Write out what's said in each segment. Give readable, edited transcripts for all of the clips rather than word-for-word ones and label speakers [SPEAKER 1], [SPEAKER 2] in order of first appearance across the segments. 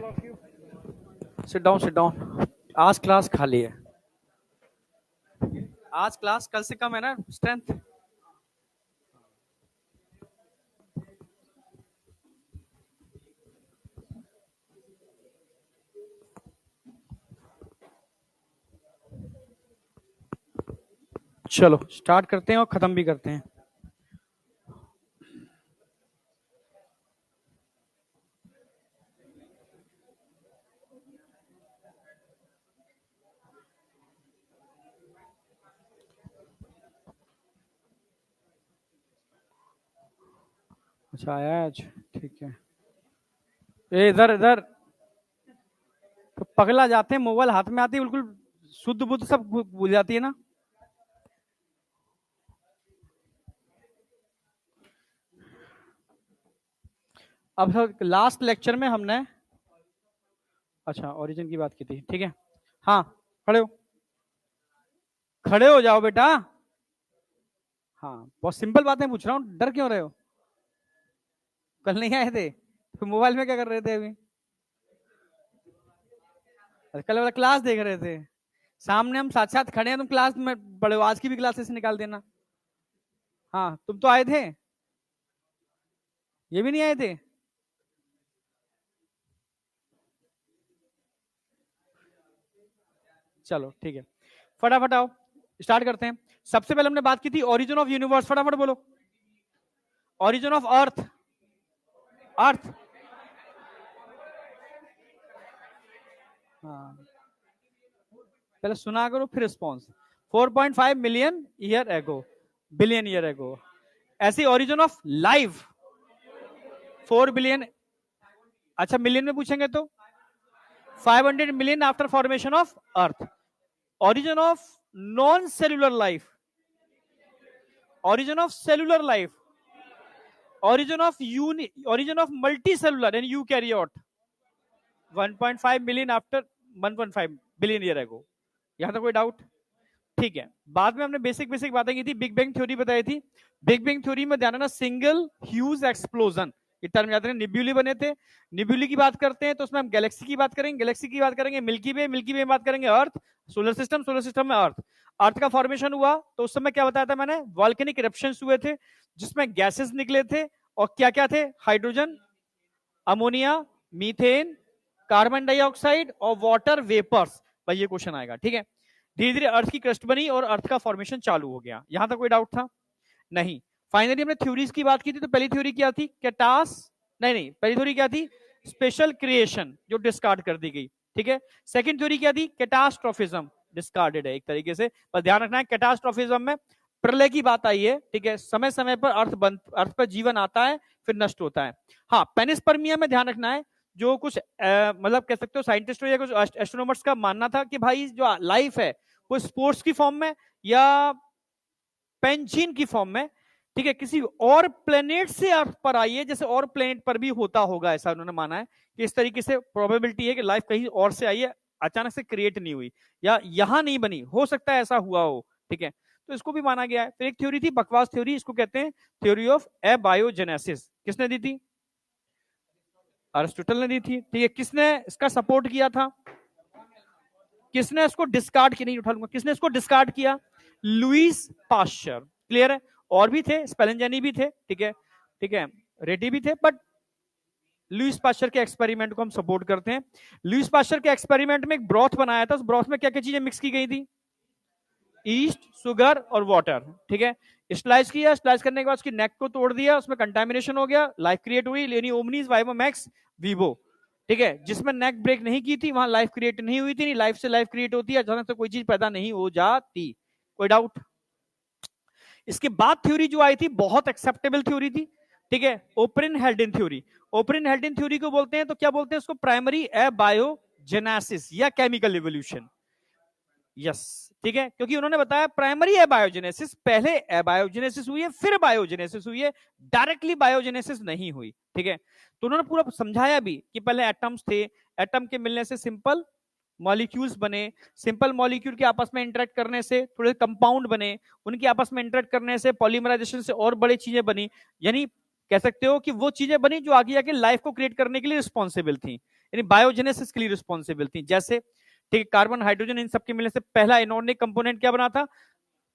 [SPEAKER 1] Sit down sit down. आज class खाली है। आज क्लास कल से कम है ना स्ट्रेंथ। चलो स्टार्ट करते हैं और खत्म भी करते हैं। अच्छा आया है आज, ठीक है। ए इधर इधर तो पगला जाते हैं, मोबाइल हाथ में आती है बिल्कुल शुद्ध बुद्ध सब भूल जाती है ना। अब लास्ट लेक्चर में हमने अच्छा ओरिजिन की बात की थी, ठीक है। हाँ खड़े हो, खड़े हो जाओ बेटा। हाँ बहुत सिंपल बातें पूछ रहा हूँ, डर क्यों रहे हो? कल नहीं आए थे तो मोबाइल में क्या कर रहे थे अभी? कल वाला क्लास देख रहे थे, सामने हम साथ साथ खड़े हैं, तुम क्लास में पढ़े हो। आज की भी क्लासेस निकाल देना। हाँ तुम तो आए थे, ये भी नहीं आए थे। चलो ठीक है, फटाफट आओ स्टार्ट करते हैं। सबसे पहले हमने बात की थी ओरिजिन ऑफ यूनिवर्स, फटाफट बोलो। ओरिजिन ऑफ अर्थ, अर्थ। हाँ पहले सुना करो फिर response. 4.5 million year ago, billion year ago. ऐसी ओरिजिन ऑफ लाइफ 4 बिलियन। अच्छा मिलियन में पूछेंगे तो 500 million after formation of earth. Origin of non cellular life, origin of cellular life, origin of multicellular and eukaryote 1.5 million after 1.5 billion year ago। यहां तक कोई doubt? ठीक है। बाद में हमने बेसिक बेसिक बातें की थी, बिग बैंग थ्योरी बताई थी। बिग बैंग थ्योरी में ध्यान रखना सिंगल ह्यूज एक्सप्लोजन, ये टर्म याद रखना। निब्यूली बने थे, निब्यूली की बात करते हैं तो उसमें हम गैलेक्सी की बात करेंगे, गैलेक्सी की बात करेंगे मिल्की वे, मिल्की वे में बात करेंगे अर्थ, सोलर सिस्टम, सोलर सिस्टम में अर्थ। अर्थ का फॉर्मेशन हुआ तो उस समय क्या बताया था मैंने, वॉल्केनिक इरप्शंस हुए थे जिसमें गैसेस निकले थे। और क्या क्या थे? Hydrogen, ammonia, methane, carbon dioxide और वाटर वेपर्स। भाई ये क्वेश्चन आएगा, ठीक है। धीरे धीरे अर्थ की क्रस्ट बनी और अर्थ का फॉर्मेशन चालू हो गया। यहां तक कोई डाउट था? नहीं। फाइनली हमने थ्योरीज की बात की थी, तो पहली थ्योरी क्या थी? कैटास, नहीं पहली थ्योरी क्या थी? स्पेशल क्रिएशन, जो डिस्कार्ड कर दी गई, ठीक है। सेकंड थ्योरी क्या थी? कैटास्ट्रोफिज्म, डिस्कार्डेड है एक तरीके से, पर ध्यान रखना है कैटास्ट्रोफिज्म में प्रलय की बात आई है, ठीक है। समय समय पर अर्थ पर जीवन आता है फिर नष्ट होता है। हाँ पेनिस्पर्मिया में ध्यान रखना है, जो कुछ मतलब कह सकते हो साइंटिस्ट या कुछ एस्ट्रोनॉमर्स का मानना था कि भाई जो लाइफ है वो स्पोर्ट्स की फॉर्म में या पेंजीन की फॉर्म में, ठीक है, किसी और प्लेनेट से अर्थ पर आई है, जैसे और प्लेनेट पर भी होता होगा, ऐसा उन्होंने माना है कि इस तरीके से प्रोबेबिलिटी है कि लाइफ कहीं और से आई है, अचानक से क्रिएट नहीं हुई या यहां नहीं बनी, हो सकता है ऐसा हुआ हो, ठीक है। तो इसको भी माना गया है। फिर एक थ्योरी थी बकवास थ्योरी, इसको कहते हैं थ्योरी ऑफ एबायोजेनेसिस। किसने दी थी? अरिस्टोटल ने दी थी, ठीक है। किसने इसका सपोर्ट किया था? किसने इसको डिस्कार्ड किया? नहीं उठा लूंगा, किसने इसको डिस्कार्ड किया? Lewis pasture. क्लियर है? और भी थे, स्पेलेंजानी भी थे, ठीक है, ठीक है, रेडी भी थे, बट लुईस पास्चर के एक्सपेरिमेंट को हम सपोर्ट करते हैं। लुईस पास्चर के एक्सपेरिमेंट में एक ब्रॉथ बनाया था, उस ब्रॉथ में क्या क्या चीजें मिक्स की गई थी? ईस्ट, शुगर और वाटर, ठीक है। स्लाइस किया, स्लाइस करने के बाद उसकी नेक को तोड़ दिया, उसमें कंटामिनेशन हो गया, लाइफ क्रिएट हुई, लेनी ओमनीज वाइवोमैक्स वीवो, ठीक है। जिसमें नेक ब्रेक नहीं की थी वहां लाइफ क्रिएट नहीं हुई थी, नहीं लाइफ से लाइफ क्रिएट होती है, अचानक से कोई चीज पैदा नहीं हो जाती। कोई डाउट? इसके बाद थ्योरी जो आई थी बहुत एक्सेप्टेबल थ्योरी थी, ठीक है, ओपरिन हेल्डेन थ्योरी। ओपरिन हेल्डेन थ्योरी को बोलते हैं तो क्या बोलते हैं उसको? प्राइमरी एबायोजेनेसिस या केमिकल इवोल्यूशन। यस, ठीक है, क्योंकि उन्होंने बताया प्राइमरी एबायोजेनेसिस, पहले एबायोजेनेसिस हुई है फिर बायोजेनेसिस हुई है, डायरेक्टली बायोजेनेसिस नहीं हुई, ठीक है। तो उन्होंने पूरा समझाया भी कि पहले एटम्स थे, एटम के मिलने से सिंपल मॉलिक्यूल्स बने, सिंपल मॉलिक्यूल के आपस में इंटरेक्ट करने से थोड़े कंपाउंड बने, उनके आपस में इंटरेक्ट करने से पॉलीमराइजेशन से और बड़ी चीजें बनी, यानी कह सकते हो कि वो चीजें बनी जो आगे जाके लाइफ को क्रिएट करने के लिए रिस्पॉन्सिबल थी। यानी बायोजेनेसिस के लिए रिस्पॉन्सिबल थी। जैसे ठीक है, कार्बन, हाइड्रोजन, इन सबके मिलने से पहला इनऑर्गेनिक कंपोनेंट क्या बना था,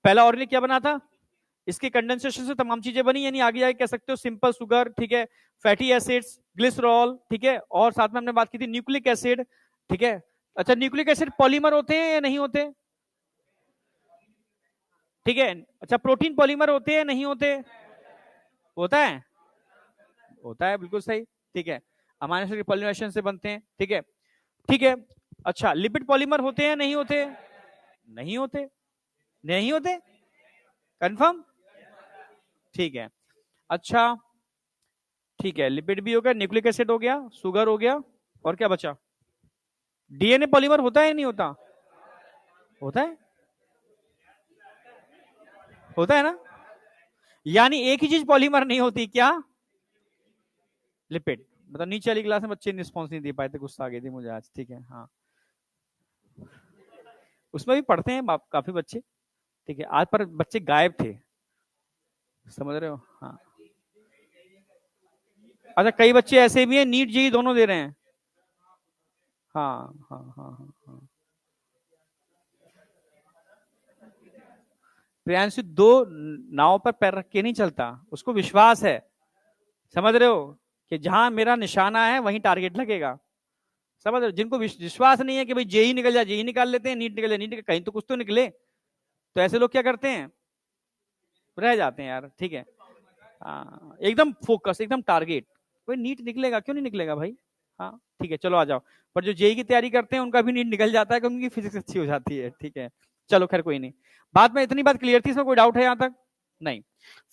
[SPEAKER 1] पहला ऑर्गेनिक क्या बना था, इसके कंडेंसेशन से तमाम चीजें बनी, यानी आगे आगे कह सकते हो सिंपल शुगर, ठीक है, फैटी एसिड्स, ग्लिसरॉल, ठीक है, और साथ में हमने बात की थी न्यूक्लिक एसिड, ठीक है। अच्छा, न्यूक्लिक एसिड पॉलीमर होते हैं या नहीं होते, ठीक है। अच्छा, प्रोटीन पॉलीमर होते हैं नहीं होते, होता है, होता है, बिल्कुल सही, ठीक है। अमीनो एसिड पॉलीमराइजेशन से बनते हैं, ठीक है, ठीक है। अच्छा, लिपिड पॉलीमर होते हैं नहीं होते, नहीं होते, नहीं होते, कंफर्म, ठीक है। अच्छा, ठीक है, लिपिड भी हो गया, न्यूक्लिक एसिड हो गया, शुगर हो गया, और क्या बचा, डीएनए पॉलीमर होता है या नहीं होता, होता है, होता है ना, यानी एक ही चीज पॉलीमर नहीं होती, क्या, लिपिड। मतलब नीचे वाली क्लास में बच्चे रिस्पॉन्स नहीं दे पाए थे, गुस्सा आ गई थी मुझे आज, ठीक है, हाँ, उसमें भी पढ़ते हैं काफी बच्चे, ठीक है, आज पर बच्चे गायब थे, समझ रहे हो, हाँ। अच्छा, कई बच्चे ऐसे भी हैं नीट जेई दोनों दे रहे हैं, हाँ हाँ हाँ हाँ हाँ। प्रियांशु दो नाव पर पैर रख के नहीं चलता, उसको विश्वास है, समझ रहे हो, कि जहां मेरा निशाना है वहीं टारगेट लगेगा, समझ रहे हो। जिनको विश्वास नहीं है कि भाई जेई निकल जाए, जेई निकाल लेते हैं, नीट निकल जाए, नीट निकल, कहीं तो कुछ तो निकले, तो ऐसे लोग क्या करते हैं, रह जाते हैं यार, ठीक है। हाँ, एकदम फोकस, एकदम टारगेट, कोई नीट निकलेगा, क्यों नहीं निकलेगा भाई, हाँ, ठीक है, चलो आ जाओ। पर जो जेई की तैयारी करते हैं उनका भी नीट निकल जाता है, क्योंकि उनकी फिजिक्स अच्छी हो जाती है, ठीक है। चलो खैर कोई नहीं, बात में इतनी बात क्लियर थी, इसमें कोई डाउट है यहां तक, नहीं।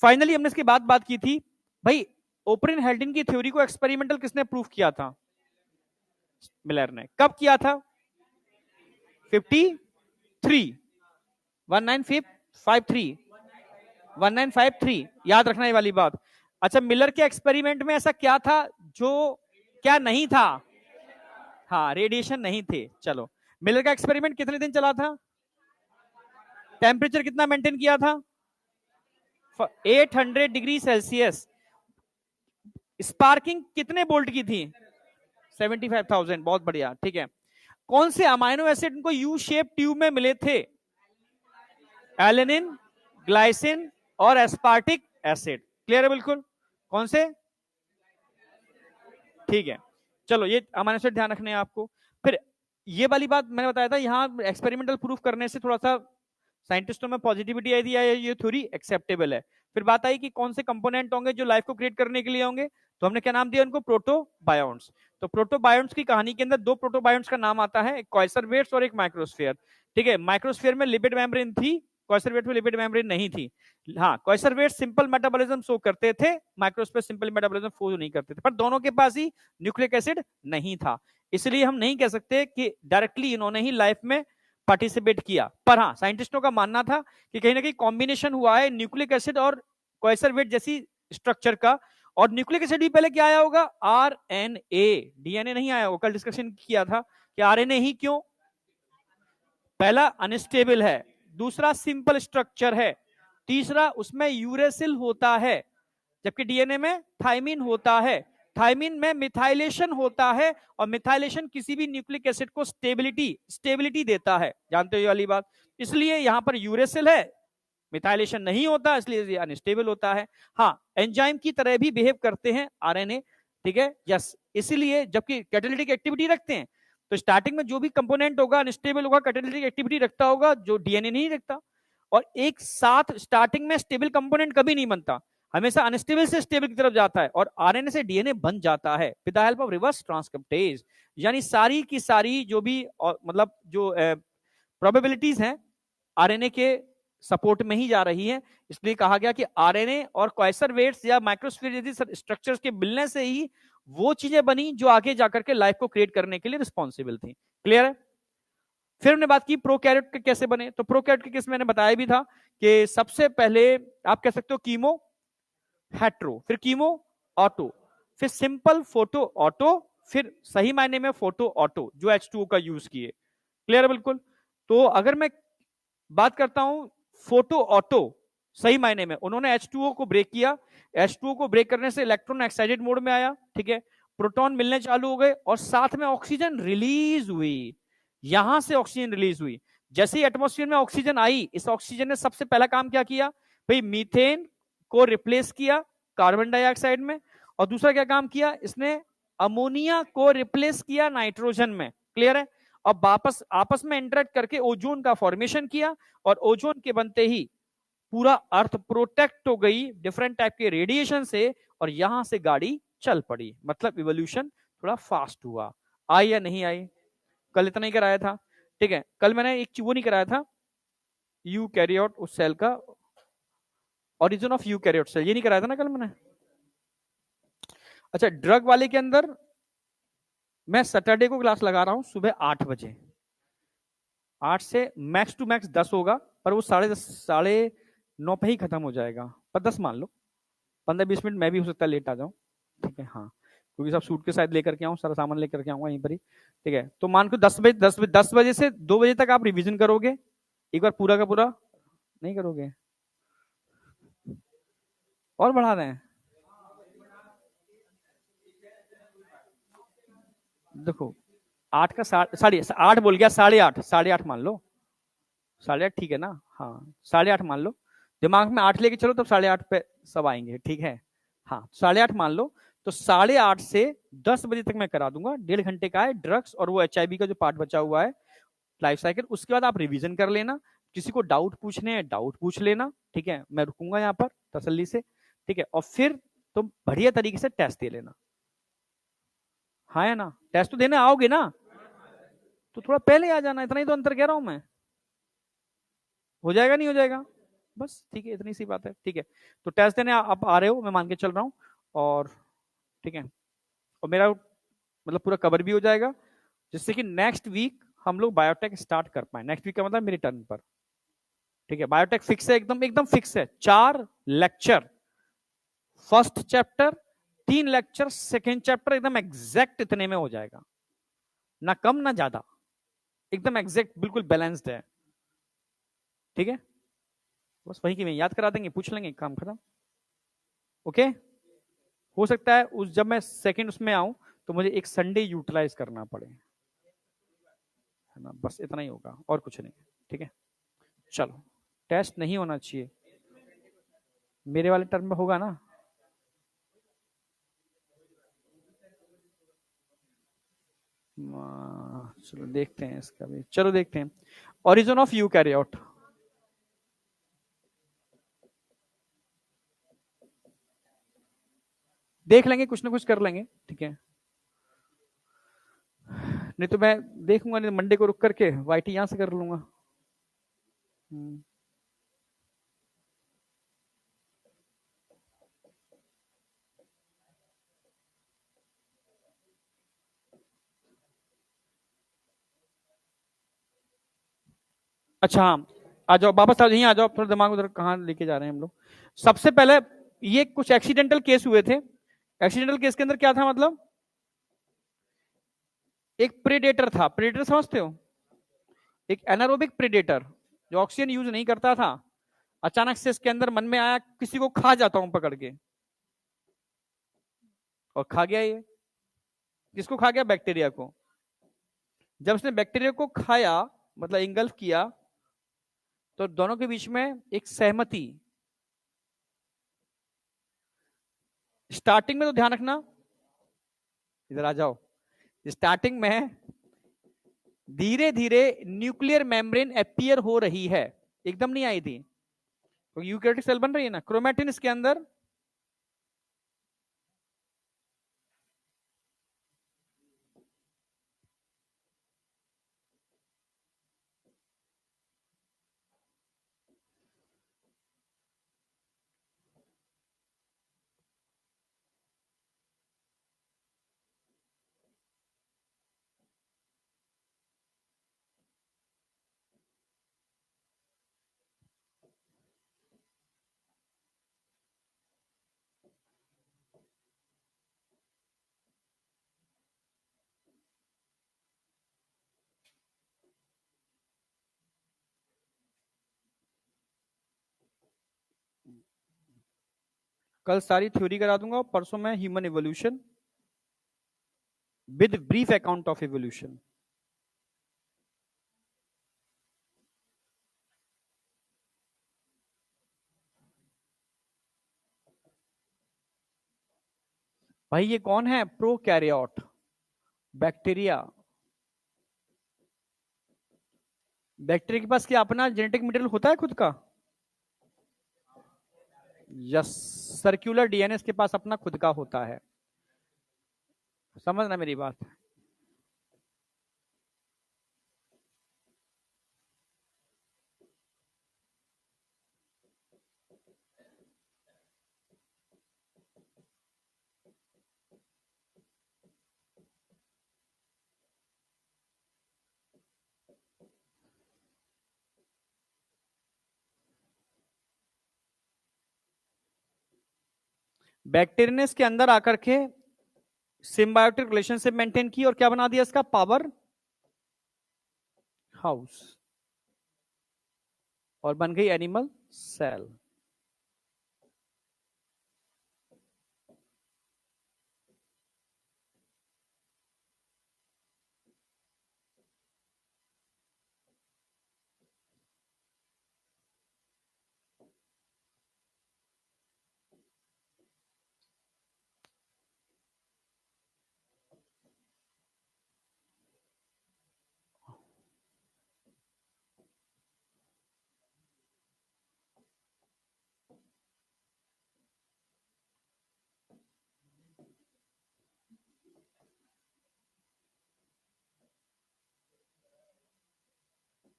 [SPEAKER 1] फाइनली हमने इसके बाद बात की थी भाई, ओपरिन हेल्डिन की थ्योरी को एक्सपेरिमेंटल किसने प्रूव किया था, मिलर ने, कब किया था, 53, 1953, 1953, याद रखना ये वाली बात। अच्छा, मिलर के एक्सपेरिमेंट में ऐसा क्या था जो क्या नहीं था, हाँ, रेडिएशन नहीं थे। चलो, मिलर का एक्सपेरिमेंट कितने दिन चला था, टेम्परेचर कितना मेंटेन किया था, 800 डिग्री सेल्सियस, स्पार्किंग कितने बोल्ट की थी, 75,000, बहुत बढ़िया, ठीक है। कौन से अमाइनो एसिड उनको यू शेप ट्यूब में मिले थे, एलेनिन, ग्लाइसिन और एस्पार्टिक एसिड, क्लियर है बिल्कुल, कौन से, ठीक है। चलो, ये अमाइनो एसिड ध्यान रखने हैं आपको। फिर ये वाली बात मैंने बताया था, यहाँ एक्सपेरिमेंटल प्रूफ करने से थोड़ा सा साइंटिस्टों में पॉजिटिविटी आई थी, ये थ्योरी एक्सेप्टेबल है। फिर बात आई कि कौन से कंपोनेंट होंगे जो लाइफ को क्रिएट करने के लिए होंगे, तो हमने क्या नाम दिया उनको, प्रोटोबायोन्ट्स। तो प्रोटोबायोन्ट्स की कहानी के अंदर दो प्रोटोबायोन्ट्स का नाम आता है, एक कॉइसरवेट्स और एक माइक्रोस्फीयर, ठीक है। माइक्रोस्फीयर में लिपिड मेम्ब्रेन थी, कॉइसरवेट में लिपिड मेम्ब्रेन नहीं थी, हाँ, कॉइसरवेट सिंपल मेटाबॉलिज्म शो करते थे, माइक्रोस्फीयर सिंपल मेटाबॉलिज्म शो नहीं करते थे, पर दोनों के पास ही न्यूक्लिक एसिड नहीं था, इसलिए हम नहीं कह सकते कि डायरेक्टली इन्होंने ही लाइफ में पार्टिसिपेट किया। पर हाँ, साइंटिस्टों का मानना था कि कहीं ना कहीं कॉम्बिनेशन हुआ है न्यूक्लिक एसिड और कॉइसरवेट जैसी स्ट्रक्चर का, और न्यूक्लिक एसिड भी पहले क्या आया होगा, आरएनए, डीएनए नहीं आया होगा, कल डिस्कशन किया था कि आरएनए ही क्यों, पहला अनस्टेबल है, दूसरा सिंपल स्ट्रक्चर है, तीसरा उसमें यूरेसिल होता है, जबकि डीएनए में थाइमिन होता है, थाइमिन में मिथाइलेशन होता है, और मिथाइलेशन किसी भी न्यूक्लिक एसिड को स्टेबिलिटी देता है, जानते हो ये वाली बात। इसलिए यहां पर यूरेसिल है, मिथाइलेशन नहीं होता, इसलिए ये अनस्टेबल होता है। हाँ, एंजाइम की तरह भी बिहेव करते हैं आरएनए, ठीक है, यस, इसीलिए जबकि कैटालिटिक एक्टिविटी रखते हैं, तो स्टार्टिंग में जो भी कंपोनेंट होगा अनस्टेबल होगा, कैटालिटिक एक्टिविटी रखता होगा, जो डीएनए नहीं रखता। और एक साथ स्टार्टिंग में स्टेबल कंपोनेंट कभी नहीं बनता, हमेशा अनस्टेबल से स्टेबल की तरफ जाता है, और आरएनए से डीएनए बन जाता है with the help of reverse transcriptase. यानी सारी की सारी जो भी मतलब जो प्रोबेबिलिटीज हैं आरएनए के सपोर्ट में ही जा रही है, इसलिए कहा गया कि आरएनए और कॉइसरवेट्स या माइक्रोस्फीयर जैसी स्ट्रक्चर्स के मिलने से ही वो चीजें बनी जो आगे जाकर के लाइफ को क्रिएट करने के लिए रिस्पॉन्सिबल थी, क्लियर है। फिर हमने बात की प्रोकैरियोट के कैसे बने, तो प्रोकैरियोट के केस मैंने बताया भी था कि सबसे पहले आप कह सकते हो कीमो हेट्रो, फिर कीमो ऑटो, फिर सिंपल फोटो ऑटो, फिर सही मायने में फोटो ऑटो जो H2O का यूज किए, क्लियर है बिल्कुल। तो अगर मैं बात करता हूं फोटो ऑटो, सही मायने में उन्होंने H2O को ब्रेक किया, H2O को ब्रेक करने से इलेक्ट्रॉन एक्साइटेड मोड में आया, ठीक है, प्रोटॉन मिलने चालू हो गए और साथ में ऑक्सीजन रिलीज हुई। यहां से ऑक्सीजन रिलीज हुई। जैसे ही एटमॉस्फेयर में ऑक्सीजन आई, इस ऑक्सीजन ने सबसे पहला काम क्या किया भाई, मीथेन को रिप्लेस किया कार्बन डाइऑक्साइड में। और दूसरा क्या काम किया इसने, अमोनिया को रिप्लेस किया नाइट्रोजन में। क्लियर है? अब वापस आपस में इंटरेक्ट करके ओजोन का फॉर्मेशन किया, और ओजोन के बनते ही पूरा अर्थ प्रोटेक्ट हो गई डिफरेंट टाइप के रेडिएशन से, और यहां से गाड़ी चल पड़ी। मतलब इवोल्यूशन थोड़ा फास्ट हुआ। आई या नहीं आई? कल इतना ही कराया था। ठीक है, कल मैंने एक वो नहीं कराया था, यू कैरियोट उस सेल का, ओरिजिन ऑफ यू कैरियोट सेल, ये नहीं कराया था ना कल मैंने। अच्छा, ड्रग वाले के अंदर मैं सैटरडे को क्लास लगा रहा हूं सुबह 8 बजे। 8 से मैक्स टू मैक्स 10 होगा, पर वो 10:30 9:30 पे ही खत्म हो जाएगा। पर 10 मान लो, 15-20 मिनट मैं भी हो सकता है लेट आ जाऊं। ठीक है, हाँ, क्योंकि सब सूट के साथ लेकर के आऊँ, सारा सामान लेकर के आऊंगा यहीं पर ही। ठीक है, तो मान को 10 बजे से 2 बजे तक आप रिवीजन करोगे एक बार पूरा का पूरा? नहीं करोगे? और बढ़ा रहे हैं? देखो, 8 का साढ़े 8 बोल गया, 8:30, 8:30 मान लो। 8:30 ठीक है ना? हाँ, 8:30 मान लो। दिमाग में 8 लेके चलो, तब 8:30 पे सब आएंगे। ठीक है, हाँ, 8:30 मान लो। तो 8:30 से 10 बजे तक मैं करा दूंगा। 1.5 घंटे का है ड्रग्स और वो HIV का जो पार्ट बचा हुआ है, लाइफ साइकिल। उसके बाद आप रिवीजन कर लेना। किसी को डाउट पूछने हैं, डाउट पूछ लेना। ठीक है, मैं रुकूंगा यहाँ पर तसल्ली से। ठीक है, और फिर तुम बढ़िया तरीके से टेस्ट दे लेना। हाँ या ना? टेस्ट तो देने आओगे ना? तो थोड़ा पहले आ जाना, इतना ही तो अंतर कह रहा हूं मैं। हो जाएगा नहीं हो जाएगा? बस ठीक है, इतनी सी बात है। ठीक है, तो टेस्ट देने आप आ रहे हो, मैं मान के चल रहा हूँ। और ठीक है, और मेरा मतलब पूरा कवर भी हो जाएगा, जिससे कि नेक्स्ट वीक हम लोग बायोटेक स्टार्ट कर पाए। नेक्स्ट वीक का मतलब मेरे टर्न पर। ठीक है, बायोटेक फिक्स है, एकदम एकदम फिक्स है। 4 lecture first chapter, 3 lecture second chapter, एकदम एग्जैक्ट इतने में हो जाएगा, ना कम ना ज्यादा, एकदम एग्जैक्ट, बिल्कुल बैलेंस्ड है। ठीक है, बस वही की वही याद करा देंगे, पूछ लेंगे, काम खत्म। ओके, हो सकता है उस जब मैं सेकंड उसमें आऊं तो मुझे एक संडे यूटिलाइज करना पड़े, है ना? बस इतना ही होगा, और कुछ नहीं। ठीक है, चलो, टेस्ट नहीं होना चाहिए। मेरे वाले टर्म में होगा ना? चलो देखते हैं इसका भी, चलो देखते हैं। ओरिजिन ऑफ यू कैरियोट, देख लेंगे, कुछ ना कुछ कर लेंगे। ठीक है, नहीं तो मैं देखूंगा, नहीं मंडे को रुक करके वाईटी यहां से कर लूंगा। हम्म। अच्छा, हाँ, आ जाओ वापस, आ यहीं आ जाओ, थोड़ा दिमाग उधर कहाँ लेके जा रहे हैं हम लोग। सबसे पहले ये कुछ एक्सीडेंटल केस हुए थे। एक्सीडेंटल केस के अंदर क्या था मतलब, एक प्रेडेटर था। प्रेडेटर समझते हो? एक एनारोबिक प्रेडेटर जो ऑक्सीजन यूज नहीं करता था, अचानक से इसके अंदर मन में आया किसी को खा जाता हूं पकड़ के, और खा गया ये। किसको खा गया? बैक्टीरिया को। जब उसने बैक्टीरिया को खाया, मतलब इंगल्फ किया, तो दोनों के बीच में एक सहमति। स्टार्टिंग में तो ध्यान रखना, इधर आ जाओ, स्टार्टिंग में धीरे धीरे न्यूक्लियर मेम्ब्रेन अपीयर हो रही है, एकदम नहीं आई थी। तो यूकैरियोटिक सेल बन रही है ना, क्रोमेटिन इसके अंदर। कल सारी थ्योरी करा दूंगा, परसों मैं human evolution. with brief account of evolution. भाई ये कौन है? Prokaryote, bacteria. बैक्टीरिया के पास क्या अपना जेनेटिक मटेरियल होता है खुद का? यस, सर्कुलर डीएनए इसके पास अपना खुद का होता है। समझना मेरी बात। बैक्टीरिया ने इसके अंदर आकर के सिम्बायोटिक रिलेशनशिप मेंटेन की और क्या बना दिया इसका? पावर हाउस, और बन गई एनिमल सेल।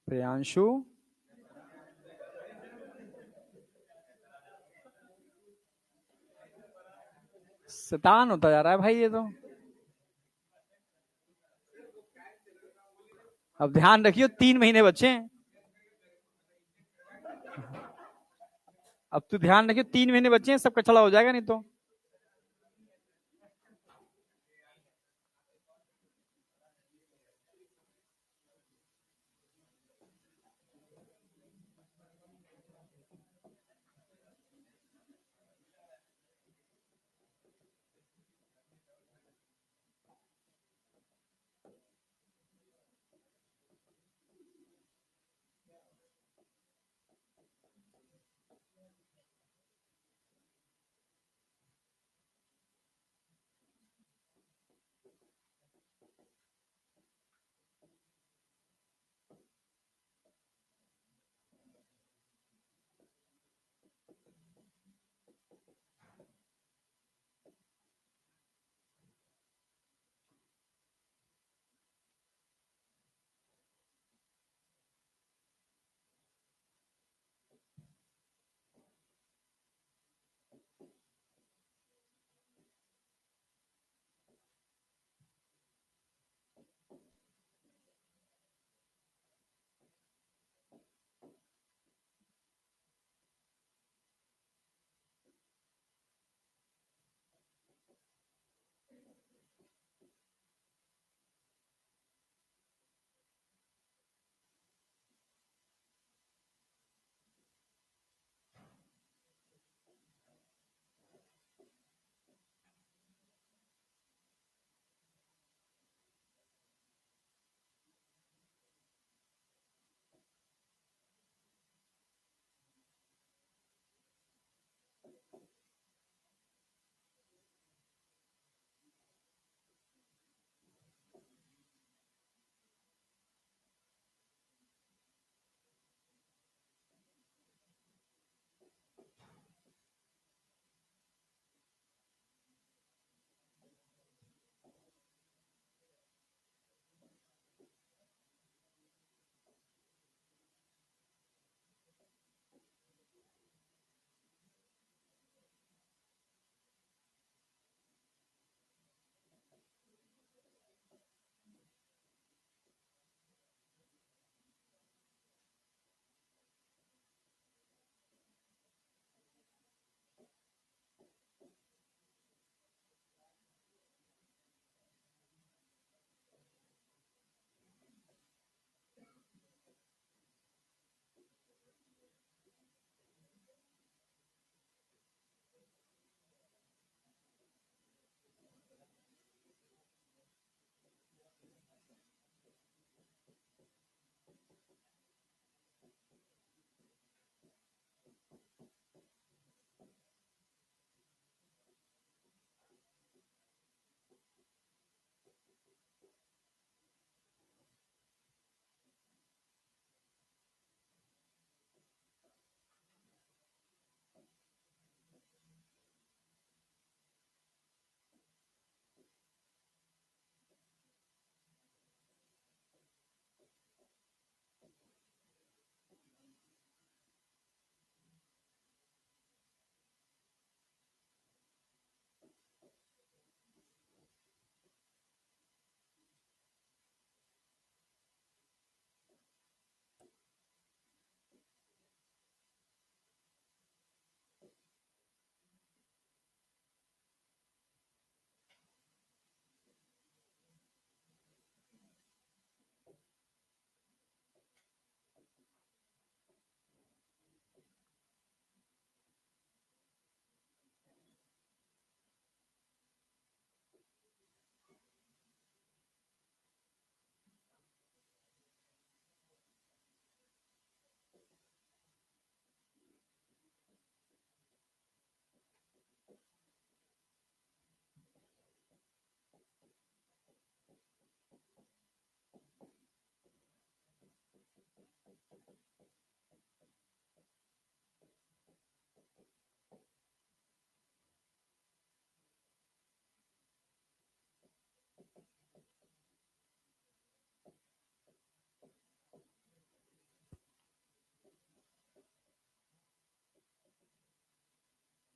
[SPEAKER 1] प्रियांशु, शैतान होता जा रहा है भाई ये तो। अब ध्यान रखियो, 3 महीने बचे हैं। अब तू ध्यान रखियो, 3 महीने बचे हैं, सब कचड़ा हो जाएगा नहीं तो।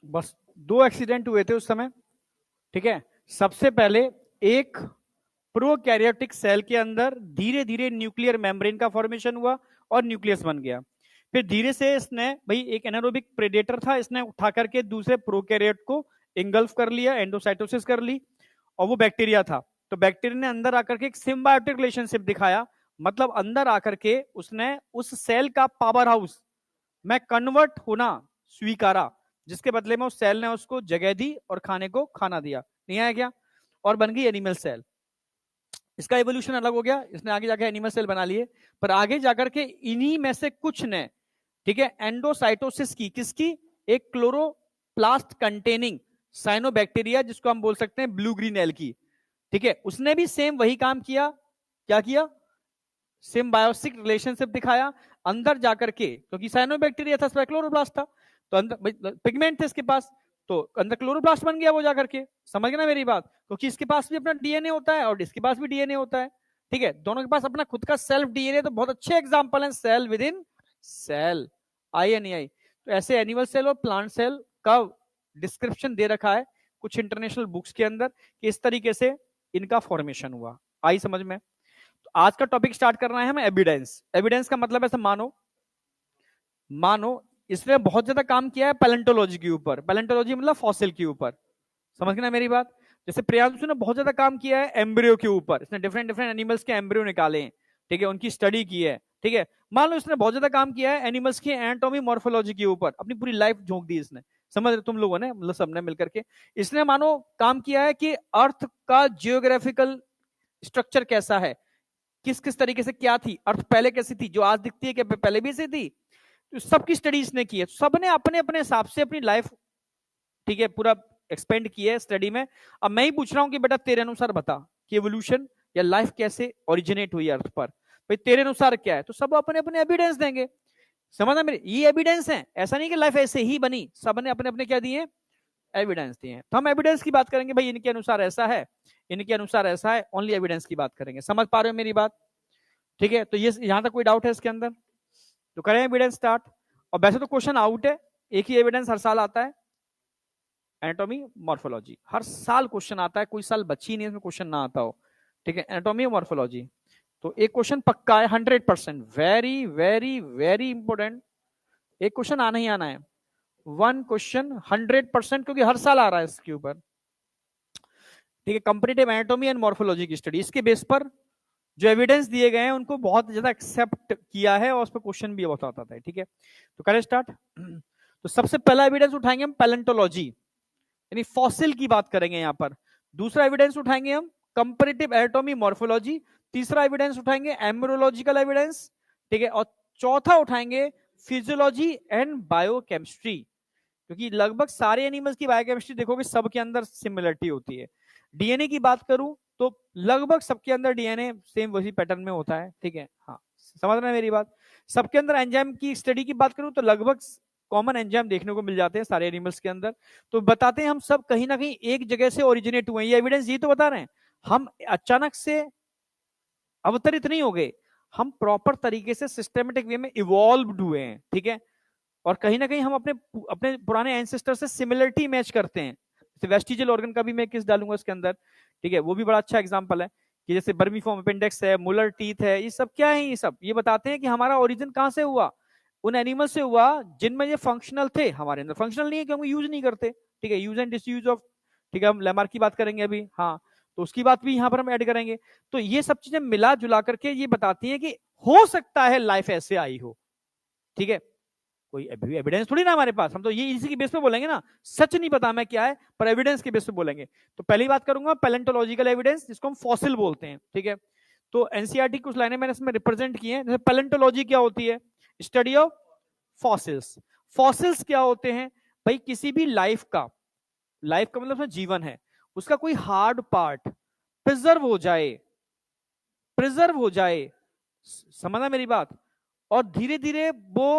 [SPEAKER 1] बस दो एक्सीडेंट हुए थे उस समय, ठीक है। सबसे पहले एक प्रोकैरियोटिक सेल के अंदर धीरे धीरे न्यूक्लियर मेम्ब्रेन का फॉर्मेशन हुआ और न्यूक्लियस बन गया। फिर धीरे से इसने, भाई एक एनारोबिक प्रेडेटर था, इसने उठा करके दूसरे प्रोकैरियोट को इंगल्फ कर लिया, एंडोसाइटोसिस कर ली, और वो बैक्टीरिया था। तो बैक्टीरिया ने अंदर आकर के एक सिम्बायोटिक रिलेशनशिप दिखाया, मतलब अंदर आकर के उसने उस सेल का पावर हाउस में कन्वर्ट होना स्वीकारा, जिसके बदले में उस सेल ने उसको जगह दी और खाने को खाना दिया। नहीं आया क्या? और बन गई एनिमल सेल। इसका एवोल्यूशन अलग हो गया, इसने आगे जाकर एनिमल सेल बना लिए, पर आगे जाकर के इन्हीं में से कुछ ने, ठीक है, एंडोसाइटोसिस की, किसकी? एक क्लोरोप्लास्ट कंटेनिंग साइनोबैक्टीरिया, जिसको हम बोल सकते हैं ब्लू ग्रीन एल की, ठीक है, उसने भी सेम वही काम किया। क्या किया? सिम्बायोसिक रिलेशनशिप दिखाया अंदर जाकर के, क्योंकि साइनोबैक्टीरिया था, क्लोरोप्लास्ट था, तो अंदर पिगमेंट थे इसके पास, तो अंदर क्लोरोप्लास्ट बन गया वो जाकर के। समझ गए ना मेरी बात? क्योंकि इसके पास भी अपना डीएनए होता है और इसके पास भी डीएनए होता है, ठीक है, दोनों के पास अपना खुद का सेल्फ डीएनए। तो बहुत अच्छे एग्जांपल हैं सेल विद इन सेल, आई या नहीं आई? तो ऐसे एनिमल सेल और प्लांट सेल का डिस्क्रिप्शन दे रखा है कुछ इंटरनेशनल बुक्स के अंदर कि इस तरीके से इनका फॉर्मेशन हुआ। आई समझ में? तो आज का टॉपिक स्टार्ट करना है हमें एविडेंस। एविडेंस का मतलब ऐसे मानो, इसने बहुत ज्यादा काम किया है पैलेंटोलॉजी के ऊपर। पैलेंटोलॉजी मतलब फॉसिल के ऊपर, समझ गए ना मेरी बात? जैसे प्रियांशु ने बहुत ज्यादा काम किया है एम्ब्रियो के ऊपर, इसने डिफरेंट डिफरेंट एनिमल्स के एम्ब्रियो निकाले हैं, ठीक है, उनकी स्टडी की है, ठीक है। मान लो इसने बहुत ज्यादा काम किया है एनिमल्स की एनाटॉमी मॉर्फोलॉजी के ऊपर, अपनी पूरी लाइफ झोंक दी इसने, समझ रहे तुम लोगों ने, मतलब सबने मिलकर के। इसने मानो काम किया है कि अर्थ का जियोग्राफिकल स्ट्रक्चर कैसा है, किस किस तरीके से क्या थी अर्थ, पहले कैसी थी, जो आज दिखती है, क्या पहले भी ऐसी थी? तो सबकी स्टडी इसने की है, सबने अपने अपने हिसाब से अपनी लाइफ, ठीक है, पूरा एक्सपेंड किया है स्टडी में। अब मैं ही पूछ रहा हूं कि बेटा तेरे अनुसार बता कि एवोल्यूशन या लाइफ कैसे ओरिजिनेट हुई अर्थ पर, भाई तेरे अनुसार क्या है? तो सब अपने अपने एविडेंस देंगे, समझना मेरे? ये एविडेंस है, ऐसा नहीं कि लाइफ ऐसे ही बनी, सबने अपने अपने क्या दिए? एविडेंस दिए हैं। तो हम एविडेंस की बात करेंगे, भाई इनके अनुसार ऐसा है, इनके अनुसार ऐसा है, ओनली एविडेंस की बात करेंगे। समझ पा रहे हो मेरी बात? ठीक है, तो ये यहां तक कोई डाउट है इसके अंदर? तो करें एविडेंस स्टार्ट। और वैसे तो क्वेश्चन आउट है, एक ही एविडेंस हर साल आता है, एनाटॉमी मॉर्फोलॉजी, हर साल क्वेश्चन आता है, कोई साल बची नहीं इसमें क्वेश्चन ना आता हो, ठीक है, एनाटॉमी मॉर्फोलॉजी। तो एक क्वेश्चन पक्का है 100%, वेरी वेरी वेरी इंपॉर्टेंट, एक क्वेश्चन आना ही आना है, वन क्वेश्चन 100%, क्योंकि हर साल आ रहा है इसके ऊपर, ठीक है। कंपैरेटिव एनाटॉमी एंड मॉर्फोलॉजी की स्टडी, इसके बेस पर जो एविडेंस दिए गए हैं उनको बहुत ज्यादा एक्सेप्ट किया है और उस पर क्वेश्चन भी बहुत आता है, ठीक है। तो करें स्टार्ट। तो सबसे पहला एविडेंस उठाएंगे हम पैलेंटोलॉजी, यानी फॉसिल की बात करेंगे यहां पर। दूसरा एविडेंस उठाएंगे हम कंपैरेटिव एनाटॉमी मॉर्फोलॉजी। तीसरा एविडेंस उठाएंगे एम्ब्रियोलॉजिकल एविडेंस, ठीक है। और चौथा उठाएंगे फिजियोलॉजी एंड बायोकेमिस्ट्री, क्योंकि लगभग सारे एनिमल्स की बायोकेमिस्ट्री देखोगे सबके अंदर सिमिलरिटी होती है। डीएनए की बात करूं तो लगभग सबके अंदर डीएनए सेम वही पैटर्न में होता है, ठीक है, हाँ समझ रहे हैं मेरी बात? सबके अंदर एंजाइम की स्टडी की बात करूं तो लगभग कॉमन एंजाइम देखने को मिल जाते हैं सारे एनिमल्स के अंदर। तो बताते हैं हम सब कहीं ना कहीं एक जगह से ओरिजिनेट हुए हैं, ये एविडेंस ये तो बता रहे हैं। हम अचानक से अवतरित नहीं हो गए, हम प्रॉपर तरीके से सिस्टमेटिक वे में इवॉल्व हुए हैं, ठीक है। और कहीं ना कहीं हम अपने अपने पुराने एंसेस्टर से सिमिलरिटी मैच करते हैं। जैसे वेस्टिजियल ऑर्गन का भी मैं किस डालूंगा इसके अंदर, ठीक है, वो भी बड़ा अच्छा एग्जांपल है कि जैसे बर्मीफॉर्म अपेंडेक्स है, मुलर टीथ है, ये सब क्या है? ये सब ये बताते हैं कि हमारा ओरिजिन कहां से हुआ, उन एनिमल से हुआ जिनमें ये फंक्शनल थे, हमारे अंदर फंक्शनल नहीं है क्योंकि यूज नहीं करते, ठीक है, यूज एंड डिसयूज ऑफ, ठीक है, हम लेमार्क की बात करेंगे अभी, हाँ, तो उसकी बात भी यहां पर हम ऐड करेंगे। तो ये सब चीजें मिला जुला करके ये बताती हैं कि हो सकता है लाइफ ऐसे आई हो, ठीक है। कोई एविडेंस थोड़ी ना हमारे पास, हम तो ये इसी के बेस पे बोलेंगे ना, सच नहीं पता मैं क्या है, पर एविडेंस के बेस पे बोलेंगे। तो पहली बात करूंगा पैलेंटोलॉजिकल एविडेंस, जिसको हम फॉसिल बोलते हैं, ठीक है। तो एनसीईआरटी कुछ लाइनें मैंने इसमें रिप्रेजेंट की हैं। जैसे पैलेंटोलॉजी क्या होती है? Study of fossils. फॉसिल्स क्या होते हैं? भाई किसी भी लाइफ का मतलब जीवन है, उसका कोई हार्ड पार्ट प्रिजर्व हो जाए, समझना मेरी बात, और धीरे धीरे वो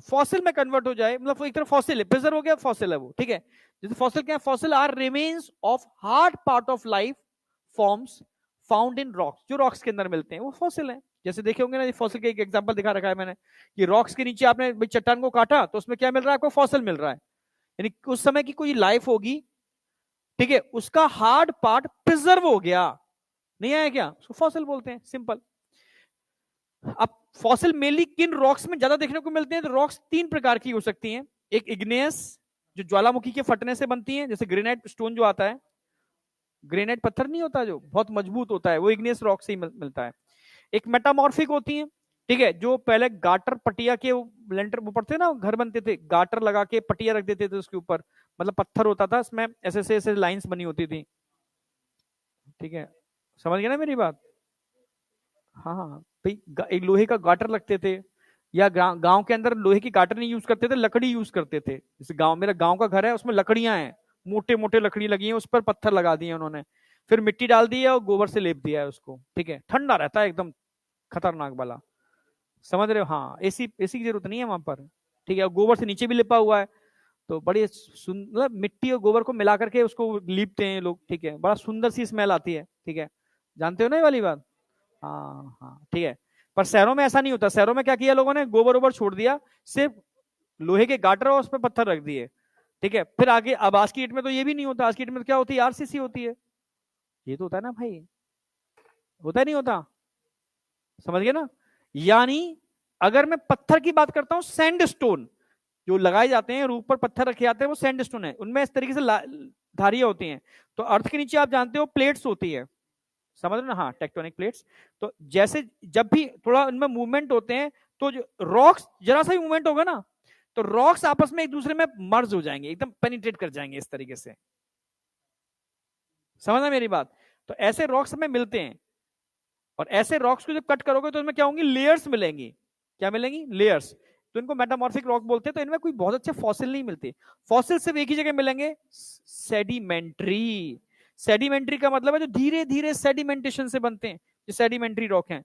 [SPEAKER 1] फॉसिल में कन्वर्ट हो जाए, मतलब एक तरह फॉसिल है, प्रिजर्व हो गया, फॉसिल है वो, ठीक है। जैसे फॉसिल क्या है, fossil are remains of hard part of life forms found in rocks, जो रॉक्स के अंदर मिलते हैं वो फॉसिल है। जैसे देखे होंगे ना, फॉसिल का एक एग्जांपल दिखा रखा है मैंने, कि रॉक्स के नीचे आपने चट्टान को काटा तो उसमें क्या मिल रहा है आपको, फॉसिल मिल रहा है, यानी उस समय की कोई लाइफ होगी, ठीक है, उसका हार्ड पार्ट प्रिजर्व हो गया, नहीं आया क्या, उसको फॉसिल बोलते हैं, सिंपल। अब फॉसिल मेनली किन रॉक्स में ज्यादा देखने को मिलते हैं, तो रॉक्स तीन प्रकार की हो सकती हैं। एक इग्नेयस, जो ज्वालामुखी के फटने से बनती है, जैसे ग्रेनाइट स्टोन जो आता है, ग्रेनाइट पत्थर नहीं होता जो बहुत मजबूत होता है, वो इग्नेयस रॉक से ही मिलता है। एक मेटामॉर्फिक होती है, ठीक है, जो पहले गाटर पटिया के लेंटर ऊपर थे ना, घर बनते थे, गाटर लगा के पटिया रख देते थे उसके ऊपर, मतलब पत्थर होता था इसमें, ऐसे ऐसे लाइंस बनी होती थी, ठीक है, समझ गए ना मेरी बात। हाँ हाँ भाई, एक लोहे का गाटर लगते थे, या गांव के अंदर लोहे की गाटर नहीं यूज करते थे, लकड़ी यूज करते थे। जैसे गांव, मेरा गांव का घर है, उसमें लकड़ियां हैं, मोटे मोटे लकड़ी लगी हैं, उस पर पत्थर लगा दिए उन्होंने, फिर मिट्टी डाल दी है और गोबर से लेप दिया है उसको, ठीक है, ठंडा रहता है एकदम, खतरनाक वाला, समझ रहे हो। हाँ, एसी एसी की जरूरत नहीं है वहां पर, ठीक है, और गोबर से नीचे भी लिपा हुआ है, तो बड़ी सुंदर, मिट्टी और गोबर को मिला करके उसको लीपते हैं लोग, ठीक है, बड़ा सुंदर सी स्मेल आती है, ठीक है, जानते हो ना ये वाली बात। हाँ हाँ, ठीक है। पर शहरों में ऐसा नहीं होता, शहरों में क्या किया लोगों ने, गोबर ओबर छोड़ दिया, सिर्फ लोहे के गाटर और उस पर पत्थर रख दिए, ठीक है। फिर आगे, अब आज की डेट में तो ये भी नहीं होता, आज की डेट में तो क्या होती है, आरसीसी होती है, ये तो होता है ना भाई, होता नहीं होता, समझ गए ना। यानी अगर मैं पत्थर की बात करता हूं, सैंडस्टोन जो लगाए जाते हैं और ऊपर पत्थर रखे जाते हैं, वो सैंडस्टोन है, उनमें इस तरीके से धारियां होती हैं। तो अर्थ के नीचे आप जानते हो प्लेट्स होती है, समझ रहे ना, हाँ, टेक्टोनिक प्लेट्स। तो जैसे जब भी थोड़ा उनमें मूवमेंट होते हैं, तो जो रॉक्स जरा सा ही मूवमेंट होगा ना, तो रॉक्स आपस में एक दूसरे में मर्ज हो जाएंगे, एकदम पेनिट्रेट कर जाएंगे इस तरीके से, समझना मेरी बात। तो ऐसे रॉक्स में मिलते हैं, और ऐसे रॉक्स को जब कट करोगे तो इनमें क्या होंगी, लेयर्स मिलेंगी, क्या मिलेंगी, लेयर्स। तो इनको मेटामॉर्फिक रॉक बोलते हैं। तो इनमें कोई बहुत अच्छे फॉसिल नहीं मिलते, फॉसिल सिर्फ एक ही जगह मिलेंगे, सेडिमेंट्री। सेडिमेंट्री का मतलब है जो धीरे धीरे सेडिमेंटेशन से बनते हैं, जो सेडिमेंट्री रॉक हैं।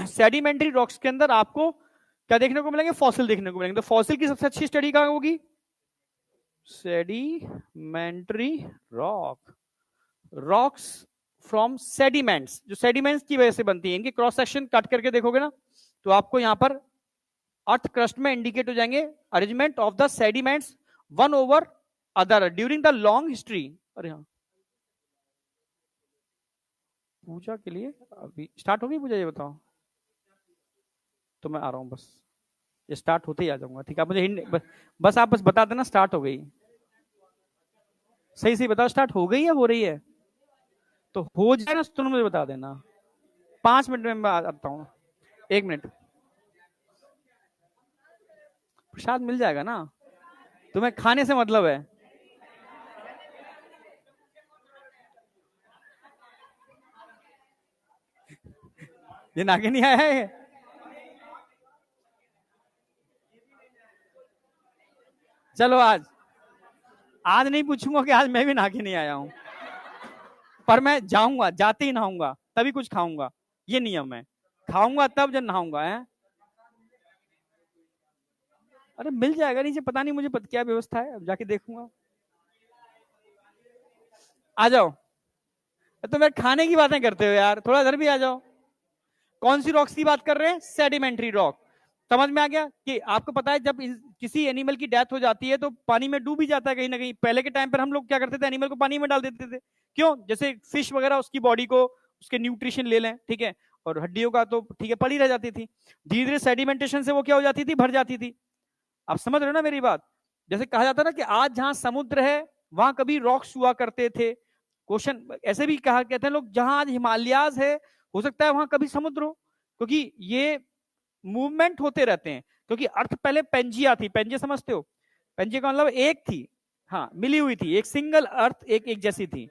[SPEAKER 1] सेडिमेंट्री रॉक्स के अंदर आपको क्या देखने को मिलेंगे, फॉसिल देखने को मिलेंगे। तो फॉसिल की सबसे अच्छी स्टडी कहां होगी, sedimentary rock, rocks from sediments, जो सेडिमेंट्स की वजह से बनती है, इनके क्रॉस सेक्शन कट करके देखोगे ना, तो आपको यहां पर अर्थ क्रस्ट में इंडिकेट हो जाएंगे, arrangement of the sediments one over other during the long history. अरे हाँ, पूजा के लिए अभी स्टार्ट होगी पूजा, ये बताओ, तो मैं आ रहा हूँ बस, ये स्टार्ट होते ही आ जाऊंगा, ठीक है, मुझे बस आप बस बता देना स्टार्ट हो गई, सही सही बताओ, स्टार्ट हो गई या हो रही है, तो हो जाए ना तो मुझे बता देना, 5 मिनट में मैं आता हूँ, 1 मिनट, प्रसाद मिल जाएगा ना, तुम्हें खाने से मतलब है, ये नाके नहीं आया है, चलो आज आज नहीं पूछूंगा कि आज मैं भी नाके नहीं आया हूं, पर मैं जाऊंगा, जाते ही नहाऊंगा, तभी कुछ खाऊंगा, ये नियम है, खाऊंगा तब जब नहाऊंगा है। अरे मिल जाएगा, नीचे पता नहीं मुझे क्या व्यवस्था है, अब जाके देखूंगा। आ जाओ, तो मैं खाने की बातें करते हो यार, थोड़ा इधर भी आ जाओ। कौन सी रॉक्स की बात कर रहे हैं, सेडिमेंट्री रॉक, समझ में आ गया कि आपको पता है जब किसी एनिमल की डेथ हो जाती है तो पानी में डूब ही जाता है कहीं ना कहीं। पहले के टाइम पर हम लोग क्या करते थे, एनिमल को पानी में डाल देते थे, क्यों, जैसे फिश वगैरह उसकी बॉडी को उसके न्यूट्रिशन ले लें, ठीक है, और हड्डियों का तो ठीक है पड़ी रह जाती थी, धीरे धीरे सेडिमेंटेशन से वो क्या हो जाती थी, भर जाती थी। आप समझ रहे हो ना मेरी बात। जैसे कहा जाता है ना कि आज जहां समुद्र है वहां कभी रॉक्स हुआ करते थे, क्वेश्चन ऐसे भी कहा, कहते हैं लोग, जहां आज हिमालयाज है हो सकता है वहां कभी समुद्र हो, क्योंकि ये मूवमेंट होते रहते हैं। क्योंकि अर्थ पहले पेंजिया थी, पेंजिया समझते हो, पेंजिया का मतलब एक थी, हाँ, मिली हुई थी, एक सिंगल अर्थ एक एक जैसी थी।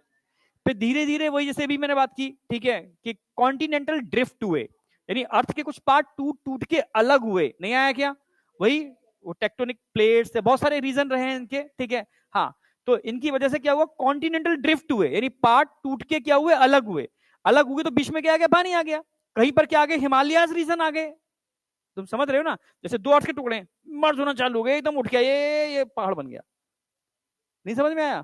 [SPEAKER 1] फिर धीरे धीरे वही जैसे भी मैंने बात की, ठीक है, कि कॉन्टिनेंटल ड्रिफ्ट हुए, यानी अर्थ के कुछ पार्ट टूट टूट के अलग हुए, नहीं आया क्या, वही वो टेक्टोनिक प्लेट्स, बहुत सारे रीजन रहे हैं इनके, ठीक है। हाँ, तो इनकी वजह से क्या हुआ, कॉन्टिनेंटल ड्रिफ्ट हुए, यानी पार्ट टूट के क्या हुए, अलग हुए। अलग हुए तो बीच में क्या आ गया, पानी आ गया। कहीं पर क्या आ गए, हिमालयाज रीजन आ गए। तुम समझ रहे हो ना, जैसे दो अर्थ के टुकड़े मर्ज होना चालू हो गए, एकदम उठ गया, ये पहाड़ बन गया। नहीं समझ में आया?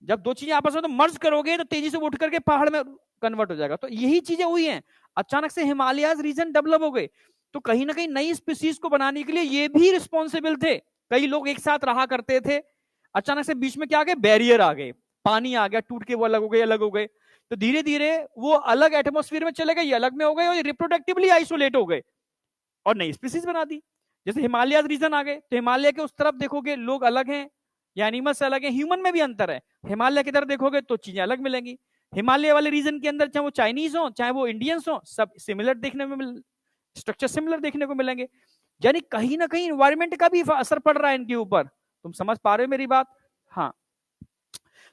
[SPEAKER 1] जब दो चीजें आपस में तो मर्ज करोगे तो तेजी से उठ करके पहाड़ में कन्वर्ट हो जाएगा। तो यही चीजें हुई हैं, अचानक से हिमालयाज रीजन डेवलप हो गए। तो कहीं ना कहीं नई स्पीसीज को बनाने के लिए ये भी रिस्पॉन्सिबल थे। कई लोग एक साथ रहा करते थे, अचानक से बीच में क्या आ गए, बैरियर आ गए, पानी आ गया, टूट के वो अलग हो गए, अलग हो गए। तो धीरे धीरे वो अलग एटमोस्फियर में चले गए, ये अलग में हो गए, और रिप्रोडक्टिवली आइसोलेट हो गए और नई स्पीसीज बना दी। जैसे हिमालय रीजन आ गए, तो हिमालय के उस तरफ देखोगे लोग अलग हैं, या एनिमल्स अलग हैं, ह्यूमन में भी अंतर है। हिमालय की तरफ देखोगे तो चीजें अलग मिलेंगी। हिमालय वाले रीजन के अंदर चाहे वो चाइनीज हो चाहे वो इंडियंस हो, सब सिमिलर देखने में स्ट्रक्चर सिमिलर देखने को मिलेंगे। यानी कहीं ना कहीं इन्वायरमेंट का भी असर पड़ रहा है इनके ऊपर। तुम समझ पा रहे हो मेरी बात? हाँ।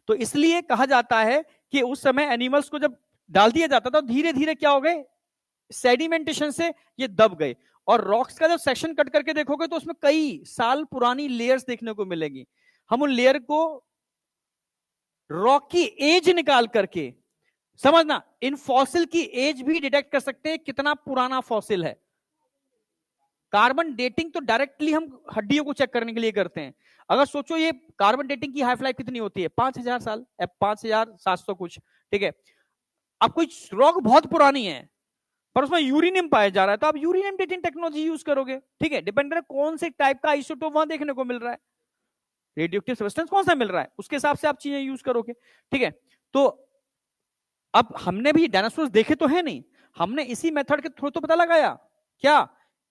[SPEAKER 1] तो इसलिए कहा जाता है कि उस समय एनिमल्स को जब डाल दिया जाता था, धीरे धीरे क्या हो गए, सेडिमेंटेशन से ये दब गए। और रॉक्स का जब सेक्शन कट करके देखोगे तो उसमें कई साल पुरानी लेयर्स देखने को मिलेंगी। हम उन लेयर को रॉक की एज निकाल करके, समझना, इन फॉसिल की एज भी डिटेक्ट कर सकते हैं कितना पुराना फॉसिल है। कार्बन डेटिंग तो डायरेक्टली हम हड्डियों को चेक करने के लिए करते हैं। अगर सोचो ये कार्बन डेटिंग की हाइफ लाइफ कितनी होती है, 5000 साल, 5700 कुछ, ठीक है। अब कोई रॉक बहुत पुरानी है पर उसमें यूरेनियम पाया जा रहा है, तो आप यूरेनियम डेटिंग टेक्नोलॉजी यूज करोगे, ठीक है। डिपेंड है कौन से टाइप का आइसोटोप वहां देखने को मिल रहा है, रेडियोएक्टिव सब्सटेंस कौन सा मिल रहा है, उसके हिसाब से आप चीजें यूज करोगे, ठीक है। तो अब हमने भी डायनासोर देखे तो है नहीं, हमने इसी मेथड के थ्रू तो पता लगाया क्या,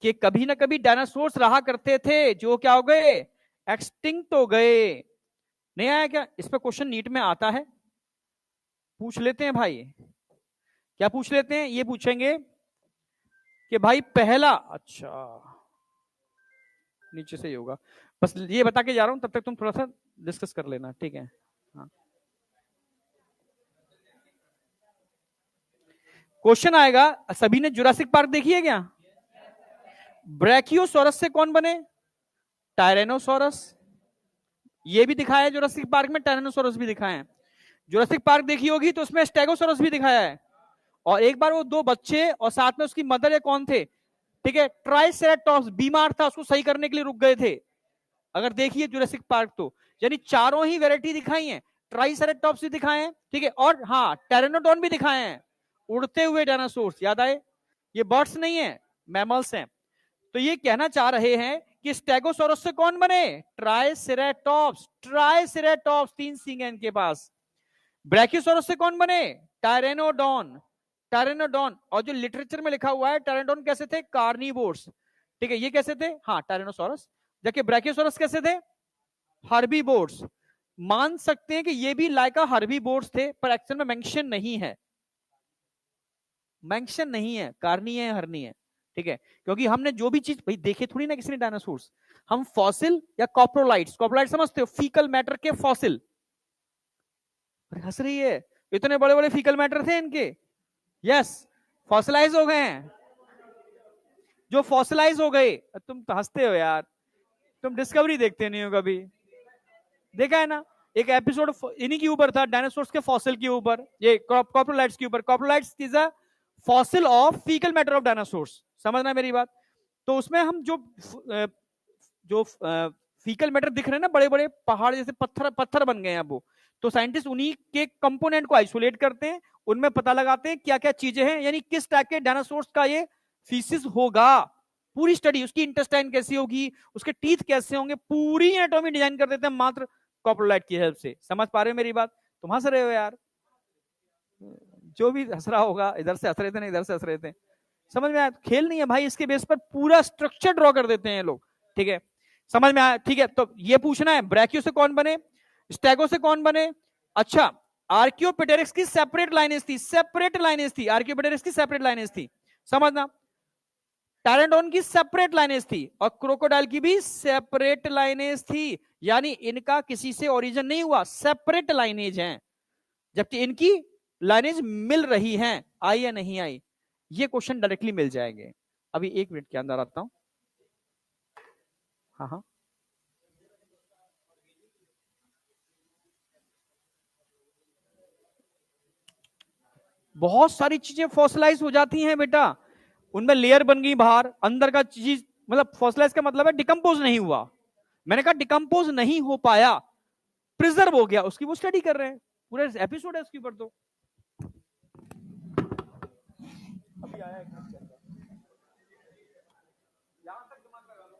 [SPEAKER 1] कि कभी ना कभी डायनासोर्स रहा करते थे जो क्या हो गए, एक्सटिंक्ट हो गए। नहीं आया क्या? इस पर क्वेश्चन नीट में आता है, पूछ लेते हैं भाई। क्या पूछ लेते हैं? ये पूछेंगे कि भाई पहला, अच्छा नीचे से ही होगा, बस ये बता के जा रहा हूं, तब तक तुम थोड़ा सा डिस्कस कर लेना, ठीक है। हाँ, क्वेश्चन आएगा, सभी ने जुरासिक पार्क देखी है क्या? ब्रैकियोसोरस से कौन बने? टायरेनोसोरस। ये भी दिखाया है जुरासिक पार्क में, टायरेनोसोरस भी दिखाए हैं। जुरासिक पार्क देखी होगी तो उसमें स्टेगोसोरस भी दिखाया है। और एक बार वो दो बच्चे और साथ में उसकी मदर, या कौन थे, ठीक है, ट्राइसेराटॉप्स बीमार था, उसको सही करने के लिए रुक गए थे। अगर देखिए जुरासिक पार्क तो, यानी चारों ही वैरायटी दिखाई है, ट्राइसेराटॉप्स भी दिखाए हैं, ठीक है, और हाँ टेरेनोडॉन भी दिखाए हैं, उड़ते हुए डायनासोर्स, याद आए? ये बर्ड्स नहीं है, मैमल्स हैं। तो ये कहना चाह रहे हैं कि स्टेगोसोरस से कौन बने? ट्राइसेराटॉप्स। ट्राइसेराटॉप्स, 3 सींग हैं इनके पास। ब्रैकियोसोरस से कौन बने? टायरेनोडॉन। टायरेनोडॉन। और जो लिटरेचर में लिखा हुआ है, टायरेनोडॉन कैसे थे? कार्निवोर्स, ठीक है, ये कैसे थे? हाँ टायरेनोसोरस। जबकि ब्रैकियोसोरस कैसे थे? हर्बीवोर्स। मान सकते हैं कि ये भी लाइका हर्बीवोर्स थे, पर एक्चुअल में मेंशन नहीं है, मेंशन नहीं है, कार्नी है, हरनी है, ठीक है। क्योंकि हमने जो भी चीज भाई देखे थोड़ी ना किसी ने डायनासोर्स, हम फॉसिल या कॉप्रोलाइट्स, कॉप्रोलाइट समझते हो, फीकल मैटर के फॉसिल। हंस रही है, इतने बड़े बड़े फीकल मैटर थे इनके, यस, फॉसिलाइज हो गए हैं, जो फॉसिलाइज हो गए। तुम तो हंसते हो यार, तुम डिस्कवरी देखते नहीं हो कभी, देखा है ना, एक एपिसोड इन्हीं के ऊपर था, डायनासोर्स के फॉसिल के ऊपर, ये कॉप्रोलाइट्स के ऊपर। Coprolites is a fossil of faecal matter of dinosaurs, समझना मेरी बात। तो उसमें हम जो फीकल मैटर दिख रहे हैं ना, बड़े बड़े पहाड़ जैसे पत्थर पत्थर बन गए हैं अब वो, तो साइंटिस्ट उन्हीं के कंपोनेंट को आइसोलेट करते हैं, उनमें पता लगाते हैं क्या क्या चीजें हैं, यानी किस टाइप के डायनासोर्स का ये फीसिस होगा, पूरी स्टडी, उसकी इंटेस्टाइन कैसी होगी, उसके टीथ कैसे होंगे, पूरी एनाटॉमी डिजाइन कर देते हैं मात्र कॉप्रोलाइट की हेल्प से। समझ पा रहे हो मेरी बात? तुम हंस रहे हो यार, जो भी हंस रहा होगा, इधर से हंस रहे थे ना, इधर से हंस रहे थे, समझ में आया? खेल नहीं है भाई, इसके बेस पर पूरा स्ट्रक्चर ड्रॉ कर देते हैं लोग, ठीक है, समझ में आया? ठीक है, तो ये पूछना है ब्रैकियो से कौन बने, स्टेगो से कौन बने। अच्छा, आर्कियोपेटेरिक्स की सेपरेट लाइनेज थी, सेपरेट लाइनेज थी, आर्कियोपेटेरिक्स की सेपरेट लाइनेज थी, समझना। टैरेंडोन की सेपरेट लाइनेज थी, और क्रोकोडाइल की भी सेपरेट लाइनेज थी, यानी इनका किसी से ओरिजिन नहीं हुआ, सेपरेट लाइनेज है। जबकि इनकी लाइनेज मिल रही है, आई या नहीं आई, ये क्वेश्चन डायरेक्टली मिल जाएंगे। अभी 1 मिनट के अंदर आता हूं। हाँ हाँ, बहुत सारी चीजें फॉसिलाइज हो जाती हैं बेटा, उनमें लेयर बन गई बाहर, अंदर का चीज, मतलब फॉसिलाइज का मतलब है डिकम्पोज नहीं हुआ। मैंने कहा डिकम्पोज नहीं हो पाया, प्रिजर्व हो गया, उसकी वो स्टडी कर रहे हैं, पूरे एपिसोड है उसके ऊपर। तो अभी आया यहां तक दिमाग लगा लो।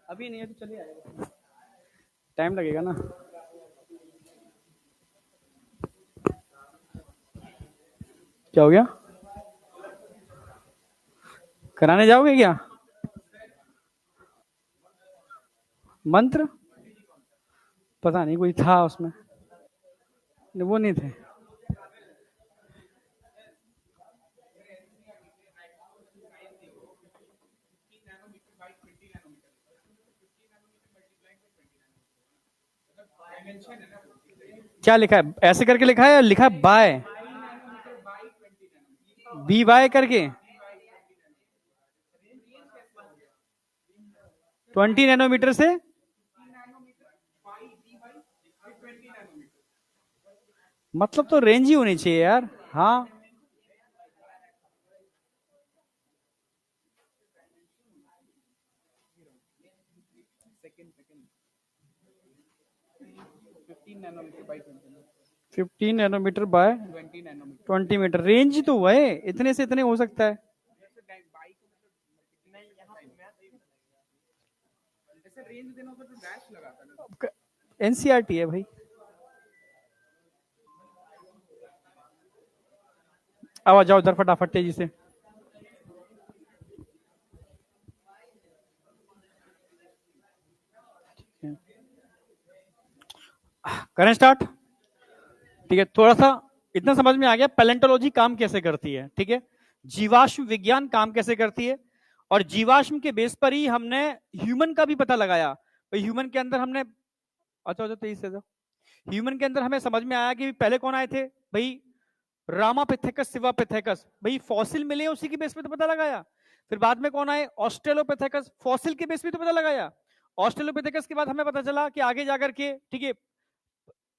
[SPEAKER 1] अभी नहीं है तो चलिए आएगा, टाइम लगेगा ना। क्या हो गया? कराने जाओगे क्या? मंत्र पता नहीं, कोई था उसमें, वो नहीं थे। क्या लिखा है? ऐसे करके लिखा है या लिखा है बाय? बी वाई करके 20 नैनोमीटर से मतलब तो रेंज ही होनी चाहिए यार। हाँ 15 नैनोमीटर बाय 20 मीटर। रेंज तो हुआ है, इतने से इतने हो सकता है। एनसीईआरटी है भाई। अब आ जाओ इधर फटाफट तेजी से। करें स्टार्ट। ठीक है, थोड़ा सा इतना समझ में आ गया पैलेंटोलॉजी काम कैसे करती है। ठीक है, जीवाश्म विज्ञान काम कैसे करती है, और जीवाश्म के बेस पर ही हमने ह्यूमन का भी पता लगाया। भाई ह्यूमन के अंदर हमने, अच्छा अच्छा तेईस से ह्यूमन के अंदर हमें समझ में आया कि पहले कौन आए थे भाई, रामापिथेकस सिवापिथेकस। भाई फॉसिल मिले उसी के बेस पे तो पता लगाया। फिर बाद में कौन आए, ऑस्ट्रेलोपिथेकस, फॉसिल के बेस पे तो पता लगाया। ऑस्ट्रेलोपिथेकस के बाद हमें पता चला कि आगे जाकर के, ठीक है,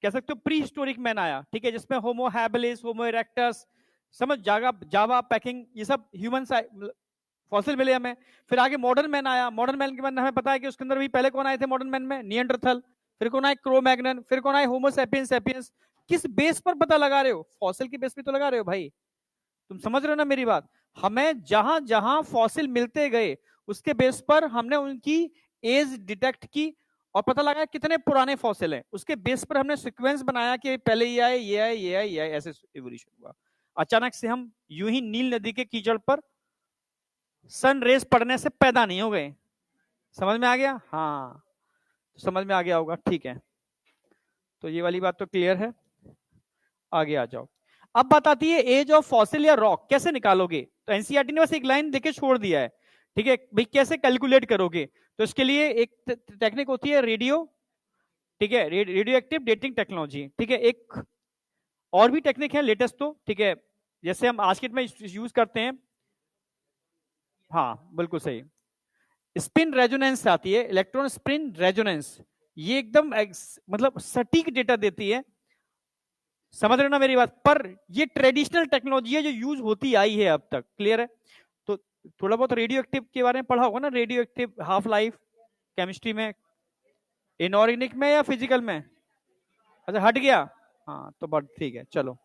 [SPEAKER 1] कह सकते हो प्री हिस्टोरिक मैन आया। ठीक है, जिसमें होमो हैबिलिस, होमो इरेक्टस, समझ जागा, जावा पैकिंग, ये सब ह्यूमन फॉसिल मिले हमें। फिर आगे मॉडर्न मैन आया। मॉडर्न मैन के बाद हमें पता है कि उसके अंदर भी पहले कौन आए थे मॉडर्न मैन में, निएंडरथल। फिर कौन आए, क्रो-मैग्नन। फिर कौन आए, होमो सैपियंस सैपियंस। किस बेस पर पता लगा रहे हो, फॉसिल के बेस पे तो लगा रहे हो भाई। तुम समझ रहे हो ना मेरी बात। हमें जहां जहां फॉसिल मिलते गए उसके बेस पर हमने उनकी एज डिटेक्ट की और पता लगा कितने पुराने फॉसिल हैं। उसके बेस पर हमने सीक्वेंस बनाया कि पहले ये आए, ये आए, ये आए, ये आए, ऐसे इवोल्यूशन हुआ। अचानक से हम यूं ही नील नदी के कीचड़ पर सन रेस पड़ने से पैदा नहीं हो गए। समझ में आ गया? हाँ, समझ में आ गया होगा। ठीक है, तो ये वाली बात तो क्लियर है। आगे आ जाओ। अब बात आती है एज ऑफ फॉसिल या रॉक कैसे निकालोगे। तो एनसीईआरटी ने बस एक लाइन देके छोड़ दिया है। ठीक है भाई, कैसे कैलकुलेट करोगे। तो इसके लिए एक टेक्निक होती है रेडियो, ठीक है, रेडियो एक्टिव डेटिंग टेक्नोलॉजी। ठीक है, एक और भी टेक्निक है लेटेस्ट तो, ठीक है, जैसे हम आज के में यूज करते हैं। हाँ बिल्कुल सही, स्पिन रेजोनेंस आती है, इलेक्ट्रॉन स्पिन रेजोनेंस। ये एकदम मतलब सटीक डेटा देती है। समझ रहे हो ना मेरी बात। पर ये ट्रेडिशनल टेक्नोलॉजी है जो यूज होती आई है अब तक। क्लियर है? तो थोड़ा बहुत रेडियो एक्टिव के बारे में पढ़ा होगा ना, radio active half life chemistry में, इनऑर्गेनिक में या फिजिकल में। अच्छा हट गया, हाँ तो बट ठीक है चलो।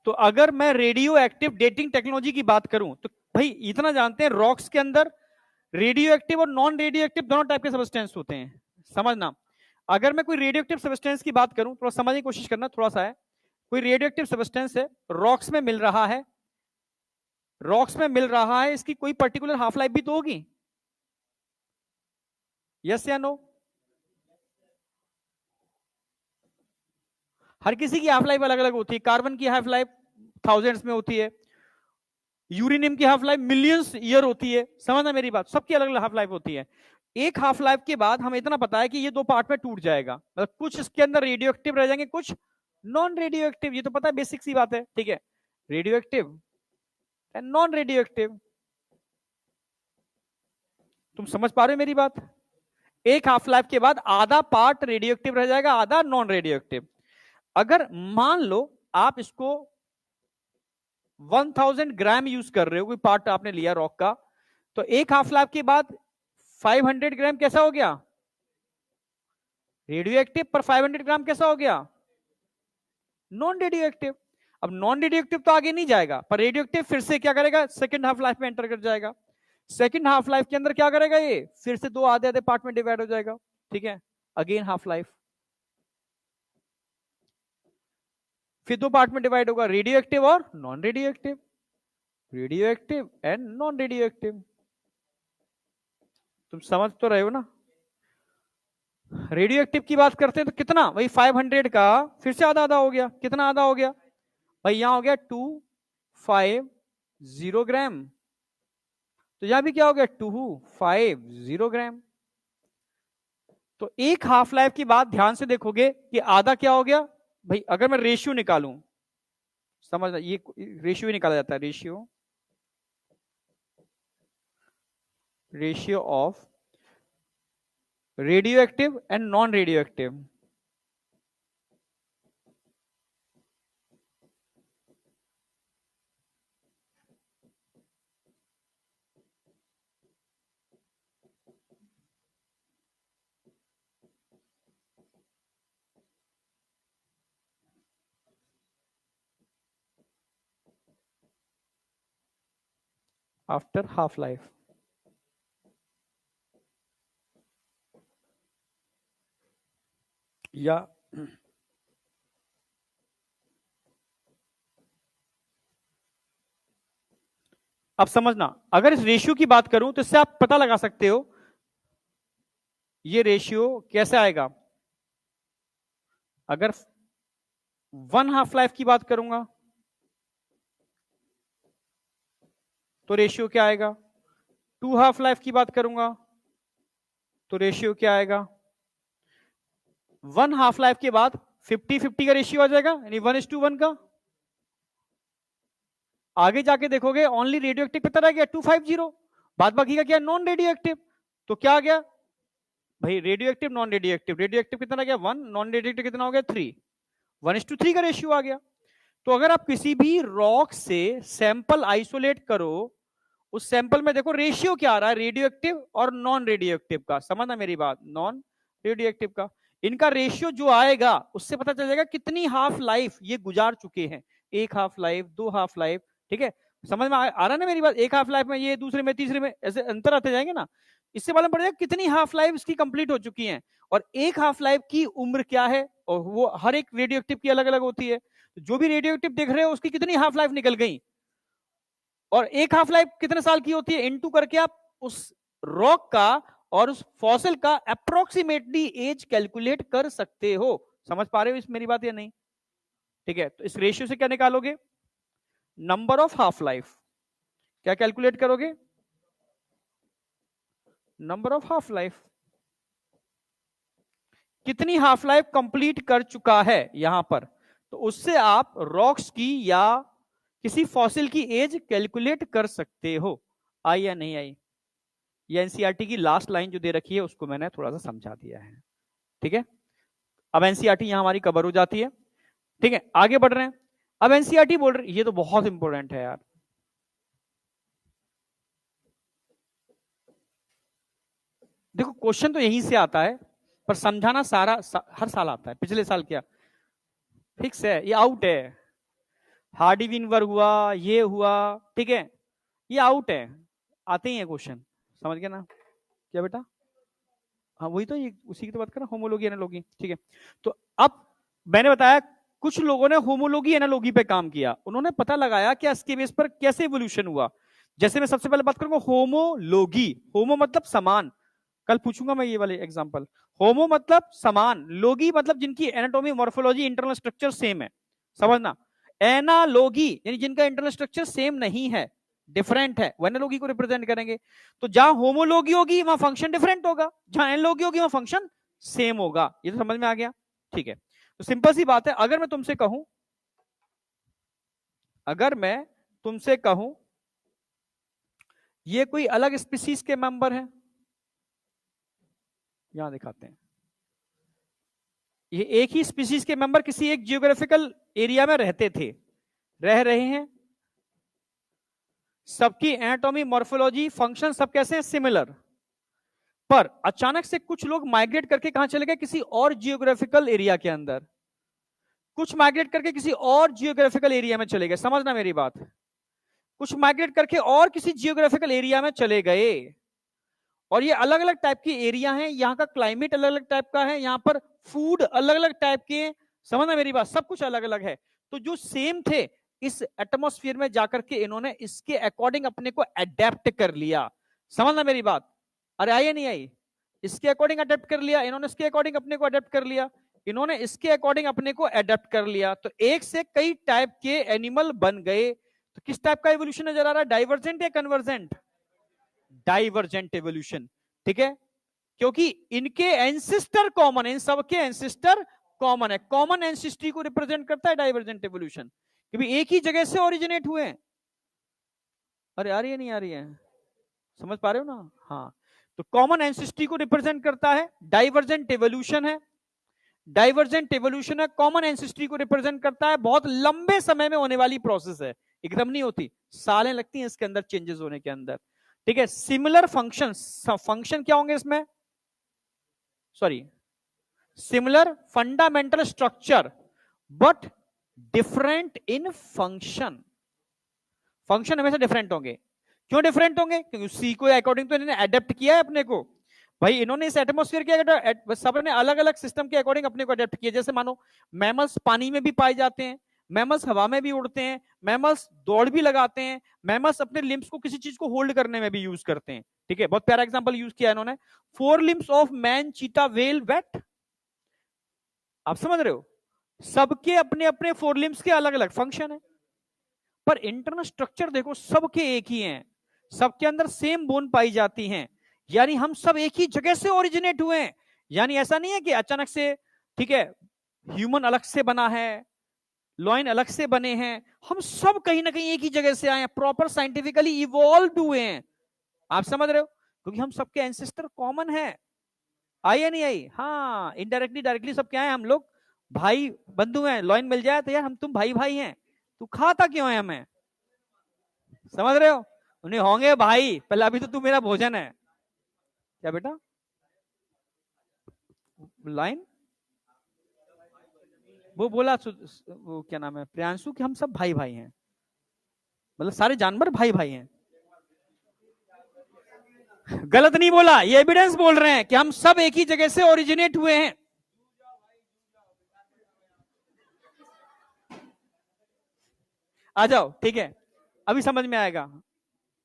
[SPEAKER 1] तो अगर मैं रेडियो एक्टिव डेटिंग टेक्नोलॉजी की बात करूं तो भाई इतना जानते हैं रॉक्स के अंदर रेडियो एक्टिव और नॉन रेडियो एक्टिव दोनों टाइप के सब्सटेंस होते हैं। समझना, अगर मैं कोई रेडियो एक्टिव सब्सटेंस की बात करूं, थोड़ा समझने की कोशिश करना, थोड़ा सा है। कोई रेडियो एक्टिव सब्सटेंस है, रॉक्स में मिल रहा है, रॉक्स में मिल रहा है, इसकी कोई पर्टिकुलर हाफ लाइफ भी तो होगी। यस या नो? हर किसी की हाफ लाइफ अलग अलग होती है। कार्बन की हाफ लाइफ थाउजेंड्स में होती है, यूरेनियम की हाफ लाइफ मिलियंस ईयर होती है। समझना मेरी बात, सबकी अलग अलग हाफ लाइफ होती है। एक हाफ लाइफ के बाद हमें इतना पता है कि ये दो पार्ट में टूट जाएगा, मतलब कुछ इसके अंदर रेडियो एक्टिव रह जाएंगे, कुछ नॉन रेडियो एक्टिव। ये तो पता है, बेसिक सी बात है। ठीक है, radio active and non radio active. तुम समझ पा रहे हो मेरी बात। एक हाफ लाइफ के बाद आधा पार्ट रेडियो एक्टिव रह जाएगा, आधा नॉन रेडियो एक्टिव। अगर मान लो आप इसको 1000 ग्राम यूज कर रहे हो, कोई पार्ट आपने लिया रॉक का, तो एक हाफ लाइफ के बाद 500 ग्राम कैसा हो गया, रेडियो एक्टिव। पर 500 ग्राम कैसा हो गया, नॉन रेडियो एक्टिव। अब नॉन रेडियो एक्टिव तो आगे नहीं जाएगा, पर रेडियो एक्टिव फिर से क्या करेगा, सेकंड हाफ लाइफ में एंटर कर जाएगा। सेकंड हाफ लाइफ के अंदर क्या करेगा, ये फिर से दो आधे आधे पार्ट में डिवाइड हो जाएगा। ठीक है, अगेन हाफ लाइफ, फिर दो पार्ट में डिवाइड होगा, रेडियो एक्टिव और non radio active, radio active and non radio active. तुम समझ तो रहे हो ना। रेडियो एक्टिव की बात करते हैं तो कितना, वही 500 का फिर से आधा आधा हो गया। कितना आधा हो गया भाई, यहां हो गया 250 ग्राम, तो यहां भी क्या हो गया 250 ग्राम। तो एक हाफ लाइफ की बात ध्यान से देखोगे कि आधा क्या हो गया भाई। अगर मैं रेशियो निकालूं, समझ, ये रेशियो ही निकाला जाता है, ratio, ratio of radio active and non radio active. After half life. या अब समझना, अगर इस रेशियो की बात करूं तो इससे आप पता लगा सकते हो ये रेशियो कैसे आएगा। अगर 1 हाफ लाइफ की बात करूंगा तो रेशियो क्या आएगा, 2 हाफ लाइफ की बात करूंगा तो रेशियो क्या आएगा, 1 हाफ लाइफ के बाद 50-50 का रेशियो आ जाएगा, यानी 1:1 का। आगे जाके देखोगे ओनली रेडियो एक्टिव कितना रह गया, 250, बाद बाकी का क्या, नॉन रेडियो एक्टिव। तो क्या आ गया भाई, radio active non radio active, radio active कितना रह गया 1, नॉन रेडियो एक्टिव कितना हो गया 3, 1:3 का रेशियो आ गया। तो अगर आप किसी भी रॉक से सैंपल आइसोलेट करो, उस सैंपल में देखो रेशियो क्या आ रहा है, रेडियो एक्टिव और नॉन रेडियो एक्टिव का, समझना मेरी बात, नॉन रेडियो एक्टिव का। इनका रेशियो जो आएगा उससे पता चल जाएगा कितनी हाफ लाइफ ये गुजार चुके हैं, 1 हाफ लाइफ, 2 हाफ लाइफ। ठीक है, समझ में आ रहा है ना मेरी बात, 1 हाफ लाइफ में ये, दूसरे में, तीसरे में, ऐसे अंतर आते जाएंगे ना, इससे मालूम पड़ेगा कितनी हाफ लाइफ इसकी कंप्लीट हो चुकी है। और 1 हाफ लाइफ की उम्र क्या है, और वो हर एक रेडियो एक्टिव की अलग अलग होती है। जो भी रेडियो एक्टिव देख रहे हो उसकी कितनी हाफ लाइफ निकल गई, और 1 हाफ लाइफ कितने साल की होती है, इनटू करके आप उस रॉक का और उस फॉसिल का अप्रोक्सीमेटली एज कैलकुलेट कर सकते हो। समझ पा रहे हो इस मेरी बात या नहीं? ठीक है, तो इस रेशियो से क्या निकालोगे, नंबर ऑफ हाफ लाइफ। क्या कैलकुलेट करोगे, नंबर ऑफ हाफ लाइफ, कितनी हाफ लाइफ कंप्लीट कर चुका है यहां पर। तो उससे आप रॉक्स की या किसी फॉसिल की एज कैलकुलेट कर सकते हो। आई या नहीं आई? ये एनसीईआरटी की लास्ट लाइन जो दे रखी है उसको मैंने थोड़ा सा समझा दिया है। ठीक है, अब एनसीईआरटी यहां हमारी कवर हो जाती है। ठीक है, आगे बढ़ रहे हैं। अब एनसीईआरटी बोल रही, ये तो बहुत इंपॉर्टेंट है यार, देखो क्वेश्चन तो यहीं से आता है, पर समझाना हर साल आता है। पिछले साल क्या फिक्स है, ये आउट है। हार्डी विनवर हुआ, ये हुआ, ठीक है, ये आउट है, आते ही है क्वेश्चन, समझ गए ना? क्या बेटा? हाँ वही तो, ये उसी की तो बात कर रहा, होमोलॉजी एनालॉजी। ठीक है, तो अब मैंने बताया कुछ लोगों ने होमोलॉजी एनालॉजी पे काम किया, उन्होंने पता लगाया कि इसके बेस पर कैसे इवोल्यूशन हुआ। जैसे मैं सबसे पहले बात करूंगा होमोलॉजी, होमो मतलब समान, कल पूछूंगा मैं ये वाले एग्जांपल। होमो मतलब समान, लोगी मतलब जिनकी anatomy, morphology, internal structure same है, समझना। एनालॉगी यानी जिनका इंटरनल स्ट्रक्चर सेम नहीं है, डिफरेंट है, वो एनालॉगी को रिप्रेजेंट करेंगे। तो जहां होमोलॉगी होगी वहां फंक्शन डिफरेंट होगा, जहां एनालॉगी होगी वहां फंक्शन सेम होगा। ये तो समझ में आ गया? ठीक है, तो सिंपल सी बात है, अगर मैं तुमसे कहूं, अगर मैं तुमसे कहूं ये कोई अलग स्पीसीज के मेंबर हैं, यहां दिखाते हैं, ये एक ही स्पीसीज के मेंबर किसी एक जियोग्राफिकल एरिया में रहते थे, रह रहे हैं, सबकी एनाटॉमी, मॉर्फोलॉजी, फंक्शन सब कैसे हैं, सिमिलर। पर अचानक से कुछ लोग माइग्रेट करके कहां चले गए, किसी और जियोग्राफिकल एरिया के अंदर, कुछ माइग्रेट करके किसी और जियोग्राफिकल एरिया में चले गए, समझना मेरी बात, कुछ माइग्रेट करके और किसी जियोग्राफिकल एरिया में चले गए। और ये अलग अलग टाइप की एरिया हैं, यहाँ का क्लाइमेट अलग अलग टाइप का है, यहाँ पर फूड अलग अलग टाइप के, समझना मेरी बात, सब कुछ अलग अलग है। तो जो सेम थे इस एटमॉस्फेयर में जाकर के इन्होंने इसके अकॉर्डिंग अपने को अडेप्ट कर लिया, समझना मेरी बात। अरे आई या नहीं आई? इसके अकॉर्डिंग अडेप्ट कर लिया इन्होंने, इसके अकॉर्डिंग अपने को अडेप्ट कर लिया इन्होंने, इसके अकॉर्डिंग अपने को अडेप्ट कर लिया। तो एक से कई टाइप के एनिमल बन गए। तो किस टाइप का इवोल्यूशन नजर आ रहा है, डाइवर्जेंट या कन्वर्जेंट? Divergent evolution. ठीक है, क्योंकि इनके एंसिस्टर कॉमन है, इन सबके एंसिस्टर कॉमन है, कॉमन एंसिस्ट्री को रिप्रेजेंट करता है डाइवर्जेंट इवोल्यूशन, क्योंकि एक ही जगह से ओरिजिनेट हुए हैं। अरे आ रही है नहीं आ रही है, समझ पा रहे हो ना? हाँ, तो कॉमन एंसिस्ट्री को रिप्रेजेंट करता है, डाइवर्जेंट इवोल्यूशन है, डाइवर्जेंट इवोल्यूशन है, कॉमन एंसिस्ट्री को रिप्रेजेंट करता है, बहुत लंबे समय में होने वाली प्रोसेस है, एकदम नहीं होती, सालें लगती हैं इसके अंदर चेंजेस होने के अंदर। ठीक है, सिमिलर फंक्शन, फंक्शन क्या होंगे इसमें, sorry, similar fundamental structure but different in function, function हमेशा डिफरेंट होंगे, क्यों डिफरेंट होंगे? क्योंकि सी को अकॉर्डिंग तो इन्होंने अडेप्ट किया है अपने को। भाई इन्होंने इस एटमोस्फेयर के सबने अलग अलग सिस्टम के अकॉर्डिंग अपने को अडेप्ट किया। जैसे मानो मैमल्स पानी में भी पाए जाते हैं, मैमल्स हवा में भी उड़ते हैं, मैमल्स दौड़ भी लगाते हैं, मैमल्स अपने लिम्स को किसी चीज को होल्ड करने में भी यूज करते हैं। ठीक है, बहुत प्यारा एग्जांपल यूज किया इन्होंने, 4 लिम्स ऑफ मैन, चीता, वेल, वेट। आप समझ रहे हो, सबके अपने अपने 4 लिम्स के अलग अलग फंक्शन है, पर इंटरनल स्ट्रक्चर देखो सबके एक ही हैं, सबके अंदर सेम बोन पाई जाती हैं, यानी हम सब एक ही जगह से ओरिजिनेट हुए हैं। यानी ऐसा नहीं है कि अचानक से, ठीक है, ह्यूमन अलग से बना है, लॉइन अलग से बने हैं, हम सब कहीं ना कहीं एक ही जगह से आए हैं, प्रॉपर साइंटिफिकली इवॉल्व हुए हैं। आप समझ रहे हो, क्योंकि हम सबके एंसेस्टर कॉमन है। आई या नहीं आई? हाँ, इनडायरेक्टली डायरेक्टली सब क्या है, हम लोग भाई बंधु हैं। लॉइन मिल जाए तो यार हम तुम भाई भाई हैं, तू खाता क्यों है हमें? समझ रहे हो, उन्हें होंगे भाई, पहले अभी तो तू मेरा भोजन है। क्या बेटा? लाइन वो बोला, वो क्या नाम है, प्रियांशु, कि हम सब भाई भाई हैं, मतलब सारे जानवर भाई भाई हैं। गलत नहीं बोला, ये एविडेंस बोल रहे हैं कि हम सब एक ही जगह से ओरिजिनेट हुए हैं। आ जाओ, ठीक है, अभी समझ में आएगा,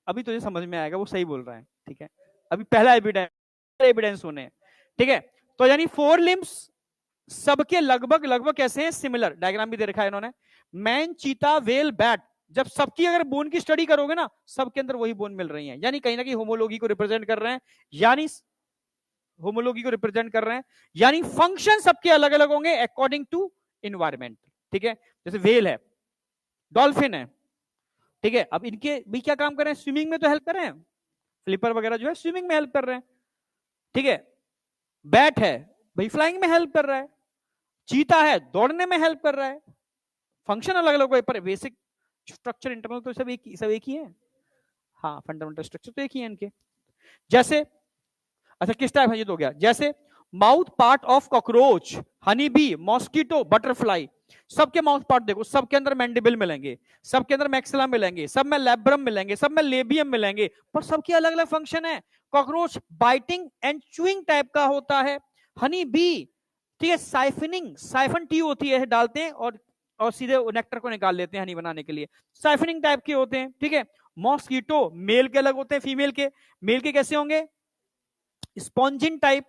[SPEAKER 1] अभी तुझे समझ में आएगा, वो सही बोल रहा है। ठीक है, अभी पहला एविडेंस, एविडेंस होने, ठीक है। तो यानी 4 लिम्स सबके लगभग लगभग कैसे हैं, सिमिलर। डायग्राम भी दे रखा है इन्होंने, मैन, चीता, वेल, बैट। जब सबकी अगर बोन की स्टडी करोगे ना, सबके अंदर वही बोन मिल रही है, यानी कहीं ना कहीं होमोलॉजी को रिप्रेजेंट कर रहे हैं, यानी होमोलॉजी को रिप्रेजेंट कर रहे हैं, यानी फंक्शन सबके अलग अलग होंगे अकॉर्डिंग टू इन्वायरमेंट। ठीक है, जैसे वेल है, डॉल्फिन है, ठीक है, अब इनके भी क्या काम कर रहे हैं, स्विमिंग में तो हेल्प कर रहे हैं, फ्लिपर वगैरह जो है स्विमिंग में हेल्प कर रहे हैं। ठीक है, बैट है भाई, फ्लाइंग में हेल्प कर रहा है, चीता है दौड़ने में हेल्प कर रहा है। फंक्शन अलग अलग है, पर बेसिक स्ट्रक्चर इंटरनल तो सब एक ही है। हाँ, फंडामेंटल स्ट्रक्चर तो एक ही है इनके। जैसे, अच्छा किस टाइप है ये तो हो गया, जैसे mouth part of cockroach, honey bee, mosquito, butterfly. सबके माउथ पार्ट देखो, सबके अंदर मैंडिबल मिलेंगे, सबके अंदर मैक्सिला मिलेंगे, सब में लैब्रम मिलेंगे, सब में लेबियम मिलेंगे, पर सबके अलग अलग फंक्शन है। Cockroach biting and chewing type का होता है, हनी बी, ठीक है, साइफनिंग, साइफन टी होती है, डालते हैं और सीधे नेक्टर को निकाल लेते हैं हनी बनाने के लिए, साइफनिंग टाइप के होते हैं। ठीक है, मॉस्किटो मेल के अलग होते हैं, फीमेल के, मेल के कैसे होंगे, स्पॉन्जिंग टाइप,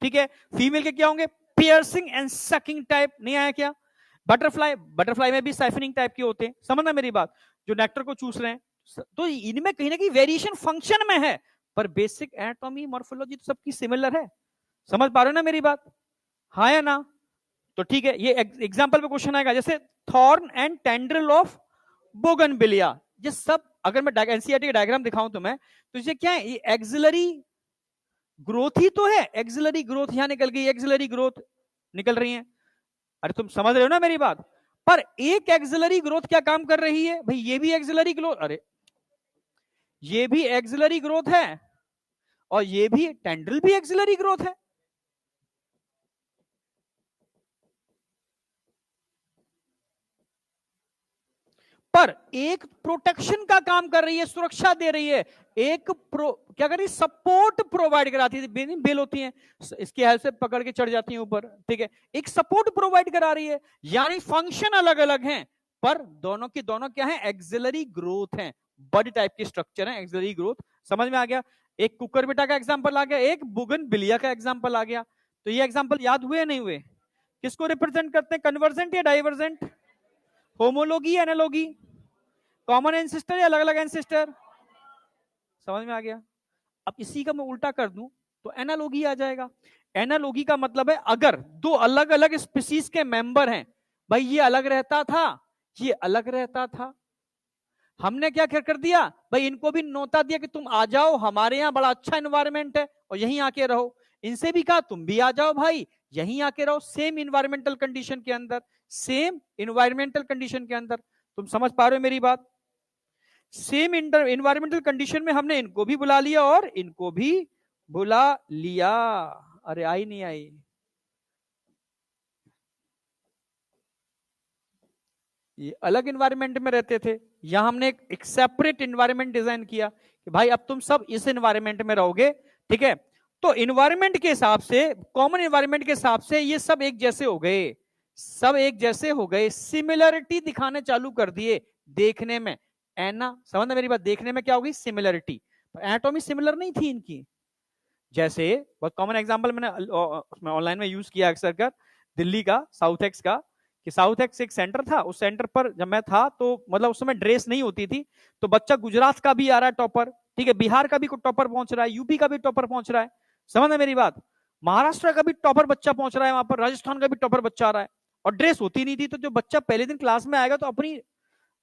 [SPEAKER 1] ठीक है, फीमेल के क्या होंगे, पियर्सिंग एंड सकिंग टाइप। नहीं आया क्या? बटरफ्लाई, बटरफ्लाई में भी साइफनिंग टाइप के होते हैं, समझना मेरी बात, जो नेक्टर को चूस रहे हैं। तो इनमें कहीं ना कहीं वेरिएशन फंक्शन में है, पर बेसिक एनाटॉमी मॉर्फोलॉजी तो सबकी सिमिलर है। समझ पा रहे हो ना मेरी बात? हाँ या ना? तो ठीक है, ये एग्जाम्पल पे क्वेश्चन आएगा, जैसे thorn and tendril of bougainvillea. ये सब अगर मैं एनसीईआरटी का डायग्राम दिखाऊं तो मैं, तो ये क्या है, ये एक्सिलरी ग्रोथ ही तो है, एक्सिलरी ग्रोथ यहां निकल गई, एक्सिलरी ग्रोथ निकल रही है। अरे तुम समझ रहे हो ना मेरी बात? पर एक एक्सिलरी ग्रोथ क्या काम कर रही है भाई, ये भी एक्सिलरी ग्रोथ, अरे ये भी एक्सिलरी ग्रोथ है, और ये भी टेंड्रिल भी एक्सिलरी ग्रोथ है। पर एक प्रोटेक्शन का काम कर रही है, सुरक्षा दे रही है, एक क्या कर रही है, सपोर्ट प्रोवाइड कराती है, बेल होती है, इसकी हेल्प से पकड़ के चढ़ जाती है ऊपर। ठीक है, एक सपोर्ट प्रोवाइड करा रही है, यानी फंक्शन अलग अलग हैं, पर दोनों की दोनों क्या है, एक्सिलरी ग्रोथ है, बड टाइप की स्ट्रक्चर है, एक्सिलरी ग्रोथ। समझ में आ गया? एक कुकरबिटा का एग्जाम्पल आ गया, एक बुगनविलिया का एग्जाम्पल आ गया। तो ये एग्जाम्पल याद हुए नहीं हुए? किसको रिप्रेजेंट करते हैं, कन्वर्जेंट या डाइवर्जेंट, होमोलॉगी या एनालॉगी, कॉमन एंसेस्टर या अलग अलग एंसेस्टर? समझ में आ गया? अब इसी का मैं उल्टा कर दूं तो एनालॉगी आ जाएगा। एनालॉगी का मतलब है अगर दो अलग अलग स्पीसीज के मेंबर हैं, भाई ये अलग रहता था, ये अलग रहता था, हमने क्या कर दिया भाई, इनको भी नोता दिया कि तुम आ जाओ, हमारे यहाँ बड़ा अच्छा एनवायरमेंट है और यहीं आके रहो। इनसे भी कहा तुम भी आ जाओ भाई, यहीं आके रहो, सेम इन्वायरमेंटल कंडीशन के अंदर, सेम इन्वायरमेंटल कंडीशन के अंदर। तुम समझ पा रहे हो मेरी बात? सेम इन्वायरमेंटल कंडीशन में हमने इनको भी बुला लिया और इनको भी बुला लिया। अरे आई नहीं आई? ये अलग इन्वायरमेंट में रहते थे, यहां हमने एक सेपरेट इन्वायरमेंट डिजाइन किया कि भाई अब तुम सब इस इन्वायरमेंट में रहोगे, ठीक है। तो इन्वायरमेंट के हिसाब से, कॉमन इन्वायरमेंट के हिसाब से ये सब एक जैसे हो गए, सब एक जैसे हो गए, सिमिलरिटी दिखाने चालू कर दिए देखने में। एना समझना मेरी बात, देखने में क्या होगी, सिमिलरिटी। एनाटॉमी सिमिलर नहीं थी इनकी। जैसे बहुत कॉमन एग्जांपल मैंने ऑनलाइन में यूज किया अक्सर कर, दिल्ली का साउथ एक्स का, कि साउथ एक्स एक सेंटर था, उस सेंटर पर जब मैं था तो मतलब उस समय ड्रेस नहीं होती थी, तो बच्चा गुजरात का भी आ रहा है टॉपर, ठीक है, बिहार का भी टॉपर पहुंच रहा है, यूपी का भी टॉपर पहुंच रहा है, समझ मेरी बात, महाराष्ट्र का भी टॉपर बच्चा पहुंच रहा है वहां पर, राजस्थान का भी टॉपर बच्चा आ रहा है, और ड्रेस होती नहीं थी। तो जो बच्चा पहले दिन क्लास में आएगा तो अपनी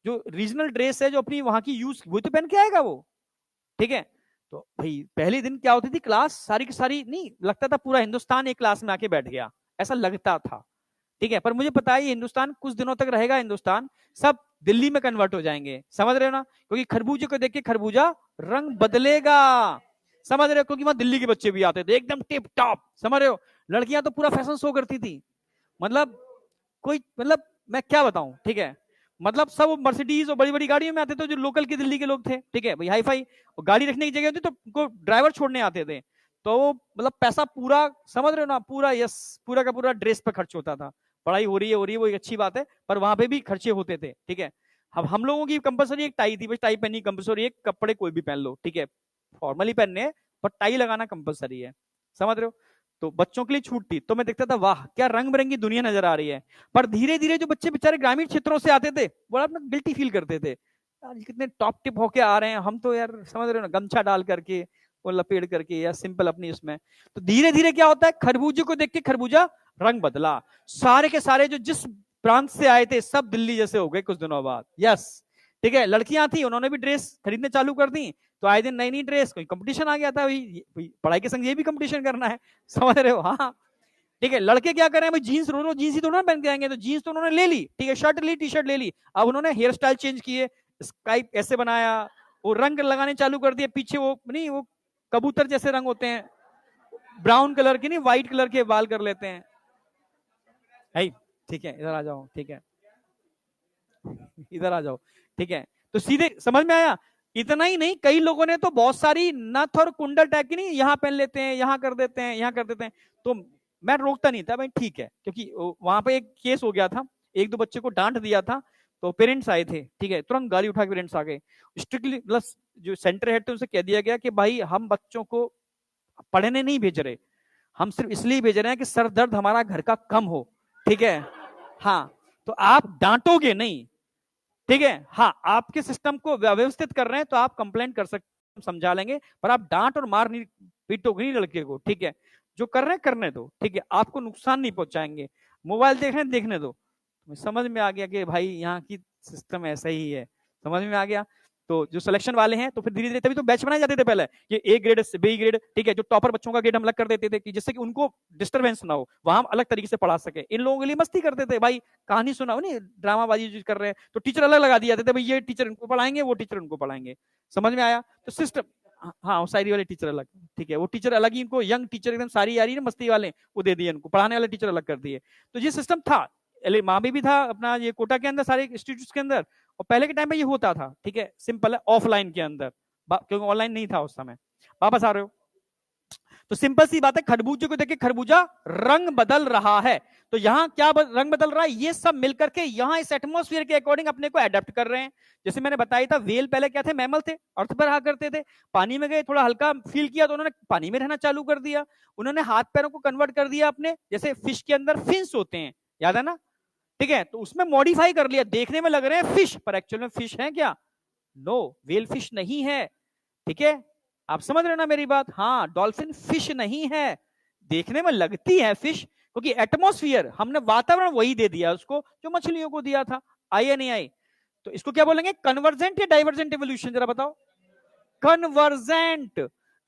[SPEAKER 1] जो रीजनल ड्रेस है, जो अपनी वहां की यूज, वो तो पहन के आएगा वो, ठीक है। तो भाई पहले दिन क्या होती थी, क्लास सारी की सारी नहीं, लगता था पूरा हिंदुस्तान एक क्लास में आके बैठ गया, ऐसा लगता था, ठीक है। पर मुझे पता है ये हिंदुस्तान कुछ दिनों तक रहेगा, हिंदुस्तान सब दिल्ली में कन्वर्ट हो जाएंगे, समझ रहे हो ना, क्योंकि खरबूजे को देख के खरबूजा रंग बदलेगा, समझ रहे हो, क्योंकि वहां दिल्ली के बच्चे भी आते थे एकदम टिप टॉप, समझ रहे हो, लड़कियां तो पूरा फैशन शो करती थी, मतलब कोई, मतलब मैं क्या बताऊं, ठीक है, मतलब सब मर्सिडीज और बड़ी बड़ी गाड़ियों में आते थे, जो लोकल के दिल्ली के लोग थे, ठीक है भाई, हाई फाई गाड़ी रखने की जगह होती तो उनको ड्राइवर छोड़ने आते थे, तो मतलब पैसा पूरा, समझ रहे हो ना, पूरा यस, पूरा का पूरा ड्रेस पे खर्च होता था। पढ़ाई हो रही है वो एक अच्छी बात है, पर वहां पे भी खर्चे होते थे, ठीक है। अब हम लोगों की कंपलसरी एक टाई थी, बस टाई पहनी कंपलसरी, एक कपड़े कोई भी पहन लो, ठीक है, फॉर्मली पहनने, पर टाई लगाना कंपलसरी है, समझ रहे हो। तो बच्चों के लिए छूट थी, तो मैं देखता था वाह क्या रंग बिरंगी दुनिया नजर आ रही है। पर धीरे धीरे जो बच्चे बेचारे ग्रामीण क्षेत्रों से आते थे, बड़ा अपना गिल्टी फील करते थे, यार कितने टॉप टिप होके आ रहे हैं, हम तो यार समझ रहे हो ना, गमछा डाल करके वो लपेट करके या सिंपल अपनी उसमें। तो धीरे धीरे क्या होता है, खरबूजे को देख के खरबूजा रंग बदला, सारे के सारे जो जिस प्रांत से आए थे सब दिल्ली जैसे हो गए कुछ दिनों बाद, यस, ठीक है। लड़कियां थी, उन्होंने भी ड्रेस खरीदने चालू कर दी, तो आए दिन नई नई ड्रेस, कोई कंपटीशन आ गया था, भाई पढ़ाई के संग ये भी कंपटीशन करना है, समझ रहे हो, हाँ, ठीक है। लड़के क्या कर रहे हैं भाई, जीन्स रोज जीन्स ही तो ना पहन के आएंगे, तो जीन्स तो उन्होंने ले ली, ठीक है, शर्ट ली, टी शर्ट ले ली, अब उन्होंने हेयर स्टाइल चेंज किए, स्काइप ऐसे बनाया, वो रंग लगाने चालू कर दिए, पीछे वो नहीं, वो कबूतर जैसे रंग होते हैं, ब्राउन कलर के नहीं, व्हाइट कलर के बाल कर लेते हैं, है, ठीक है, इधर आ जाओ, ठीक है, इधर आ जाओ, ठीक है। तो सीधे समझ में आया। इतना ही नहीं, कई लोगों ने तो बहुत सारी नथ और कुंडल टाइप की नहीं, यहाँ पहन लेते हैं, यहाँ कर देते हैं, यहाँ कर देते हैं, तो मैं रोकता नहीं था भाई, ठीक है, क्योंकि वहां पे एक केस हो गया था, एक दो बच्चे को डांट दिया था, तो पेरेंट्स आए थे, ठीक है, तुरंत गाड़ी उठा के पेरेंट्स आ गए, स्ट्रिक्टली प्लस जो सेंटर हेड थे उनसे कह दिया गया कि भाई हम बच्चों को पढ़ने नहीं भेज रहे, हम सिर्फ इसलिए भेज रहे हैं कि सर दर्द हमारा घर का कम हो, ठीक है, हाँ, तो आप डांटोगे नहीं, ठीक है, हाँ, आपके सिस्टम को व्यवस्थित कर रहे हैं तो आप कंप्लेंट कर सकते, समझा लेंगे, पर आप डांट और मार नहीं, पीटोगे नहीं लड़के को, ठीक है, जो कर रहे हैं करने दो, ठीक है, आपको नुकसान नहीं पहुंचाएंगे, मोबाइल देख रहे हैं देखने दो। समझ में आ गया कि भाई यहाँ की सिस्टम ऐसा ही है, समझ में आ गया। तो जो सिलेक्शन वाले हैं, तो फिर धीरे धीरे तभी तो बैच बनाए जाते थे पहले, ये ए ग्रेड बी ग्रेड, ठीक है, जो टॉपर बच्चों का ग्रेड हम अलग कर देते थे कि जिससे कि उनको डिस्टर्बेंस ना हो, वहां अलग तरीके से पढ़ा सके, इन लोगों के लिए मस्ती करते थे भाई, कहानी सुना नहीं, ड्रामाबाजी जो कर रहे हैं, तो टीचर अलग लगा दिया जाते थे, भाई ये टीचर इनको पढ़ाएंगे, वो टीचर उनको पढ़ाएंगे, समझ में आया। तो सिस्टम, हाँ, शायरी वाले टीचर अलग, ठीक है, वो टीचर अलग ही, इनको यंग टीचर एकदम सारी आ रही है ना मस्ती वाले, वो दे दिए इनको, पढ़ाने वाले टीचर अलग कर दिए। तो ये सिस्टम था, माँ भी था अपना ये कोटा के अंदर, सारे इंस्टीट्यूट के अंदर, और पहले के टाइम में ये होता था, ठीक है, सिंपल है, ऑफलाइन के अंदर, क्योंकि ऑनलाइन नहीं था उस समय। वापस आ रहे हो, तो सिंपल सी बात है, खरबूजे को देखे खरबूजा रंग बदल रहा है, तो यहाँ क्या रंग बदल रहा है, ये सब मिलकर के यहाँ इस एटमॉस्फेयर के अकॉर्डिंग अपने को एडेप्ट कर रहे हैं। जैसे मैंने बताया था, वेल पहले क्या थे, मैमल थे, अर्थ पर रहा करते थे, पानी में गए, थोड़ा हल्का फील किया तो उन्होंने पानी में रहना चालू कर दिया, उन्होंने हाथ पैरों को कन्वर्ट कर दिया अपने, जैसे फिश के अंदर फिन्स होते हैं, याद है ना, ठीक है, तो उसमें मॉडिफाई कर लिया, देखने में लग रहे हैं फिश, पर एक्चुअल में फिश है क्या, नो, वेल फिश नहीं है, ठीक है, आप समझ रहे हो ना मेरी बात, हाँ, डॉल्फिन फिश नहीं है, देखने में लगती है फिश, क्योंकि एटमॉस्फियर हमने वातावरण वही दे दिया उसको जो मछलियों को दिया था, आई या नहीं आई। तो इसको क्या बोलेंगे, कन्वर्जेंट या डाइवर्जेंट एवोल्यूशन, जरा बताओ। कन्वर्जेंट,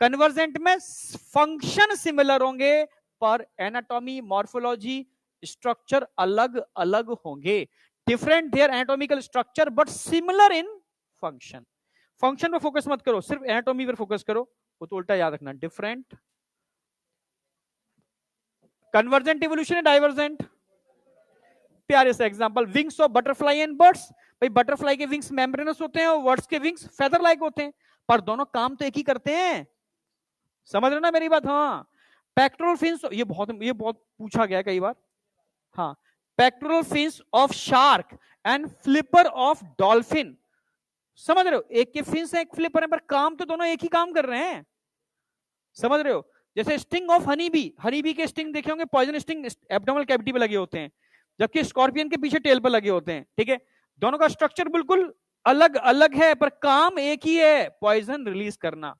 [SPEAKER 1] कन्वर्जेंट में फंक्शन सिमिलर होंगे, पर एनाटॉमी मॉर्फोलॉजी स्ट्रक्चर अलग अलग होंगे, different their anatomical structure but similar in function. Function पे फोकस मत करो, सिर्फ एनाटॉमी पर फोकस करो, वो तो उल्टा याद रखना, डिफरेंट, कन्वर्जेंट इवोल्यूशन है, डाइवर्जेंट। प्यारे से example, wings of butterfly and birds, भाई बटरफ्लाई के विंग्स मेम्ब्रेनस होते हैं और बर्ड्स के विंग्स फेदर लाइक होते हैं, पर दोनों काम तो एक ही करते हैं। समझ रहे ना मेरी बात? हाँ, पेक्टोरल फिन्स, ये बहुत पूछा गया कई बार। हाँ, pectoral fins of shark and flipper of dolphin. समझ रहे हो, एक के फिन्स है, एक फ्लिपर है, पर काम तो दोनों एक ही काम कर रहे हैं। समझ रहे हो? जैसे स्टिंग ऑफ हनी बी के स्टिंग देखे होंगे, पॉइजन स्टिंग एब्डोमिनल कैविटी पे लगे होते हैं, जबकि स्कॉर्पियन के पीछे टेल पर लगे होते हैं। ठीक है, दोनों का स्ट्रक्चर बिल्कुल अलग अलग है, पर काम एक ही है, पॉइजन रिलीज करना।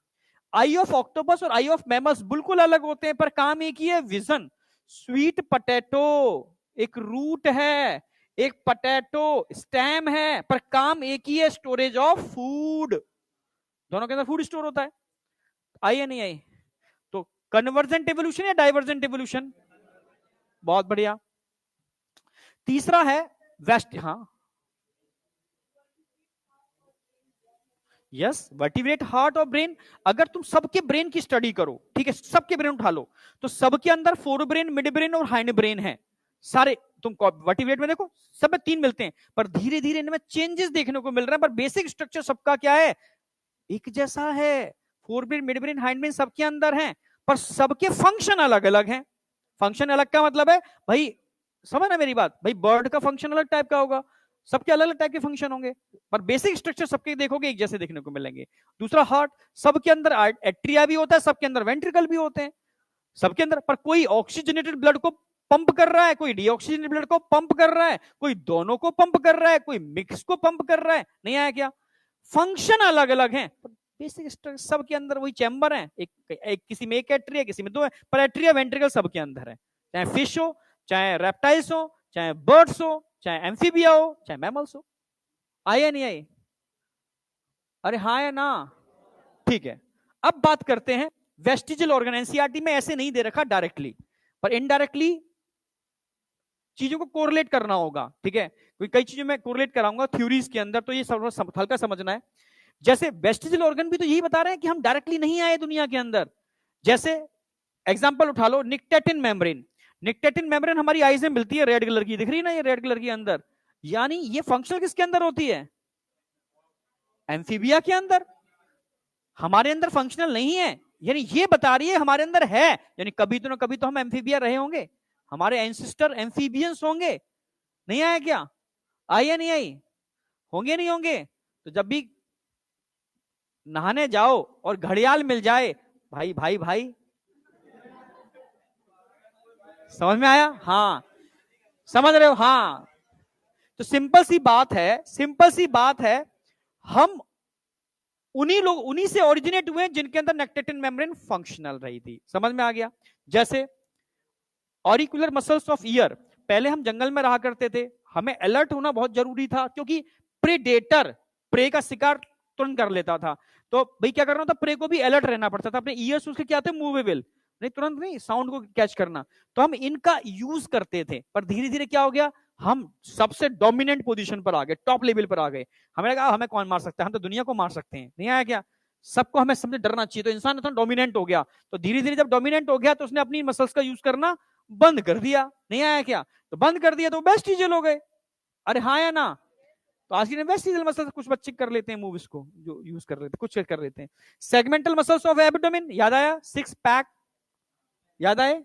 [SPEAKER 1] आई ऑफ ऑक्टोपस और आई ऑफ मैमल्स बिल्कुल अलग होते हैं, पर काम एक ही है, विजन। स्वीट पोटैटो एक रूट है, एक पोटैटो स्टेम है, पर काम एक ही है, स्टोरेज ऑफ फूड। दोनों के अंदर फूड स्टोर होता है। आई या नहीं आई? तो कन्वर्जेंट एवोल्यूशन या डाइवर्जेंट एवोल्यूशन? बहुत बढ़िया। तीसरा है वेस्ट, हाँ यस, वर्टिब्रेट हार्ट और ब्रेन। अगर तुम सबके ब्रेन की स्टडी करो, ठीक है, सबके ब्रेन उठा लो, तो सबके अंदर फोर ब्रेन, मिड ब्रेन और हाइंड ब्रेन है सारे। तुम वर्टिब्रेट में देखो, सब में 3 मिलते हैं, पर धीरे धीरे इनमें चेंजेस देखने को मिल रहे हैं, पर बेसिक स्ट्रक्चर सबका क्या है? एक जैसा है। Fore brain, mid brain, hind brain सबके अंदर है, पर सबके फंक्शन अलग अलग हैं। फंक्शन अलग का मतलब है भाई, समझ ना मेरी बात? भाई बर्ड का फंक्शन अलग टाइप का होगा, सबके अलग अलग टाइप के फंक्शन होंगे, पर बेसिक स्ट्रक्चर सबके देखोगे एक जैसे देखने को मिलेंगे। दूसरा हार्ट, सबके अंदर एट्रिया भी होता है, सबके अंदर वेंट्रिकल भी होते हैं, सबके अंदर, पर कोई ऑक्सीजनेटेड ब्लड को पंप कर रहा है, कोई डीऑक्सीजनेटेड ब्लड को पंप कर रहा है, कोई दोनों को पंप कर रहा है, कोई मिक्स को पंप कर रहा है। नहीं आया क्या? फंक्शन अलग अलग है, बेसिक स्ट्रक्चर सबके अंदर वही चैम्बर है, एक किसी में एक एट्रिया, किसी में 2 है, पर एट्रिया वेंट्रिकल सबके अंदर है। चाहे फिश हो, चाहे रेप्टाइल्स हो, चाहे बर्ड्स हो, चाहे एम्फीबिया हो, चाहे मैमल्स हो। आई या नहीं आई? अरे हाँ या ना? ठीक है, अब बात करते हैं वेस्टिजियल ऑर्गन। एनसीईआरटी में ऐसे नहीं दे रखा डायरेक्टली, पर इनडायरेक्टली चीजों को कोरिलेट करना होगा। ठीक है, कई चीजों में कोरिलेट कराऊंगा थ्योरीज के अंदर, तो ये हल्का समझना है। जैसे वेस्टिजियल ऑर्गन भी तो यही बता रहे हैं कि हम डायरेक्टली नहीं आए दुनिया के अंदर। जैसे एग्जांपल उठा लो, निक्टेटिन मेम्ब्रेन। निक्टेटिन मेम्ब्रेन हमारी आईज में मिलती है, रेड कलर की दिख रही है ना, ये रेड कलर के अंदर, यानी ये फंक्शनल किसके अंदर होती है? एम्फीबिया के अंदर। हमारे अंदर फंक्शनल नहीं है, यानी ये बता रही है हमारे अंदर है, यानी कभी तो ना कभी तो हम एम्फीबिया रहे होंगे, हमारे एंसेस्टर एम्फीबियंस होंगे। नहीं आया क्या? आई या नहीं आई? होंगे नहीं होंगे? तो जब भी नहाने जाओ और घड़ियाल मिल जाए, भाई भाई भाई, समझ में आया? हाँ, समझ रहे हो? हाँ, तो सिंपल सी बात है, सिंपल सी बात है, हम उन्हीं से ओरिजिनेट हुए जिनके अंदर नेक्टेटिन मेम्ब्रेन फंक्शनल रही थी। समझ में आ गया? जैसे ऑरिकुलर मसल्स ऑफ ईयर, पहले हम जंगल में रहा करते थे, हमें अलर्ट होना बहुत जरूरी था, क्योंकि प्रेडेटर प्रे का शिकार तुरंत कर लेता था, तो भाई क्या करना था, प्रे को भी अलर्ट रहना पड़ता था। अपने ईयर्स उसके क्या थे? मूवेबल, नहीं तुरंत नहीं साउंड को कैच करना, तो हम इनका यूज करते थे। पर धीरे धीरे क्या हो गया, हम सबसे डोमिनेंट पोजीशन पर आ गए, टॉप लेवल पर आ गए। हमें लगा हमें कौन मार सकता है, हम तो दुनिया को मार सकते हैं। नहीं आया क्या? सबको हमें समझे डरना चाहिए, तो इंसान तो डोमिनेंट हो गया। तो धीरे धीरे जब डोमिनेंट हो गया, तो उसने अपनी मसल्स का यूज करना बंद कर दिया। नहीं आया क्या? तो बंद कर दिया तो बेस्ट चीजें हो गए। अरे हाँ या ना? तो आज की वेस्टिजियल मसल्स कुछ बच्चे कर लेते हैं, मूव इसको जो यूज कर लेते, कुछ कर लेते हैं। सेगमेंटल मसल्स ऑफ एब्डोमेन, याद आया? 6 पैक, याद आए?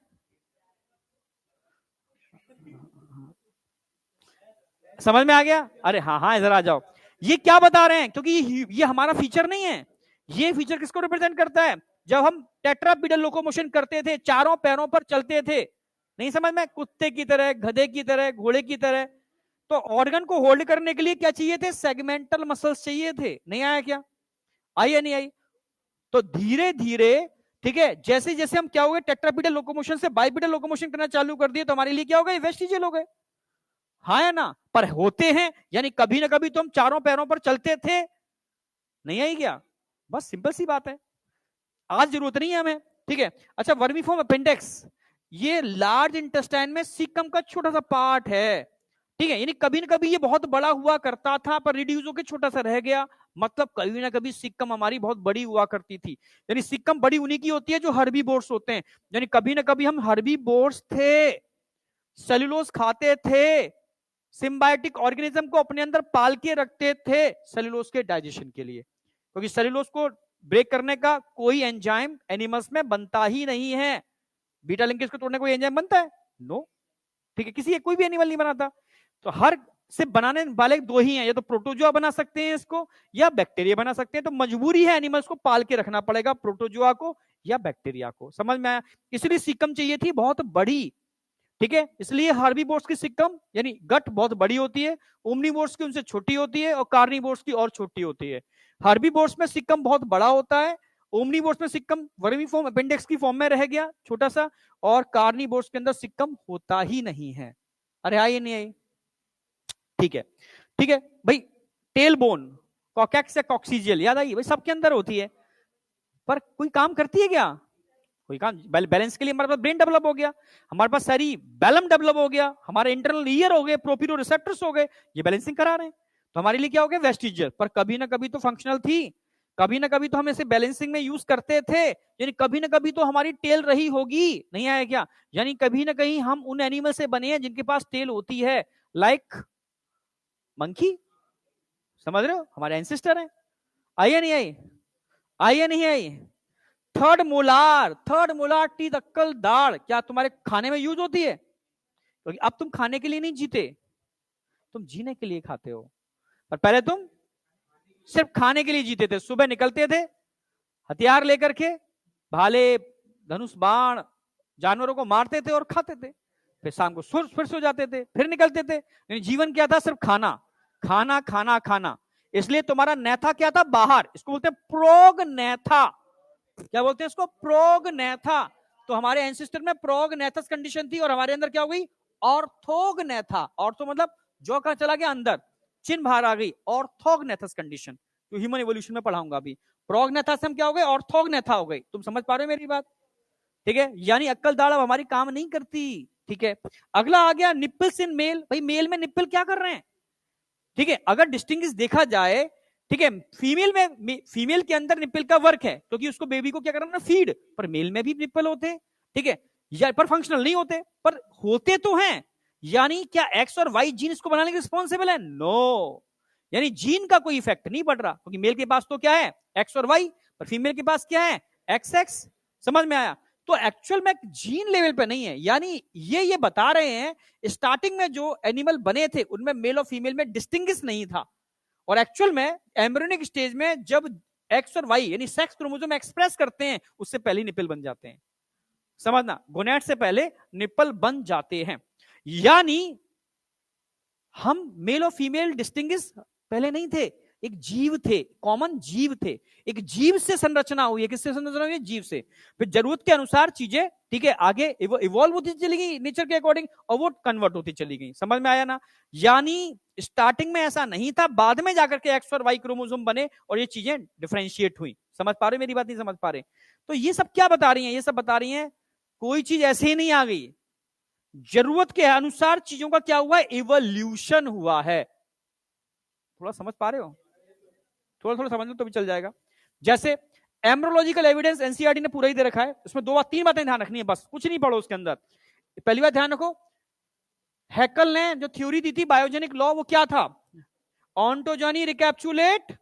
[SPEAKER 1] समझ में आ गया? अरे हाँ हाँ, इधर आ जाओ। ये क्या बता रहे हैं, क्योंकि ये हमारा फीचर नहीं है, ये फीचर किसको रिप्रेजेंट करता है? जब हम टेट्रापिडल लोकोमोशन करते थे, चारों पैरों पर चलते थे, नहीं समझ में, कुत्ते की तरह, गधे की तरह, घोड़े की तरह, तो ऑर्गन को होल्ड करने के लिए क्या चाहिए थे? सेगमेंटल मसल्स चाहिए थे। नहीं आया क्या? आई या नहीं आई? तो धीरे धीरे, ठीक है, जैसे जैसे हम क्या हो गए, टेट्रापिडल लोकोमोशन से बाइपिडल लोकोमोशन करना चालू कर दिए, तो हमारे लिए क्या हो गए? वेस्टिजियल हो गए। हाँ या ना? पर होते हैं, यानी कभी ना कभी तो हम चारों पैरों पर चलते थे। नहीं आई क्या? बस सिंपल सी बात है, आज जरूरत नहीं है हमें। ठीक है, अच्छा, वर्मीफॉर्म अपेंडिक्स, ये लार्ज इंटेस्टाइन में सीकम का छोटा सा पार्ट है। ठीक है, यानी कभी ना कभी ये बहुत बड़ा हुआ करता था, पर रिड्यूस होकर छोटा सा रह गया। मतलब कभी ना कभी सिक्कम हमारी बहुत बड़ी हुआ करती थी, यानी सिक्कम बड़ी उन्हीं की होती है जो हर्बीवोर्स होते हैं, यानी कभी ना कभी हम हर्बीवोर्स थे, सेलुलोज खाते थे। सिम्बायोटिक ऑर्गेनिज्म को अपने अंदर पाल के रखते थे सेलुलोज के डाइजेशन के लिए, क्योंकि सेलुलोज को ब्रेक करने का कोई एंजाइम एनिमल्स में बनता ही नहीं है। बीटा लिंकेज को तोड़ने कोई एंजाइम बनता है? नो। ठीक है, किसी कोई भी एनिमल नहीं बनाता। तो हर से बनाने वाले दो ही हैं, या तो प्रोटोजोआ बना सकते हैं इसको या बैक्टीरिया बना सकते हैं। तो मजबूरी है एनिमल्स को पाल के रखना पड़ेगा, प्रोटोजोआ को या बैक्टीरिया को। समझ में आया? इसलिए सिक्कम चाहिए थी बहुत बड़ी। ठीक है, इसलिए हार्बीवोर्स की सिक्कम यानी गट बहुत बड़ी होती है, ओमनीवोर्स की उनसे छोटी होती है और कार्निवोर्स की और छोटी होती है। हार्बीवोर्स में सिक्कम बहुत बड़ा होता है, ओमनीवोर्स में सिक्कम वर्मीफॉर्म अपेंडिक्स की फॉर्म में रह गया छोटा सा, और कार्निवोर्स के अंदर सिक्कम होता ही नहीं है। अरे आई नहीं आई? ठीक है, ठीक है भाई। टेल बोन, कॉकैक्स या कॉक्सीजियल, याद आई भाई, सबके अंदर होती है, पर कोई काम करती है क्या? कोई काम। बैलेंस के लिए हमारे पास ब्रेन डेवलप हो गया, हमारे पास सारी बैलम डेवलप हो गया, हमारे इंटरनल ईयर हो गए, प्रोप्रियो रिसेप्टर्स हो गए, ये बैलेंसिंग करा रहे हैं। तो हमारे लिए क्या हो गया? वेस्टिजियल। पर कभी ना कभी तो फंक्शनल थी, कभी ना कभी तो हम इसे बैलेंसिंग में यूज करते थे, यानी कभी ना कभी तो हमारी टेल रही होगी, नहीं आया क्या? यानी कभी ना कहीं हम उन एनिमल से बने हैं जिनके पास टेल होती है, लाइक मंकी। समझ रहे हो? हमारे एंसेस्टर हैं। आई या नहीं आई? आई या नहीं आई? Third molar, third molar teeth, अक्कल, दाढ़, क्या तुम्हारे खाने में यूज होती है? क्योंकि अब तुम खाने के लिए नहीं जीते, तुम जीने के लिए खाते हो। पर पहले तुम सिर्फ खाने के लिए जीते थे। सुबह निकलते थे हथियार लेकर के, भाले, धनुष, बाण, जानवरों को मारते थे और खाते थे, फिर शाम को फिर सो जाते थे, फिर निकलते थे। यानी जीवन क्या था? सिर्फ खाना खाना खाना खाना। इसलिए तुम्हारा नेथा क्या था? बाहर। इसको बोलते हैं प्रोगनेथा। क्या बोलते हैं इसको? प्रोगनेथा। तो हमारे एंसेस्टर में प्रोगनेथस कंडीशन थी और हमारे अंदर क्या हो गई? ऑर्थोगनेथा। ऑर्थो मतलब जो कहां चला गया? अंदर, चिन्ह बाहर आ गई, ऑर्थोगनेथस कंडीशन। तो ह्यूमन इवोल्यूशन में पढ़ाऊंगा अभी। प्रोगनेथा से हम क्या हो गए? ऑर्थोगनेथा हो गई। तुम समझ पा रहे हो मेरी बात? ठीक है, यानी अक्कल दाढ़ अब हमारी काम नहीं करती। ठीक है, अगला आ गया निप्पल्स इन मेल। भाई मेल में निप्पल क्या कर रहे हैं? ठीक है, अगर डिस्टिंग्विश देखा जाए, ठीक है, फीमेल में, फीमेल के अंदर निप्पल का वर्क है क्योंकि उसको बेबी को क्या करना ना, फीड। पर मेल में भी निप्पल होते हैं, ठीक है, या पर फंक्शनल नहीं होते, पर होते तो हैं। यानी क्या एक्स और वाई जीन इसको बनाने के रिस्पॉन्सिबल है? नो। यानी जीन का कोई इफेक्ट नहीं पड़ रहा, क्योंकि मेल के पास तो क्या है? एक्स और वाई, पर फीमेल के पास क्या है? X x. समझ में आया? तो एक्चुअल में जीन लेवल पे नहीं है। यानी ये बता रहे हैं स्टार्टिंग में जो एनिमल बने थे उनमें मेल और फीमेल में डिस्टिंग्विश नहीं था, और एक्चुअल में एम्ब्रियोनिक स्टेज में जब एक्स और वाई यानी सेक्स क्रोमोसोम एक्सप्रेस करते हैं उससे पहले निप्पल बन जाते हैं। समझना, गोनैड से पहले निप्पल बन जाते हैं। यानी हम मेल और फीमेल डिस्टिंग्विश पहले नहीं थे, एक जीव थे, कॉमन जीव थे। एक जीव से संरचना हुई है। किससे संरचना हुई है? जीव से। फिर जरूरत के अनुसार चीजें, ठीक है, आगे इवॉल्व होती चली गई नेचर के अकॉर्डिंग, और वो कन्वर्ट होती चली गई। समझ में आया ना? यानी स्टार्टिंग में ऐसा नहीं था, बाद में जाकर के एक्स और वाई क्रोमोसोम बने और ये चीजें डिफरेंशिएट हुई। समझ पा रहे मेरी बात? नहीं समझ पा रहे? तो ये सब क्या बता रही है? ये सब बता रही है कोई चीज ऐसे ही नहीं आ गई, जरूरत के अनुसार चीजों का क्या हुआ है? इवोल्यूशन हुआ है। थोड़ा समझ पा रहे हो? थोड़ा थोड़ा समझ लो तो भी चल जाएगा। जैसे एम्ब्रोलॉजिकल एविडेंस एनसीईआरटी ने पूरा ही दे रखा है, उसमें तीन बातें ध्यान रखनी है, बस कुछ नहीं पढ़ो उसके अंदर। पहली बात ध्यान रखो, हैकल ने जो थ्योरी दी थी बायोजेनिक लॉ, वो क्या था? Ontogeny recapitulate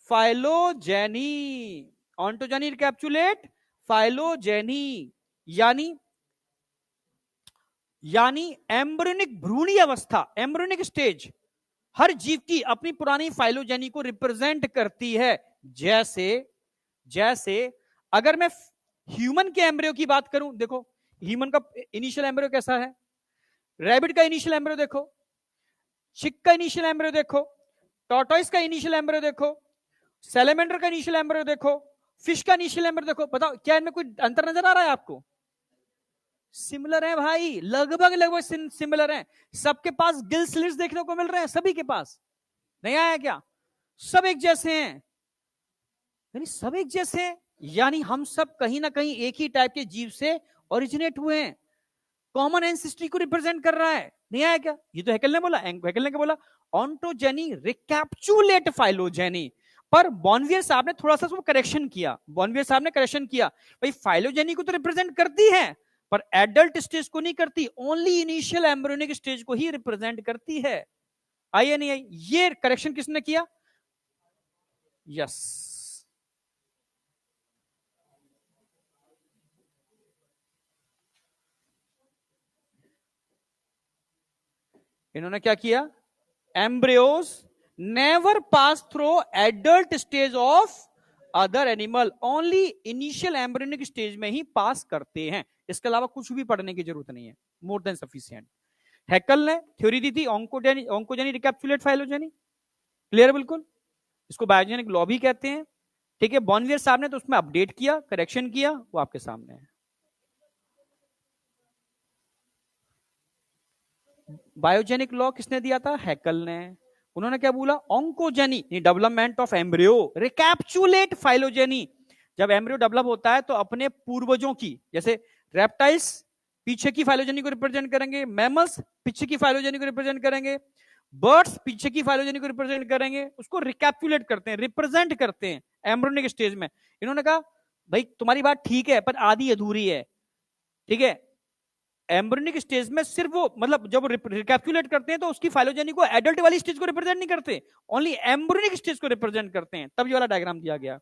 [SPEAKER 1] phylogeny. Ontogeny recapitulate phylogeny, यानी एम्ब्रियोनिक भ्रूणीय अवस्था, एम्ब्रियोनिक स्टेज हर जीव की अपनी पुरानी फाइलोजेनी को रिप्रेजेंट करती है। जैसे अगर मैं ह्यूमन के एम्ब्रियो की बात करूं, देखो ह्यूमन का इनिशियल एम्ब्रियो कैसा है, रैबिट का इनिशियल एम्ब्रियो देखो, चिक का इनिशियल एम्ब्रियो देखो, टॉर्टोइस का इनिशियल एम्ब्रियो देखो, सैलेमेंडर का इनिशियल एम्ब्रियो देखो, फिश का इनिशियल एम्ब्रियो देखो, बताओ क्या इनमें कोई अंतर नजर आ रहा है आपको? सिमिलर है भाई, लगभग सिमिलर है। सबके पास गिल स्लिट्स देखने को मिल रहे हैं, सभी के पास। नहीं आया क्या? सब एक जैसे हैं, यानी सब एक जैसे हैं, यानी हम सब कहीं ना कहीं एक ही टाइप के जीव से ओरिजिनेट हुए हैं। कॉमन एंसेस्ट्री को रिप्रेजेंट कर रहा है। नहीं आया क्या? ये तो हैकल ने बोला, हैकल ने क्या बोला? Ontogeny recapitulate phylogeny. पर बॉनवियर साहब ने थोड़ा सा उसको करेक्शन किया, बॉनवियर साहब ने करेक्शन किया, भाई फाइलोजेनी को तो रिप्रेजेंट करती है पर एडल्ट स्टेज को नहीं करती, ओनली इनिशियल एम्ब्रियोनिक स्टेज को ही रिप्रेजेंट करती है। आई या नहीं आई? ये करेक्शन किसने किया? यस, इन्होंने क्या किया? Embryos never pass through adult stage of other animal, only initial embryonic stage में ही पास करते हैं, इसके अलावा कुछ भी पढ़ने की जरूरत नहीं है, मोर देन सफिशिएंट। हैकल ने थ्योरी दी थी ओंकोजेनी रिकैप्सुलेट फाइलोजेनी, क्लियर बिल्कुल, इसको बायोजेनिक लॉ भी कहते हैं, ठीक है। बॉनवियर साहब ने तो उसमें अपडेट किया, करेक्शन किया, वो आपके सामने है। बायोजेनिक लॉ किसने दिया था? हैकल ने। उन्होंने क्या बोला? ऑन्कोजेनी डेवलपमेंट ऑफ एम्ब्रियो, रिकैप्सुलेट फाइलोजेनी, जब एम्ब्रियो डेवलप होता है तो अपने पूर्वजों की, जैसे रेप्टाइल्स पीछे की फाइलोजेनी को रिप्रेजेंट करेंगे, मैमल्स पीछे की फाइलोजेनी को रिप्रेजेंट करेंगे, बर्ड्स पीछे की फाइलोजेनी को रिप्रेजेंट करेंगे, उसको रिकैप्सुलेट करते हैं, रिप्रेजेंट करते हैं एम्ब्रियोनिक स्टेज में। इन्होंने कहा भाई तुम्हारी बात ठीक है पर आधी अधूरी है, ठीक है। एम्ब्रियोनिक स्टेज में सिर्फ वो, मतलब जब रिकैप्सुलेट करते हैं तो उसकी फाइलोजेनी को एडल्ट वाली स्टेज को रिप्रेजेंट नहीं करते, ओनली एम्ब्रियोनिक स्टेज को रिप्रेजेंट करते हैं, तब ये वाला डायग्राम दिया गया।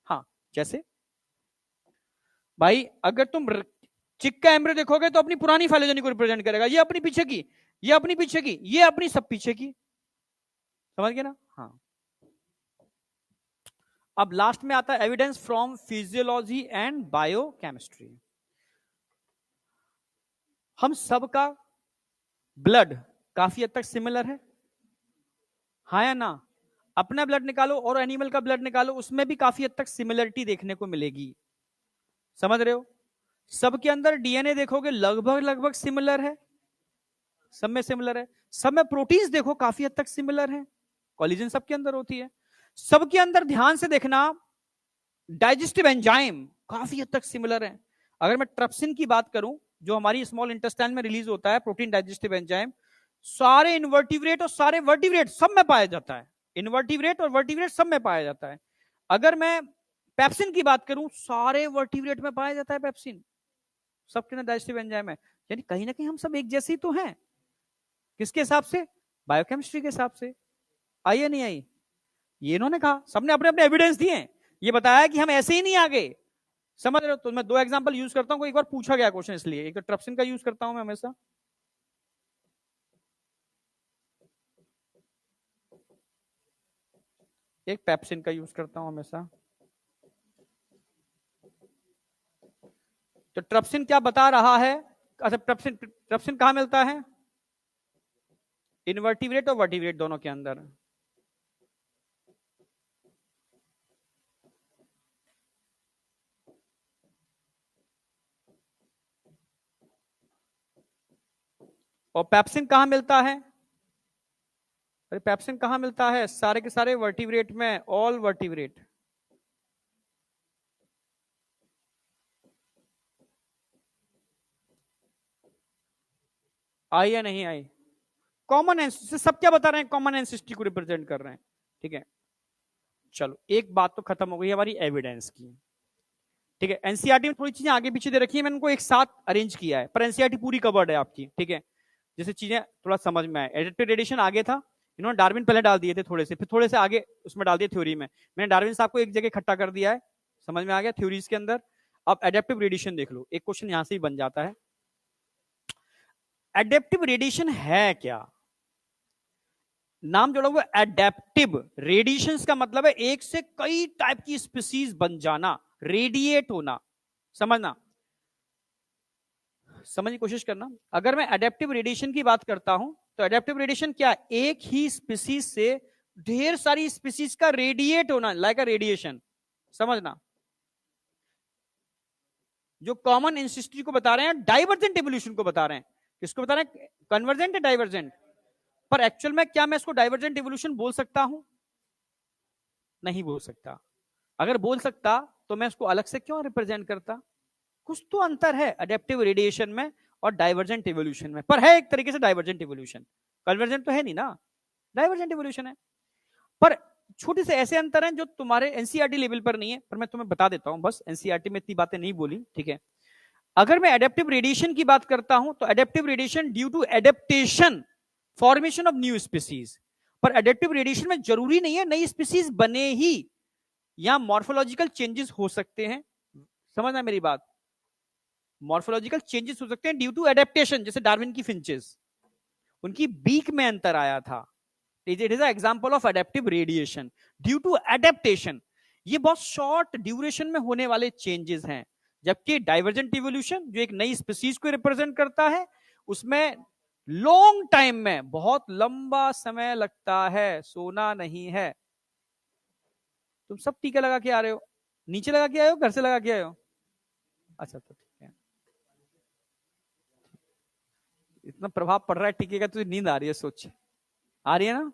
[SPEAKER 1] हाँ, जैसे भाई अगर तुम चिक का एम्ब्रियो देखोगे तो अपनी पुरानी फाइलोजेनी को रिप्रेजेंट करेगा, ये अपनी पीछे की, ये अपनी पीछे की, ये अपनी सब पीछे की, समझ गए ना? हाँ। अब लास्ट में आता है evidence from physiology and biochemistry. हम सबका ब्लड काफी हद तक सिमिलर है, हाँ या ना? अपना ब्लड निकालो और एनिमल का ब्लड निकालो, उसमें भी काफी हद तक सिमिलरिटी देखने को मिलेगी, समझ रहे हो? सबके अंदर डीएनए देखोगे लगभग लगभग सिमिलर है, सब में सिमिलर है, सब में प्रोटीन्स देखो काफी हद तक सिमिलर है, कोलिजन सबके अंदर होती है, सबके अंदर ध्यान से देखना डाइजेस्टिव एंजाइम काफी हद तक सिमिलर है। अगर मैं ट्रिप्सिन की बात करूं जो हमारी स्मॉल इंटेस्टाइन में रिलीज होता है, प्रोटीन डाइजेस्टिव एंजाइम, सारे इनवर्टिब्रेट और सारे वर्टिब्रेट सब में पाया जाता है, इनवर्टिब्रेट और वर्टिब्रेट सब में पाया जाता है। अगर मैं पेप्सिन की बात करूं, सारे वर्टिब्रेट में पाया जाता है पेप्सिन, सबके अंदर डाइजेस्टिव एंजाइम है, यानी कहीं ना कहीं हम सब एक जैसे ही तो हैं, किसके हिसाब से? बायोकेमिस्ट्री के हिसाब से। आई या नहीं आई? ये इन्होंने कहा, सबने अपने अपने एविडेंस दिए, ये बताया कि हम ऐसे ही नहीं आगे, समझ रहे हो? तो मैं दो एग्जांपल यूज करता हूं, एक बार पूछा गया क्वेश्चन, इसलिए एक तो ट्रिप्सिन का यूज करता हूं मैं हमेशा, एक पेप्सिन का यूज करता हूं हमेशा। तो ट्रिप्सिन क्या बता रहा है? अच्छा, ट्रिप्सिन ट्रिप्सिन कहां मिलता है? इनवर्टिब्रेट और वर्टिब्रेट दोनों के अंदर। और पेप्सिन कहां मिलता है? अरे पेप्सिन कहां मिलता है? सारे के सारे वर्टिब्रेट में, ऑल वर्टिब्रेट। आई या नहीं आई? कॉमन एंसेस्ट्री, सब क्या बता रहे हैं? कॉमन एंसेस्ट्री को रिप्रेजेंट कर रहे हैं, ठीक है। चलो एक बात तो खत्म हो गई हमारी एविडेंस की, ठीक है। एनसीईआरटी में थोड़ी चीजें आगे पीछे दे रखी है, मैंने उनको एक साथ अरेंज किया है, पर एनसीईआरटी पूरी कवर्ड है आपकी, ठीक है। जैसे चीजें थोड़ा समझ में आए, एडेप्टिव रेडिएशन आगे था, इन्होंने डार्विन पहले डाल दिए थे थोड़े से, फिर थोड़े से आगे उसमें डाल दिए थ्योरी में, मैंने डार्विन साहब को एक जगह इकट्ठा कर दिया है, समझ में आ गया थ्योरीज के अंदर। अब एडेप्टिव रेडिएशन देख लो, एक क्वेश्चन यहां से ही बन जाता है, एडेप्टिव रेडिएशन है क्या? नाम जोड़ा हुआ एडेप्टिव रेडिएशन का मतलब है एक से कई टाइप की स्पीसीज बन जाना, रेडिएट होना, समझना, समझने की कोशिश करना। अगर मैं एडेप्टिव रेडिएशन की बात करता हूं तो एडेप्टिव रेडिएशन क्या? एक ही स्पीसीज से ढेर सारी स्पीसीज का रेडिएट होना, लाइक अ रेडिएशन, समझना। जो कॉमन एंसेस्ट्री को बता रहे हैं, डाइवर्जेंट एवोल्यूशन को बता रहे हैं, किसको बता रहे हैं? कन्वर्जेंट या डाइवर्जेंट? पर एक्चुअल में क्या मैं इसको डाइवर्जेंट एवोल्यूशन बोल सकता हूं? नहीं बोल सकता। अगर बोल सकता तो मैं इसको अलग से क्यों रिप्रेजेंट करता? कुछ तो अंतर है एडेप्टिव रेडिएशन में और डाइवर्जेंट इवोल्यूशन में, पर है एक तरीके से डाइवर्जेंट इवोल्यूशन, कन्वर्जेंट तो है नहीं ना, डाइवर्जेंट इवोल्यूशन है। पर छोटे से ऐसे अंतर हैं जो तुम्हारे एनसीईआरटी लेवल पर नहीं है, पर मैं तुम्हें बता देता हूं, बस एनसीईआरटी में इतनी बातें नहीं बोली, ठीक है। अगर मैं एडेप्टिव रेडिएशन की बात करता हूं तो adaptive radiation due to adaptation, formation of new species, पर एडेप्टिव रेडिएशन में जरूरी नहीं है नई स्पीसीज बने ही, यहां मॉर्फोलॉजिकल चेंजेस हो सकते हैं। समझना मेरी बात, मॉर्फोलॉजिकल चेंजेस हो सकते हैं ड्यू टू एडेप्टेशन। जैसे डार्विन की फिंचेस, उनकी बीक में अंतर आया था, it is example of adaptive radiation due to adaptation. ये बहुत शॉर्ट ड्यूरेशन में होने वाले चेंजेस हैं। जबकि डाइवर्जेंट इवोल्यूशन जो एक नई स्पीसीज को रिप्रेजेंट करता है, उसमें लॉन्ग टाइम में बहुत लंबा समय लगता है, सोना नहीं है। तुम सब टीका लगा के आ रहे हो, नीचे लगा के आए हो घर से लगा के आए हो? अच्छा तो ठीक है, इतना प्रभाव पड़ रहा है टीके का, तुझे नींद आ रही है, सोच आ रही है ना,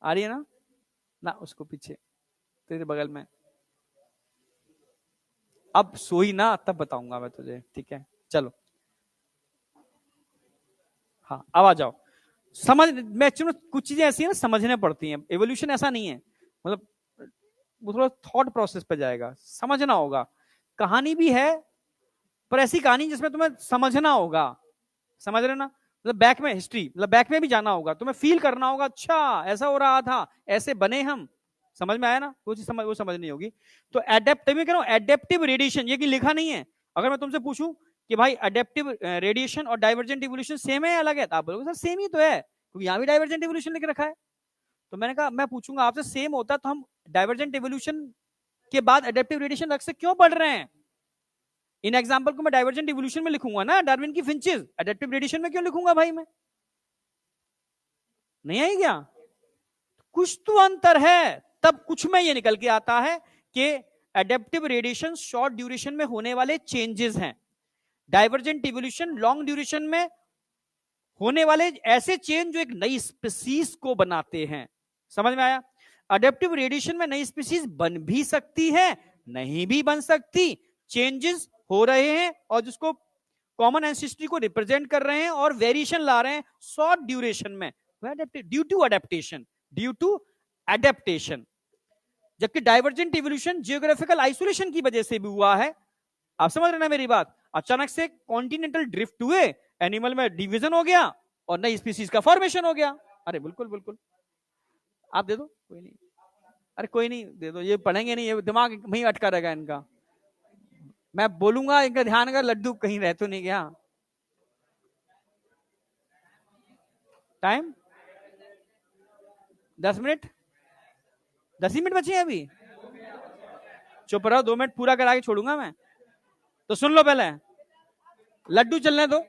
[SPEAKER 1] आ रही है ना, ना उसको पीछे तेरे बगल में। अब सोई ना तब बताऊंगा मैं तुझे, ठीक है चलो। हाँ अब आ जाओ, समझ मैं कुछ चीजें ऐसी है ना समझने पड़ती हैं। एवोल्यूशन ऐसा नहीं है, मतलब वो थोड़ा थॉट प्रोसेस पे जाएगा, समझना होगा। कहानी भी है, पर ऐसी कहानी जिसमें तुम्हें समझना होगा, समझ रहे ना, मतलब बैक में हिस्ट्री, मतलब बैक में भी जाना होगा, तुम्हें फील करना होगा, अच्छा ऐसा हो रहा था, ऐसे बने हम। समझ में आया ना, वो चीज समझ, वो समझनी होगी। तो एडेप्टिव में कह रहा हूं, एडेप्टिव रेडिएशन, ये कि लिखा नहीं है। अगर मैं तुमसे पूछूं कि भाई एडेप्टिव रेडिएशन और डाइवर्जेंट इवोल्यूशन सेम है या अलग है, तो आप बोलोगे सर सेम ही तो है, क्योंकि यहां भी डाइवर्जेंट इवोल्यूशन लिख रखा है। तो मैंने कहा मैं पूछूंगा आपसे, सेम होता तो हम डाइवर्जेंट इवोल्यूशन के बाद एडेप्टिव रेडिएशन अलग से क्यों पढ़ रहे हैं? इन एग्जांपल को मैं डाइवर्जेंट इवोल्यूशन में लिखूंगा ना, डार्विन की फिंचेस, एडेप्टिव रेडिएशन में क्यों लिखूंगा भाई मैं? नहीं आई क्या? कुछ तो अंतर है, तब कुछ में ये निकल के आता है कि एडेप्टिव रेडिएशन शॉर्ट ड्यूरेशन में होने वाले चेंजेस हैं, डाइवर्जेंट इवोल्यूशन लॉन्ग ड्यूरेशन में होने वाले ऐसे चेंज जो एक नई स्पीसीज को बनाते हैं। समझ में आया? अडेप्टिव रेडिएशन में नई स्पीसीज बन भी सकती है, नहीं भी बन सकती, चेंजेस हो रहे हैं और जिसको कॉमन एंसेस्ट्री को रिप्रेजेंट कर रहे हैं और वेरिएशन ला रहे हैं शॉर्ट ड्यूरेशन में, due to adaptation, due to adaptation. जबकि डाइवर्जेंट इवोल्यूशन जियोग्राफिकल आइसोलेशन की वजह से भी हुआ है। आप समझ रहे ना मेरी बात? अचानक से कॉन्टिनेंटल ड्रिफ्ट हुए, एनिमल में डिवीजन हो गया और नई स्पीसीज का फॉर्मेशन हो गया। अरे बिल्कुल बिल्कुल, आप दे दो, कोई नहीं, अरे कोई नहीं दे दो, ये पढ़ेंगे नहीं, ये दिमाग वहीं अटका रहेगा इनका। मैं बोलूंगा इनका ध्यान, अगर लड्डू कहीं रह तो नहीं गया। टाइम 10 मिनट, 10 ही मिनट बचे हैं अभी। चुप रहो, 2 मिनट पूरा करा के छोड़ूंगा मैं। तो सुन लो पहले, लड्डू चलने दो,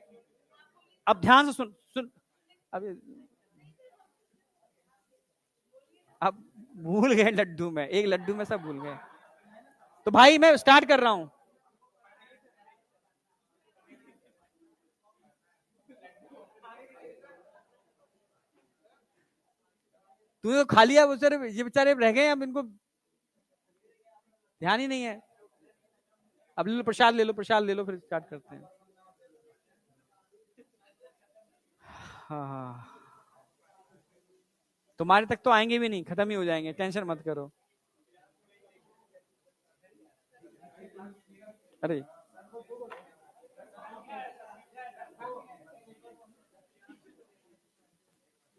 [SPEAKER 1] अब ध्यान से सुन सुन। अब अब भूल गए लड्डू में, एक लड्डू में सब भूल गए। तो भाई मैं स्टार्ट कर रहा हूं। तूने तो खा लिया, बेचारे ये बेचारे रह गए, अब इनको ध्यान ही नहीं है। अब ले लो प्रसाद, ले लो प्रसाद, ले लो, फिर स्टार्ट करते हैं। हाँ, तुम्हारे तक तो आएंगे भी नहीं, खत्म ही हो जाएंगे, टेंशन मत करो। अरे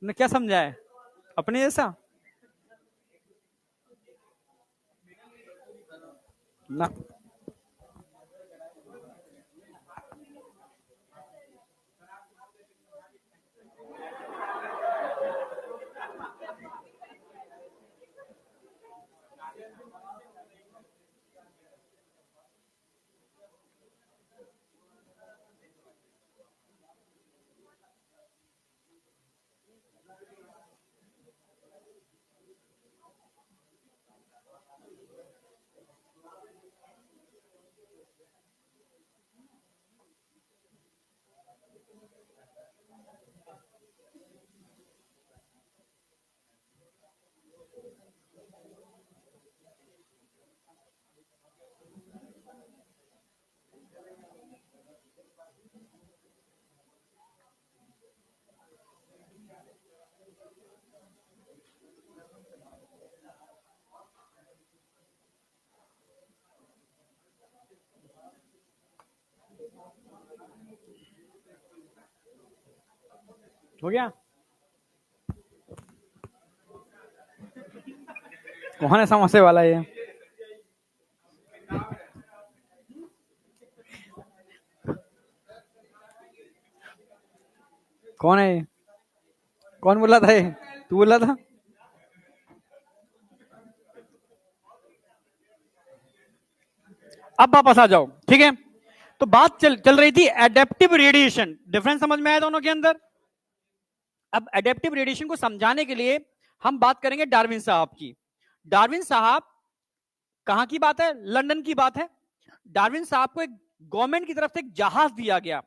[SPEAKER 1] तुमने क्या समझा है अपने जैसा ना? हो गया? कौन है समोसे वाला ये? कौन है ये? कौन बोला था ये? तू बोला था? अब वापस आ जाओ, ठीक है। तो बात चल रही थी एडेप्टिव रेडिएशन, डिफरेंस समझ में आया दोनों के अंदर। अब एडेप्टिव रेडिएशन को समझाने के लिए हम बात करेंगे डार्विन साहब की। डार्विन साहब कहां की बात है? लंदन की बात है। डार्विन साहब को एक गवर्नमेंट की तरफ से एक जहाज दिया गया,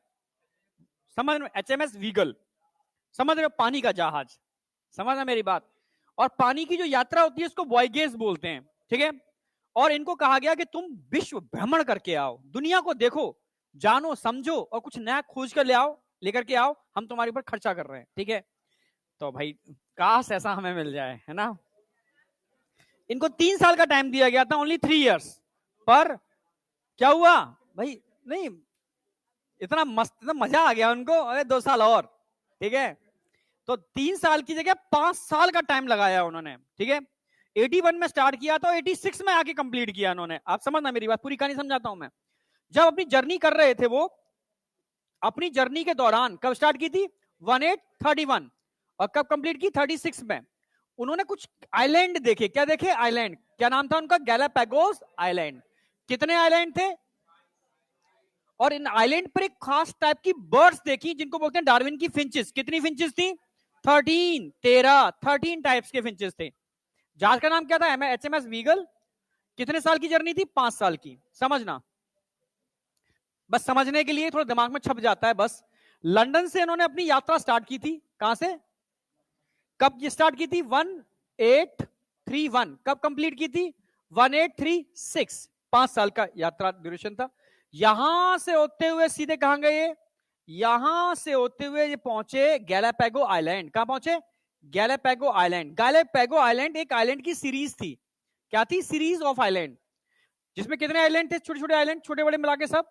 [SPEAKER 1] समझ में, HMS वीगल, समझ रहे हो, पानी का जहाज, समझना मेरी बात। और पानी की जो यात्रा होती है उसको वॉयगेज बोलते हैं, ठीक है। और इनको कहा गया कि तुम विश्व भ्रमण करके आओ, दुनिया को देखो, जानो, समझो और कुछ नया खोज कर ले आओ, लेकर के आओ, हम तुम्हारे ऊपर खर्चा कर रहे हैं, ठीक है। तो भाई काश ऐसा हमें मिल जाए, है ना। इनको 3 साल का टाइम दिया गया था, ओनली 3 years। पर क्या हुआ भाई, नहीं, इतना मस्त, इतना मजा आ गया उनको, अरे 2 साल और, ठीक है। तो 3 साल की जगह 5 साल का टाइम लगाया उन्होंने, ठीक है। 81 में स्टार्ट किया तो 86 में आके कंप्लीट किया उन्होंने। आप समझना मेरी बात, पूरी कहानी समझाता हूं मैं। जब अपनी जर्नी कर रहे थे वो, अपनी जर्नी के दौरान कब स्टार्ट की थी? 1831। और कब कंप्लीट की? 36 में। उन्होंने कुछ आइलैंड देखे। क्या देखे? आइलैंड। क्या नाम था उनका? Galapagos island. कितने आइलैंड थे? और इन आइलैंड पर एक खास टाइप की बर्ड्स देखी जिनको बोलते हैं डार्विन की फिंचेस। कितनी फिंचेस थी? 13 टाइप्स के फिंचेस थे। जहाज का नाम क्या था? HMS wiggle. कितने साल की जर्नी थी? 5 साल की। समझना, बस समझने के लिए थोड़ा दिमाग में छप जाता है बस। लंदन से इन्होंने अपनी यात्रा स्टार्ट की थी। कहां से? कब स्टार्ट की थी? 1831। कब कंप्लीट की थी? 1836। 5 साल का यात्रा ड्यूरेशन था। यहां से होते हुए सीधे कहां गए? यहां से होते हुए ये पहुंचे गैलापागो आइलैंड। कहां पहुंचे? गैलापागो आइलैंड। गैलापागो आइलैंड एक आइलैंड की सीरीज थी। क्या थी? Series of island. जिसमें कितने आइलैंड थे? छोटे छोटे आइलैंड, छोटे बड़े मिला के सब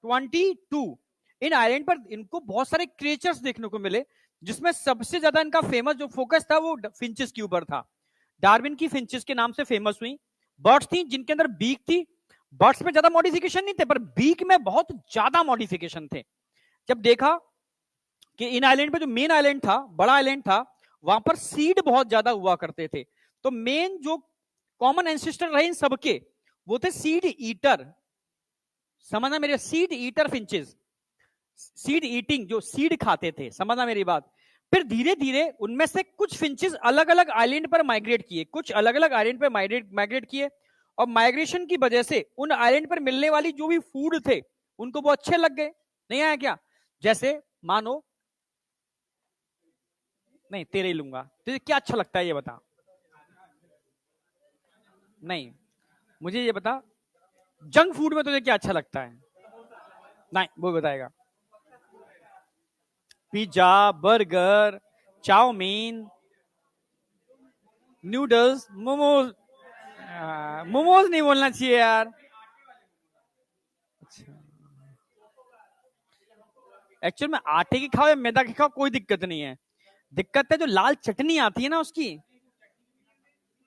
[SPEAKER 1] 22। इन आइलैंड पर इनको बहुत सारे क्रिएचर्स देखने को मिले, जिसमें सबसे ज्यादा इनका फेमस जो फोकस था वो फिंचेस के ऊपर था। डार्विन की फिंचेस के नाम से फेमस हुई। बर्ड्स थी जिनके अंदर बीक थी। बर्ड्स में ज्यादा मॉडिफिकेशन नहीं थे, पर बीक में बहुत ज्यादा मॉडिफिकेशन थे। जब देखा कि इन आइलैंड पे, जो मेन आइलैंड था, बड़ा आइलैंड था, वहां पर सीड बहुत ज्यादा हुआ करते थे। तो मेन जो कॉमन एंसेस्टर रहे इन सबके, वो थे सीड ईटर। समझना मेरे, seed eater finches, seed eating, जो सीड खाते थे, समझना मेरी बात। फिर धीरे धीरे उनमें से कुछ फिंचेस अलग अलग आइलैंड पर माइग्रेट किए, कुछ अलग अलग आइलैंड पर माइग्रेट किए। और माइग्रेशन की वजह से उन आइलैंड पर मिलने वाली जो भी फूड थे उनको वो अच्छे लग गए। नहीं आया क्या? जैसे मानो, नहीं तेरे ही लूंगा, तुझे क्या अच्छा लगता है ये बता। नहीं, मुझे ये बता, जंक फूड में तुझे क्या अच्छा लगता है? नहीं, वो बताएगा। Pizza, burger, chowmein, noodles, momos. Momos नहीं बोलना चाहिए यार। अच्छा, एक्चुअल में आटे की खाओ या मैदा की खाओ कोई दिक्कत नहीं है। दिक्कत है जो लाल चटनी आती है ना उसकी,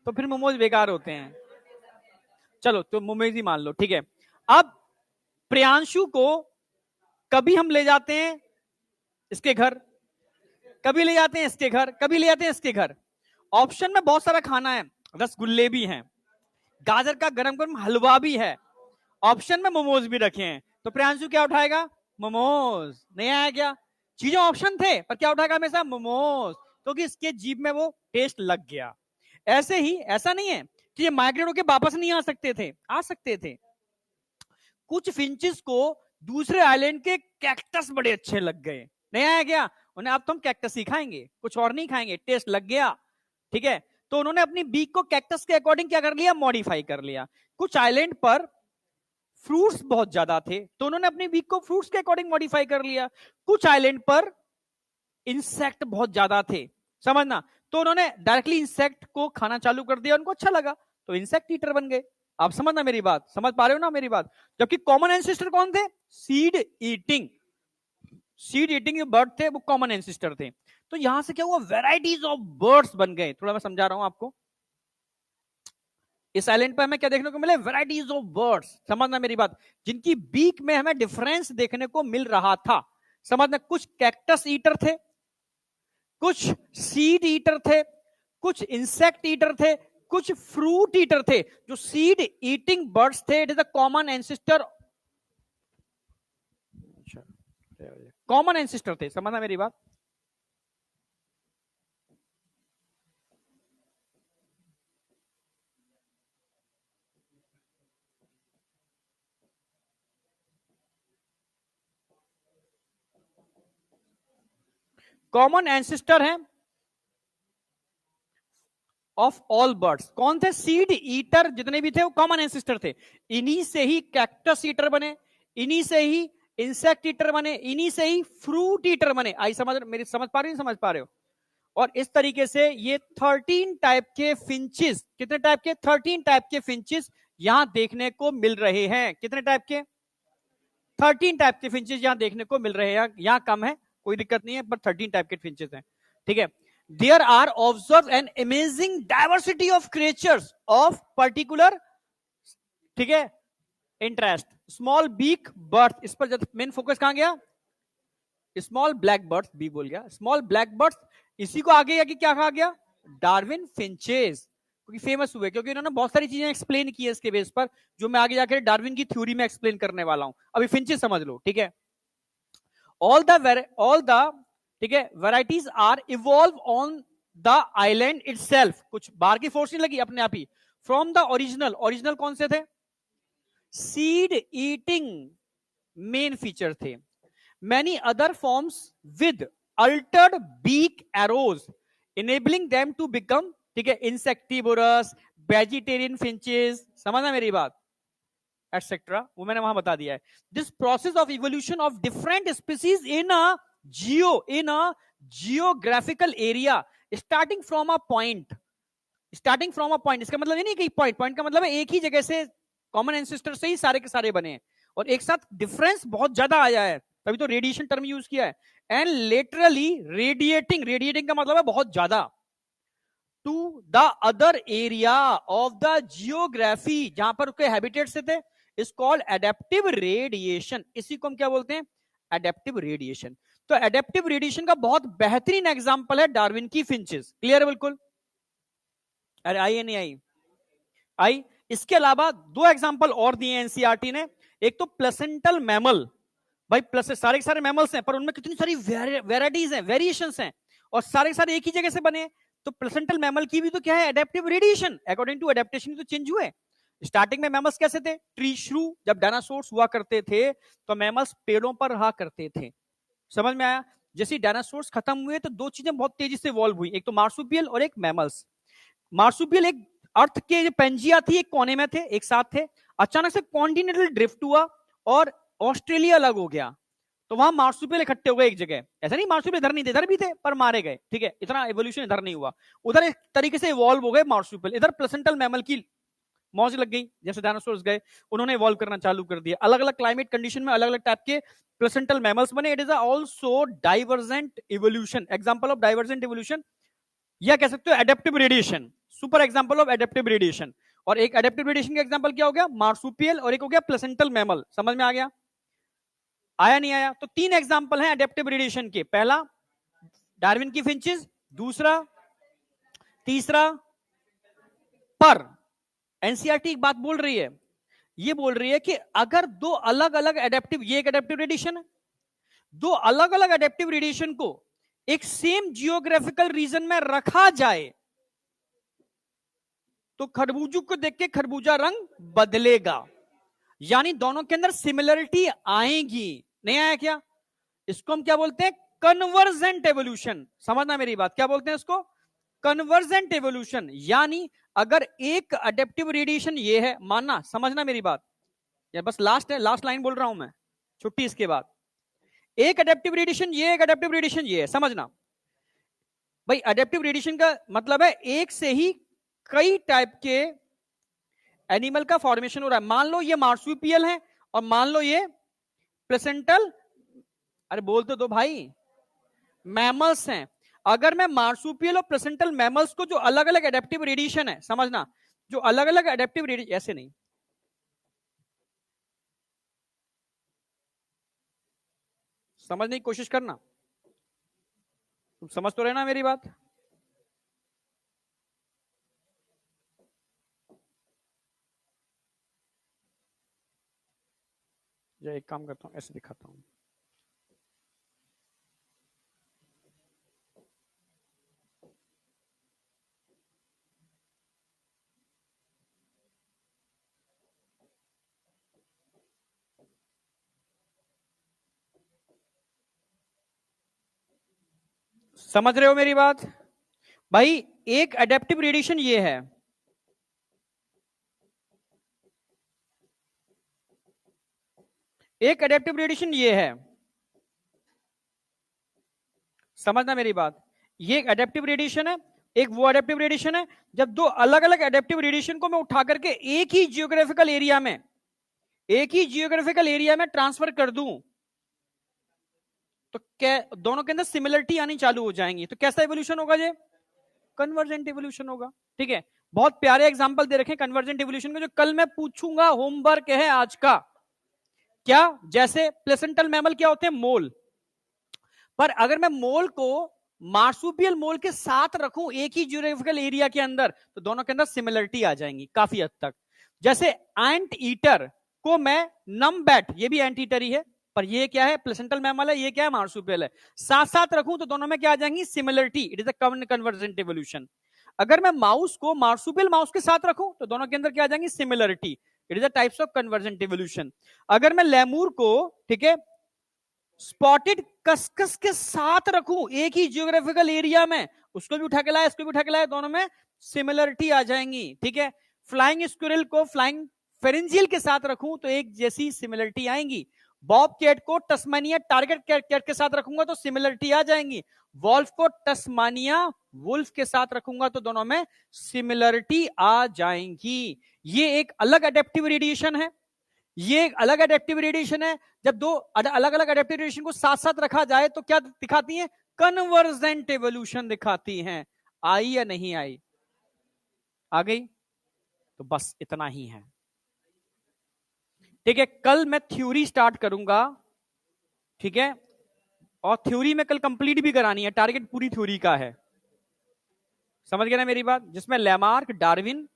[SPEAKER 1] तो फिर मोमोज बेकार होते हैं। चलो तो मोमोज ही मान लो, ठीक है। अब प्रियांशु को कभी हम ले जाते हैं इसके घर, कभी ले जाते हैं इसके घर, कभी ले जाते हैं इसके घर। ऑप्शन में बहुत सारा खाना है, रसगुल्ले भी हैं, गाजर का गरम गरम हलवा भी है, ऑप्शन में मोमोज भी रखे हैं। तो प्रियांशु क्या उठाएगा? मोमोज। नहीं आया क्या? चीजें ऑप्शन थे पर क्या उठाएगा हमेशा? मोमोज, क्योंकि तो इसके जीभ में वो टेस्ट लग गया। ऐसे ही, ऐसा नहीं है कि ये माइग्रेट होकर वापस नहीं आ सकते थे, आ सकते थे। कुछ फिंचेस को दूसरे आइलैंड के कैक्टस बड़े अच्छे लग गए। नहीं आया क्या? उन्हें अब तुम कैक्टस ही खाएंगे, कुछ और नहीं खाएंगे, टेस्ट लग गया, ठीक है। तो उन्होंने अपनी बीक को कैक्टस के अकॉर्डिंग क्या कर लिया? मॉडिफाई कर लिया। कुछ आइलैंड पर फ्रूट्स बहुत ज्यादा थे तो उन्होंने अपनी वीक को फ्रूट्स के अकॉर्डिंग मॉडिफाई कर लिया। कुछ आइलैंड पर इंसेक्ट बहुत ज्यादा थे, समझना, तो उन्होंने डायरेक्टली इंसेक्ट को खाना चालू कर दिया, उनको अच्छा लगा तो इंसेक्ट ईटर बन गए। आप समझना मेरी बात, समझ पा रहे हो ना मेरी बात। जबकि कॉमन एंसेस्टर कौन थे? सीड ईटिंग, सीड ईटिंग जो बर्ड थे वो कॉमन एंसेस्टर थे। तो यहां से क्या हुआ? वेराइटीज ऑफ बर्ड्स बन गए। थोड़ा मैं समझा रहा हूं आपको। इस आइलैंड पर हमें क्या देखने को मिले? वैराइटीज ऑफ बर्ड्स, समझना मेरी बात, जिनकी बीक में हमें डिफरेंस देखने को मिल रहा था। समझना, कुछ कैक्टस ईटर थे, कुछ सीड ईटर थे, कुछ इंसेक्ट ईटर थे, कुछ फ्रूट ईटर थे। जो सीड ईटिंग बर्ड्स थे, it is a common ancestor, common ancestor थे। समझना मेरी बात। कॉमन एंसेस्टर है ऑफ ऑल बर्ड्स। कौन थे? सीड ईटर जितने भी थे वो कॉमन एंसेस्टर थे। इन्हीं से ही कैक्टस ईटर बने, इन्हीं से ही इंसेक्ट ईटर बने, इन्हीं से ही फ्रूट ईटर बने। आई समझ? मेरी समझ पा रही हो? समझ पा रहे हो? और इस तरीके से ये 13 टाइप के फिंचेस, कितने टाइप के? 13 टाइप के फिंचेस यहां देखने को मिल रहे हैं। कितने टाइप के? 13 टाइप के फिंचेस यहां देखने को मिल रहे हैं। यहां कम है, कोई दिक्कत नहीं है, पर 13 टाइप के फिंचेस हैं। ठीक है। There are observe an amazing diversity of creatures of particular, ठीक है, इंटरेस्ट। स्मॉल बीक बर्ड, इस पर मेन फोकस कहां गया? स्मॉल ब्लैक बर्ड्स, बी बोल गया, स्मॉल ब्लैक बर्ड्स। इसी को आगे आगे क्या कहा गया? डार्विन फिंचेस, क्योंकि फेमस हुए, क्योंकि इन्होंने बहुत सारी चीजें एक्सप्लेन की है इसके बेस पर, जो मैं आगे जाकर डार्विन की थ्योरी में एक्सप्लेन करने वाला हूं। अभी फिंचेस समझ लो, ठीक है। ऑल द ठीक है varieties are evolve on the island itself. कुछ बाहर की फोर्स नहीं लगी, अपने आप ही। फ्रॉम द ओरिजिनल, ओरिजिनल कौन से थे? सीड ईटिंग मेन फीचर थे। Many other forms with altered beak arrows, enabling them to become, ठीक है, insectivorous, vegetarian finches, समझना मेरी बात, एटसेट्रा, वो मैंने वहां बता दिया है। This process of evolution of different species in a geographical area, starting from a point, starting from a point, इसका मतलब ये नहीं कि पॉइंट, पॉइंट का मतलब है एक ही जगह से, कॉमन एंसेस्टर से ही सारे के सारे बने हैं, और एक साथ डिफरेंस बहुत ज्यादा आया है, तभी तो रेडिएशन टर्म यूज किया है। एंड लेटरली रेडिएटिंग, रेडिएटिंग का मतलब है बहुत ज्यादा, to the other area of the geography, जहां पर उसके हैबिटेट से थे, इज कॉल्ड एडेप्टिव रेडिएशन। इसी को हम क्या बोलते हैं? Adaptive radiation. तो एडेप्टिव रेडिएशन का बहुत बेहतरीन एग्जांपल है डार्विन की फिंचेस। क्लियर है बिल्कुल? अरे आई या नहीं आई? आई। इसके अलावा दो एग्जांपल और दिए एनसीईआरटी ने। एक तो प्लेसेंटल मैमल, भाई प्लस सारे के सारे मैमल्स हैं, पर उनमें कितनी सारी वेराइटीज हैं, वेरिएशंस हैं, और सारे के सारे एक ही जगह से बने। तो प्लेसेंटल मैमल की भी तो क्या है? Adaptive radiation. According to adaptation तो चेंज हुए। स्टार्टिंग में मैमल्स कैसे थे? ट्री श्रू, जब डायनासोर्स हुआ करते थे तो मैमल्स पेड़ों पर रहा करते थे। समझ में आया? जैसे डायनासोर्स खत्म हुए तो दो चीजें बहुत तेजी से इवॉल्व हुई, एक तो मार्सुपियल और एक मैमल्स। मार्सुपियल एक अर्थ के जो पेंजिया थी, एक कोने में थे, एक साथ थे। अचानक से कॉन्टिनेंटल ड्रिफ्ट हुआ और ऑस्ट्रेलिया अलग हो गया, तो वहां मार्सुपियल इकट्ठे हो गए एक जगह। ऐसा नहीं मार्सुपियल इधर नहीं थे, इधर भी थे पर मारे गए, ठीक है, इतना एवोल्यूशन इधर नहीं हुआ। उधर एक तरीके से इवॉल्व हो गए मार्सुपियल, इधर प्लेसेंटल मैमल की मौज लग गई, जैसे डायनासोर्स गए उन्होंने इवॉल्व करना चालू कर दिया। अलग अलग क्लाइमेट कंडीशन में अलग अलग टाइप के प्लेसेंटल मैमल्स बने। It is also divergent evolution, example of divergent evolution, या कह सकते हो adaptive radiation, super example of adaptive radiation. और एक एडेप्टिव रेडिएशन का एग्जांपल क्या हो गया? मार्सुपियल, और एक हो गया प्लेसेंटल मैमल। समझ में आ गया? आया नहीं आया? तो तीन एग्जांपल हैं एडेप्टिव रेडिएशन के। पहला डार्विन की फिंचेस, दूसरा, तीसरा। पर एनसीईआरटी एक बात बोल रही है, ये बोल रही है कि अगर दो अलग अलग एडेप्टिव, ये एक एडेप्टिव रेडिएशन है, दो अलग अलग एडेप्टिव रेडिएशन को एक सेम जियोग्राफिकल रीजन में रखा जाए तो खरबूजों को देख के खरबूजा रंग बदलेगा, यानी दोनों के अंदर सिमिलरिटी आएगी। नहीं आया क्या? इसको हम क्या बोलते हैं? Convergent evolution. समझना मेरी बात, क्या बोलते हैं इसको? Convergent evolution. यानी अगर एक एडेप्टिव रेडिएशन ये है, मानना, समझना मेरी बात, या बस लास्ट है, लास्ट लाइन बोल रहा हूं मैं, छुट्टी इसके बाद। एक एडेप्टिव रेडिएशन ये, एक एडेप्टिव रेडिएशन ये है, समझना भाई। एडेप्टिव रेडिएशन का मतलब है एक से ही कई टाइप के एनिमल का फॉर्मेशन हो रहा है। मान लो ये मार्सुपियल है और मान लो ये प्लेसेंटल, अरे बोल तो दो भाई, मैमल्स हैं। अगर मैं मार्सुपियल और प्लेसेंटल मैमल्स को जो अलग अलग एडेप्टिव रेडिएशन है, समझना, जो अलग अलग एडेप्टिव रेडिएशन, ऐसे नहीं, समझने की कोशिश करना, तुम समझ तो रहे ना मेरी बात। एक काम करता हूं, ऐसे दिखाता हूं। समझ रहे हो मेरी बात भाई? एक एडेप्टिव रेडिएशन ये है, एक एडेप्टिव रेडिएशन ये है, समझना मेरी बात। ये एक एडेप्टिव रेडिएशन है, एक वो एडेप्टिव रेडिएशन है जब दो अलग अलग एडेप्टिव रेडिएशन को मैं उठा करके एक ही जियोग्राफिकल एरिया में, एक ही जियोग्राफिकल एरिया में ट्रांसफर कर दूं, तो क्या दोनों के अंदर सिमिलरिटी आनी चालू हो जाएंगी। तो कैसा एवोल्यूशन होगा ये? कन्वर्जेंट एवोल्यूशन होगा। ठीक है, बहुत प्यारे एग्जांपल दे रखे कन्वर्जेंट एवोल्यूशन के, जो कल मैं पूछूंगा, होमवर्क है आज का। क्या? जैसे प्लेसेंटल मैमल क्या होते हैं? मोल। पर अगर मैं मोल को मार्सुपियल मोल के साथ रखूं एक ही जियोग्राफिकल एरिया के अंदर, तो दोनों के अंदर सिमिलरिटी आ जाएंगी काफी हद तक। जैसे एंट ईटर को मैं नम बैट, ये भी एंट ईटर ही है, पर ये क्या है? प्लेसेंटल मैमल है, ये क्या है? मार्सुपियल है। साथ साथ रखूं तो दोनों में क्या आ जाएंगी? Similarity. It is a convergent evolution. अगर मैं माउस को मार्सुपियल माउस के साथ रखूं तो दोनों के अंदर क्या आ जाएंगी? Similarity. It is a types of convergent evolution. अगर मैं लेमूर को, ठीक है, स्पॉटेड कस्कस के साथ रखूं एक ही जियोग्राफिकल एरिया में, उसको भी उठा के लाया, इसको भी उठा के लाया, दोनों में सिमिलरिटी आ जाएंगी। ठीक है, फ्लाइंग स्क्विरल को फ्लाइंग फेरेंजियल के साथ रखूं तो एक जैसी सिमिलरिटी आएंगी। बॉब कैट को टस्मानिया टारगेट कैट के साथ रखूंगा तो सिमिलरिटी आ जाएंगी। वॉल्फ को टस्मानिया वुल्फ के साथ रखूंगा तो दोनों में सिमिलरिटी आ जाएंगी। ये एक अलग एडेप्टिव रेडिएशन है, ये एक अलग एडेप्टिव रेडिएशन है। जब दो अलग अलग एडेप्टिव रेडिएशन को साथ साथ रखा जाए तो क्या दिखाती है? कन्वर्जेंट एवोल्यूशन दिखाती हैं। आई या नहीं आई? आ गई? तो बस इतना ही है। ठीक है, कल मैं थ्योरी स्टार्ट करूंगा। ठीक है, और थ्योरी में कल कंप्लीट भी करानी है, टारगेट पूरी थ्योरी का है। समझ गए ना मेरी बात? जिसमें लैमार्क, डार्विन,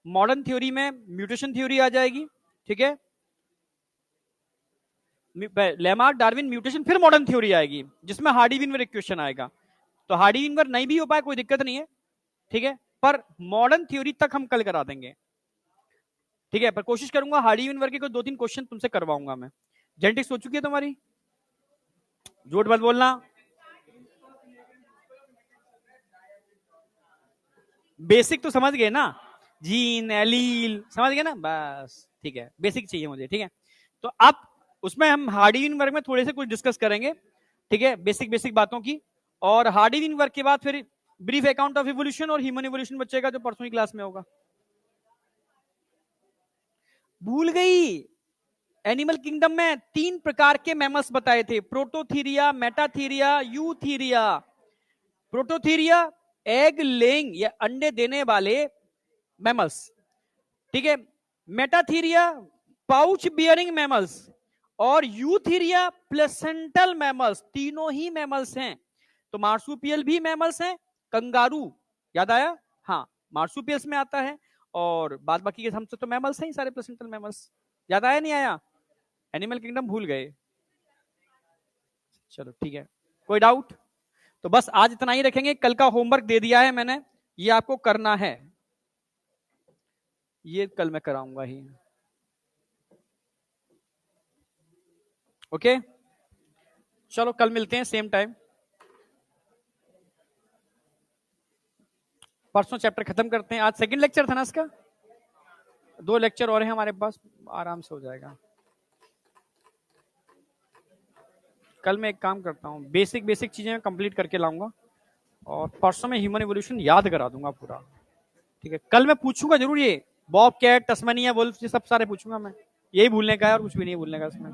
[SPEAKER 1] मॉडर्न थ्योरी में म्यूटेशन थ्योरी आ जाएगी। ठीक है, लेमार्क, डार्विन, म्यूटेशन, फिर मॉडर्न थ्योरी आएगी जिसमें हार्डी विनवर इक्वेशन आएगा। तो हार्डी विनवर नहीं भी हो पाए कोई दिक्कत नहीं है। ठीक है, पर मॉडर्न थ्योरी तक हम कल करा देंगे। ठीक है, पर कोशिश करूंगा हार्डी विनवर के कोई 2-3 क्वेश्चन तुमसे करवाऊंगा मैं। जेनेटिक्स हो चुकी है तुम्हारी? झूठ मत बोलना। बेसिक तो समझ गए ना? जीन, एलील समझ गए ना? बस ठीक है, बेसिक चाहिए मुझे। ठीक है, तो अब उसमें हम हार्डी वर्क में थोड़े से कुछ डिस्कस करेंगे। ठीक है, बेसिक बेसिक बातों की। और हार्डी वर्क के बाद फिर ब्रीफ अकाउंट ऑफ इवोल्यूशन और ह्यूमन इवोल्यूशन बचेगा, जो परसों की क्लास में होगा। भूल गई? एनिमल किंगडम में 3 प्रकार के मैमल्स बताए थे, Prototheria, Metatheria, Eutheria. Prototheria egg laying या अंडे देने वाले मैमल्स। ठीक है, मेटाथीरिया पाउच बियरिंग मैमल्स, और यूथीरिया प्लेसेंटल मैमल्स। तीनों ही मैमल्स हैं। तो मार्सुपियल भी मैमल्स हैं, कंगारू याद आया? हाँ, मार्सुपियल्स में आता है, और बाद बाकी के हमसे तो मैमल्स हैं सारे, प्लेसेंटल मैमल्स। याद आया नहीं आया? एनिमल किंगडम भूल गए? चलो ठीक है, कोई डाउट? तो बस आज इतना ही रखेंगे। कल का होमवर्क दे दिया है मैंने, ये आपको करना है, ये कल मैं कराऊंगा ही। ओके, चलो कल मिलते हैं सेम टाइम। परसों चैप्टर खत्म करते हैं, आज सेकंड लेक्चर था ना इसका, 2 लेक्चर और हैं हमारे पास, आराम से हो जाएगा। कल मैं एक काम करता हूँ, बेसिक बेसिक चीजें कंप्लीट करके लाऊंगा, और परसों में ह्यूमन इवोल्यूशन याद करा दूंगा पूरा। ठीक है, कल मैं पूछूंगा जरूर ये बॉब कैट, टस्मानिया वुल्फ, ये सब सारे पूछूंगा मैं। यही भूलने का है और कुछ भी नहीं भूलने का इसमें।